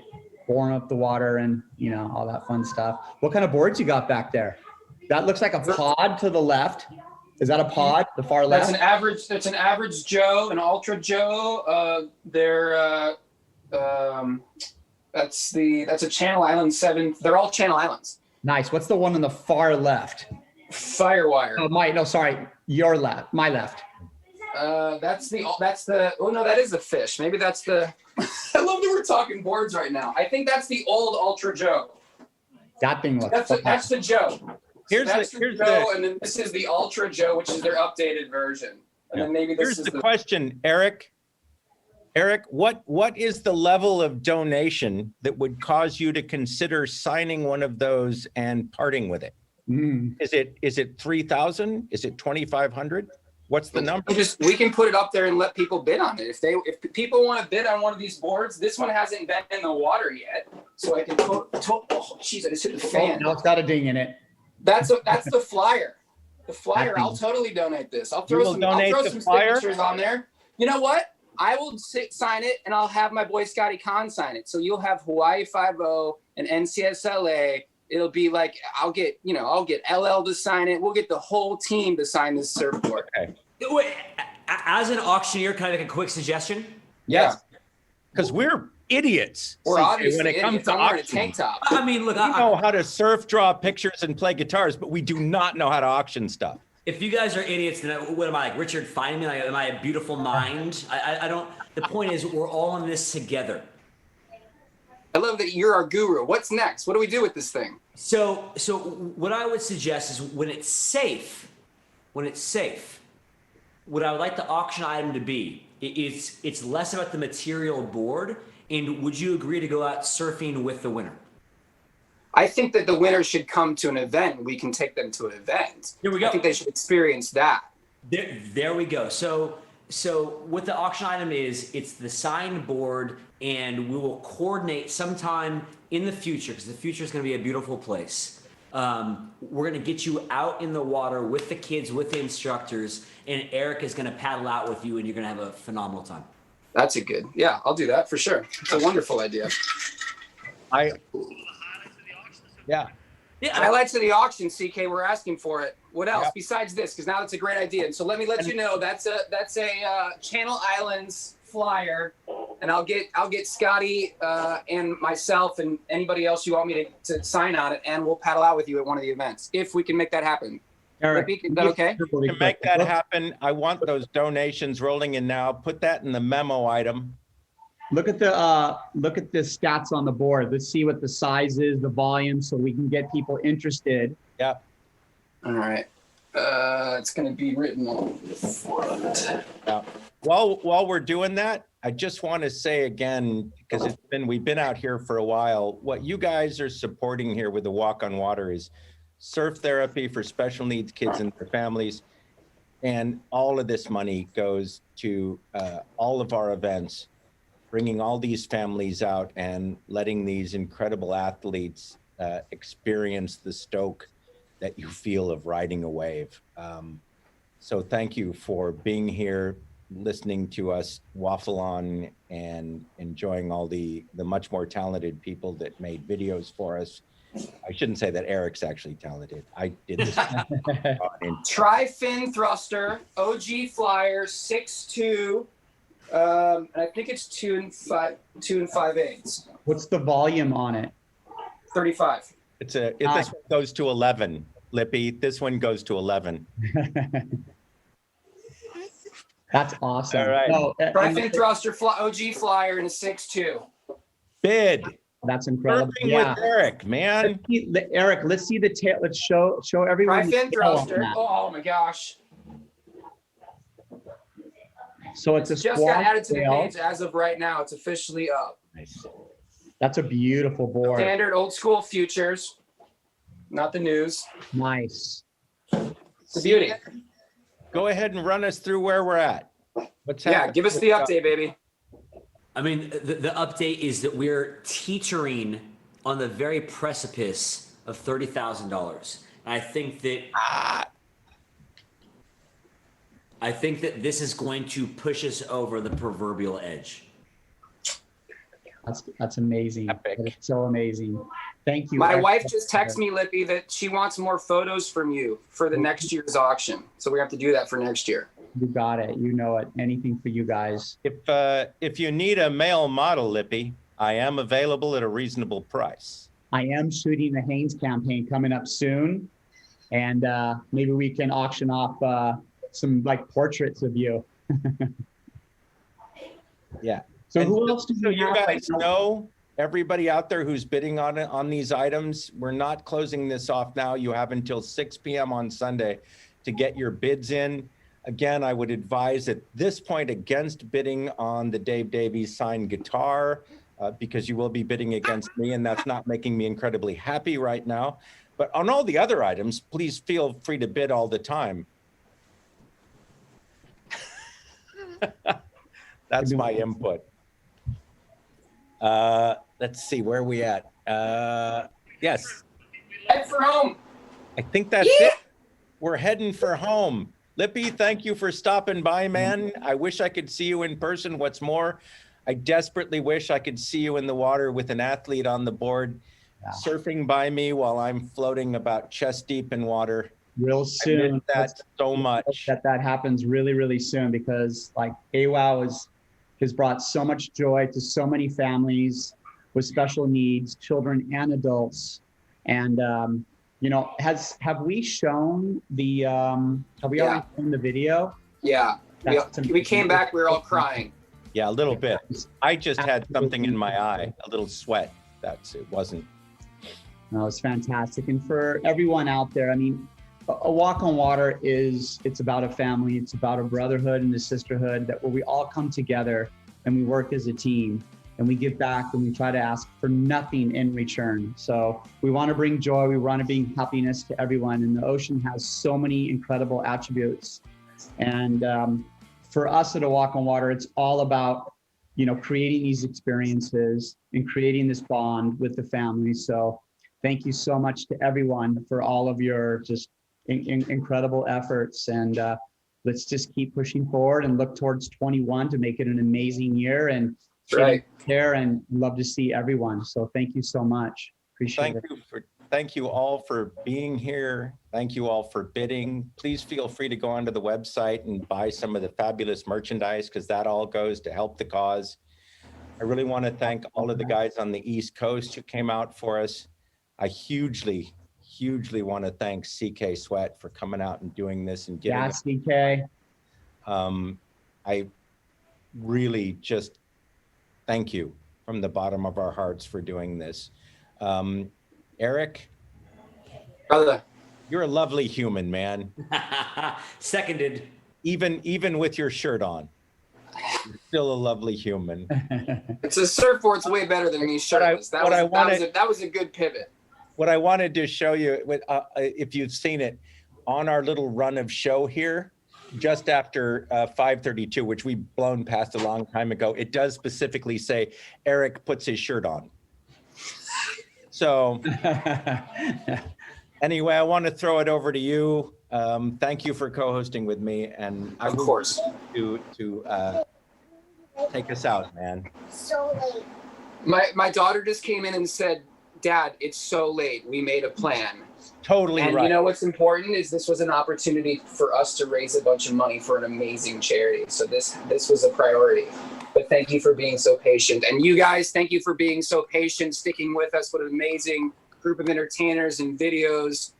warm up the water, and you know all that fun stuff. What kind of boards you got back there? That looks like a pod to the left. Is that a pod? The far left. That's an average Joe, an Ultra Joe. That's a Channel Island 7. They're all Channel Islands. Nice. What's the one on the far left? Firewire. Oh, sorry, your left, my left. That is the fish. Maybe that's the. I love that we're talking boards right now. I think that's the old Ultra Joe. That thing looks. That's the Joe. Here's the Joe, and then this is the Ultra Joe, which is their updated version. And then maybe this Here's is the question, Eric. Eric, what is the level of donation that would cause you to consider signing one of those and parting with it? Is it 3,000? Is it 2,500? What's the number? We can put it up there and let people bid on it. If people want to bid on one of these boards, this one hasn't been in the water yet, so I can. Oh, jeez, I just hit the fan. No, it's got a ding in it. That's the flyer. The flyer. I'll totally donate this. I'll throw some signatures on there. You know what? I will sign it, and I'll have my boy Scotty Kahn sign it. So you'll have Hawaii 5-0 and NCSLA. It'll be like I'll get LL to sign it. We'll get the whole team to sign this surfboard. Okay. Wait, as an auctioneer, can I make a quick suggestion? Yeah. Because we're idiots. We're obviously when it comes idiots. to I'm wearing a auction. tank top. I mean, look, we know how to surf, draw pictures, and play guitars, but we do not know how to auction stuff. If you guys are idiots, then what am I, like Richard Feynman? Like, am I a beautiful mind? I don't. The point is, we're all in this together. I love that you're our guru. What's next? What do we do with this thing? So what I would suggest is when it's safe, what I would like the auction item to be, it's less about the material board. And would you agree to go out surfing with the winner? I think that the winner should come to an event. We can take them to an event. Here we go. I think they should experience that. There we go. So what the auction item is, it's the signed board, and we will coordinate sometime in the future, because the future is going to be a beautiful place. We're going to get you out in the water with the kids, with the instructors, and Eric is going to paddle out with you, and you're going to have a phenomenal time. That's yeah, I'll do that for sure. It's a wonderful idea. Yeah. Highlights of the auction, CK. We're asking for it. What else besides this? Because now it's a great idea. And so let me let you know that's a Channel Islands flyer, and I'll get Scotty and myself and anybody else you want me to sign on it, and we'll paddle out with you at one of the events if we can make that happen. Eric, is that okay? To make that happen, I want those donations rolling in now. Put that in the memo item. Look at the stats on the board. Let's see what the size is, the volume, so we can get people interested. Yeah. All right. It's going to be written on the front. Yeah. While we're doing that, I just want to say again, because we've been out here for a while, what you guys are supporting here with the Walk on Water is surf therapy for special needs kids and their families. And all of this money goes to all of our events, bringing all these families out and letting these incredible athletes experience the stoke that you feel of riding a wave. So thank you for being here, listening to us waffle on and enjoying all the much more talented people that made videos for us. I shouldn't say that Eric's actually talented. I did this. Tri-fin thruster, OG flyer, 6'2". And I think it's 2 5/8. What's the volume on it? 35. This one goes to 11, Lippy. This one goes to 11. That's awesome. All right. Tri-fin thruster, OG flyer, and a 6'2". Bid. That's incredible. Surfing with Eric, man. Eric, let's see the tail. Let's show everyone. Tri-fin thruster. Oh my gosh. So it's just got added to the page as of right now. It's officially up. Nice. That's a beautiful board. Standard old school futures, not the news. Nice. It's a beauty. Go ahead and run us through where we're at. What's happening? Yeah, give us the update, baby. I mean, the update is that we're teetering on the very precipice of $30,000. I think that this is going to push us over the proverbial edge. That's amazing. Epic. It's so amazing. Thank you. My wife just texted me, Lippy, that she wants more photos from you for the next year's auction. So we have to do that for next year. You got it. You know it. Anything for you guys. If you need a male model, Lippy, I am available at a reasonable price. I am shooting the Haynes campaign coming up soon, and maybe we can auction off some like portraits of you. Yeah. So who else do you guys know? Everybody out there who's bidding on these items, we're not closing this off now. You have until 6 p.m. on Sunday to get your bids in. Again, I would advise at this point against bidding on the Dave Davies signed guitar because you will be bidding against me, and that's not making me incredibly happy right now. But on all the other items, please feel free to bid all the time. That's my input. Let's see, where are we at? Yes. Head for home. I think that's it. We're heading for home. Lippy, thank you for stopping by, man. I wish I could see you in person. What's more, I desperately wish I could see you in the water with an athlete on the board, surfing by me while I'm floating about chest deep in water. Real soon. That so much. That happens really, really soon, because like AWOW has brought so much joy to so many families with special needs, children and adults. And you know, have we shown the have we already shown the video? Yeah. We came back, we were all crying. Yeah, a little bit. I just had something in my eye, a little sweat. It wasn't. No, it's fantastic. And for everyone out there, I mean, a walk on water it's about a family, it's about a brotherhood and a sisterhood where we all come together and we work as a team and we give back and we try to ask for nothing in return. So we want to bring joy, we want to bring happiness to everyone, and the ocean has so many incredible attributes. And for us at A Walk on Water, it's all about, you know, creating these experiences and creating this bond with the family. So thank you so much to everyone for all of your just incredible efforts. And let's just keep pushing forward and look towards 21 to make it an amazing year. And care and love to see everyone. So thank you so much. Appreciate it. Thank you all for being here. Thank you all for bidding. Please feel free to go onto the website and buy some of the fabulous merchandise, because that all goes to help the cause. I really want to thank all of the guys on the East Coast who came out for us. I hugely want to thank CK Sweat for coming out and doing this and getting CK. I really just thank you from the bottom of our hearts for doing this. Eric, brother, you're a lovely human, man. Seconded. Even with your shirt on, you're still a lovely human. It's a surfboard's way better than me shirtless. That was a good pivot. What I wanted to show you, if you've seen it, on our little run of show here, just after 5:32, which we've blown past a long time ago, it does specifically say Eric puts his shirt on. So anyway, I want to throw it over to you. Thank you for co-hosting with me, and of course to take us out, man. So late. My daughter just came in and said, "Dad, it's so late. We made a plan." Totally and right. You know what's important is this was an opportunity for us to raise a bunch of money for an amazing charity. So this was a priority. But thank you for being so patient. And you guys, thank you for being so patient, sticking with us. What an amazing group of entertainers and videos.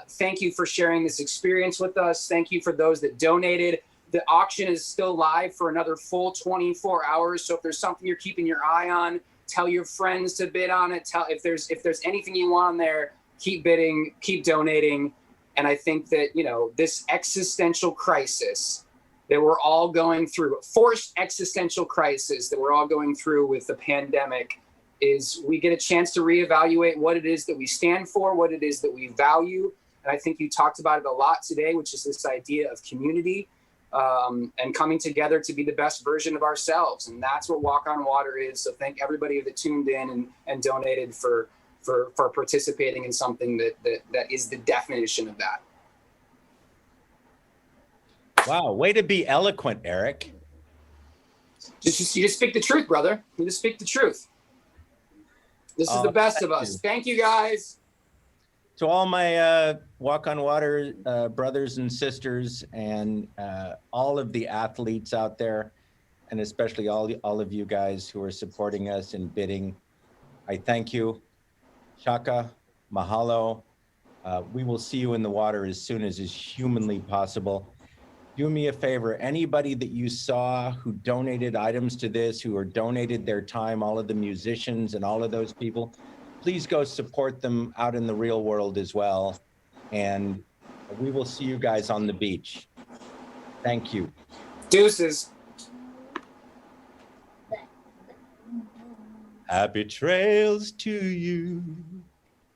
Thank you for sharing this experience with us. Thank you for those that donated. The auction is still live for another full 24 hours. So if there's something you're keeping your eye on, tell your friends to bid on it. If there's anything you want on there, keep bidding, keep donating. And I think that, this existential crisis that we're all going through, forced existential crisis that we're all going through with the pandemic, is we get a chance to reevaluate what it is that we stand for, what it is that we value. And I think you talked about it a lot today, which is this idea of community and coming together to be the best version of ourselves. And that's what Walk on Water is. So thank everybody that tuned in and donated for participating in something that is the definition of that. Wow, way to be eloquent, Eric. You just speak the truth, brother. You just speak the truth. This is the best of us. Thank you, guys. To all my Walk on Water brothers and sisters, and all of the athletes out there, and especially all of you guys who are supporting us and bidding, I thank you. Shaka, mahalo. We will see you in the water as soon as is humanly possible. Do me a favor, anybody that you saw who donated items to this, who are donated their time, all of the musicians and all of those people, please go support them out in the real world as well. And we will see you guys on the beach. Thank you. Deuces. Happy trails to you.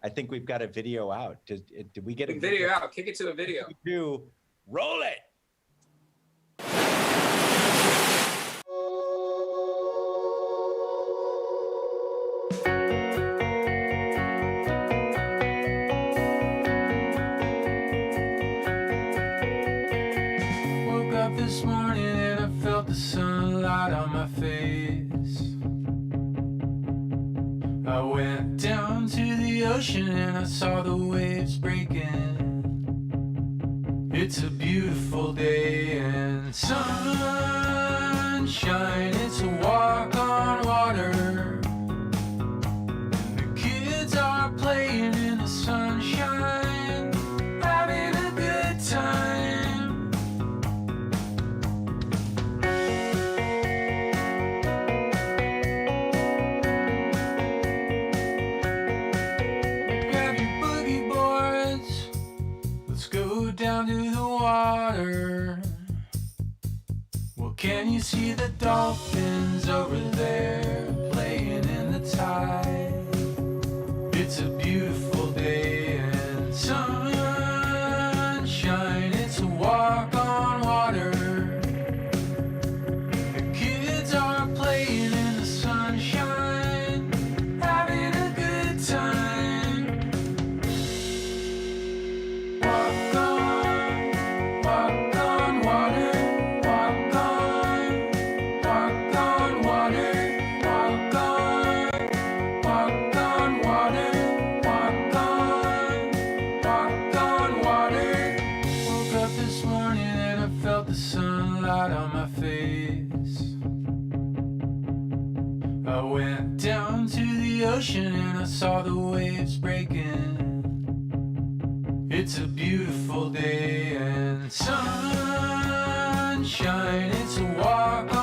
I think we've got a video out. Did we get a video out? Kick it to a video. We do. Roll it. Woke up this morning and I felt the sunlight on my face. I went down to the ocean and I saw the waves breaking. It's a beautiful day and sunshine. It's a walk on water. The kids are playing in the sunshine, having a good time. Down to the water. Well, can you see the dolphins over there playing in the tide? It's a beautiful day and sunshine. It's a walk on water. The kids are playing in the sunshine, having a good time. Ocean and I saw the waves breaking. It's a beautiful day and sunshine. It's a walk on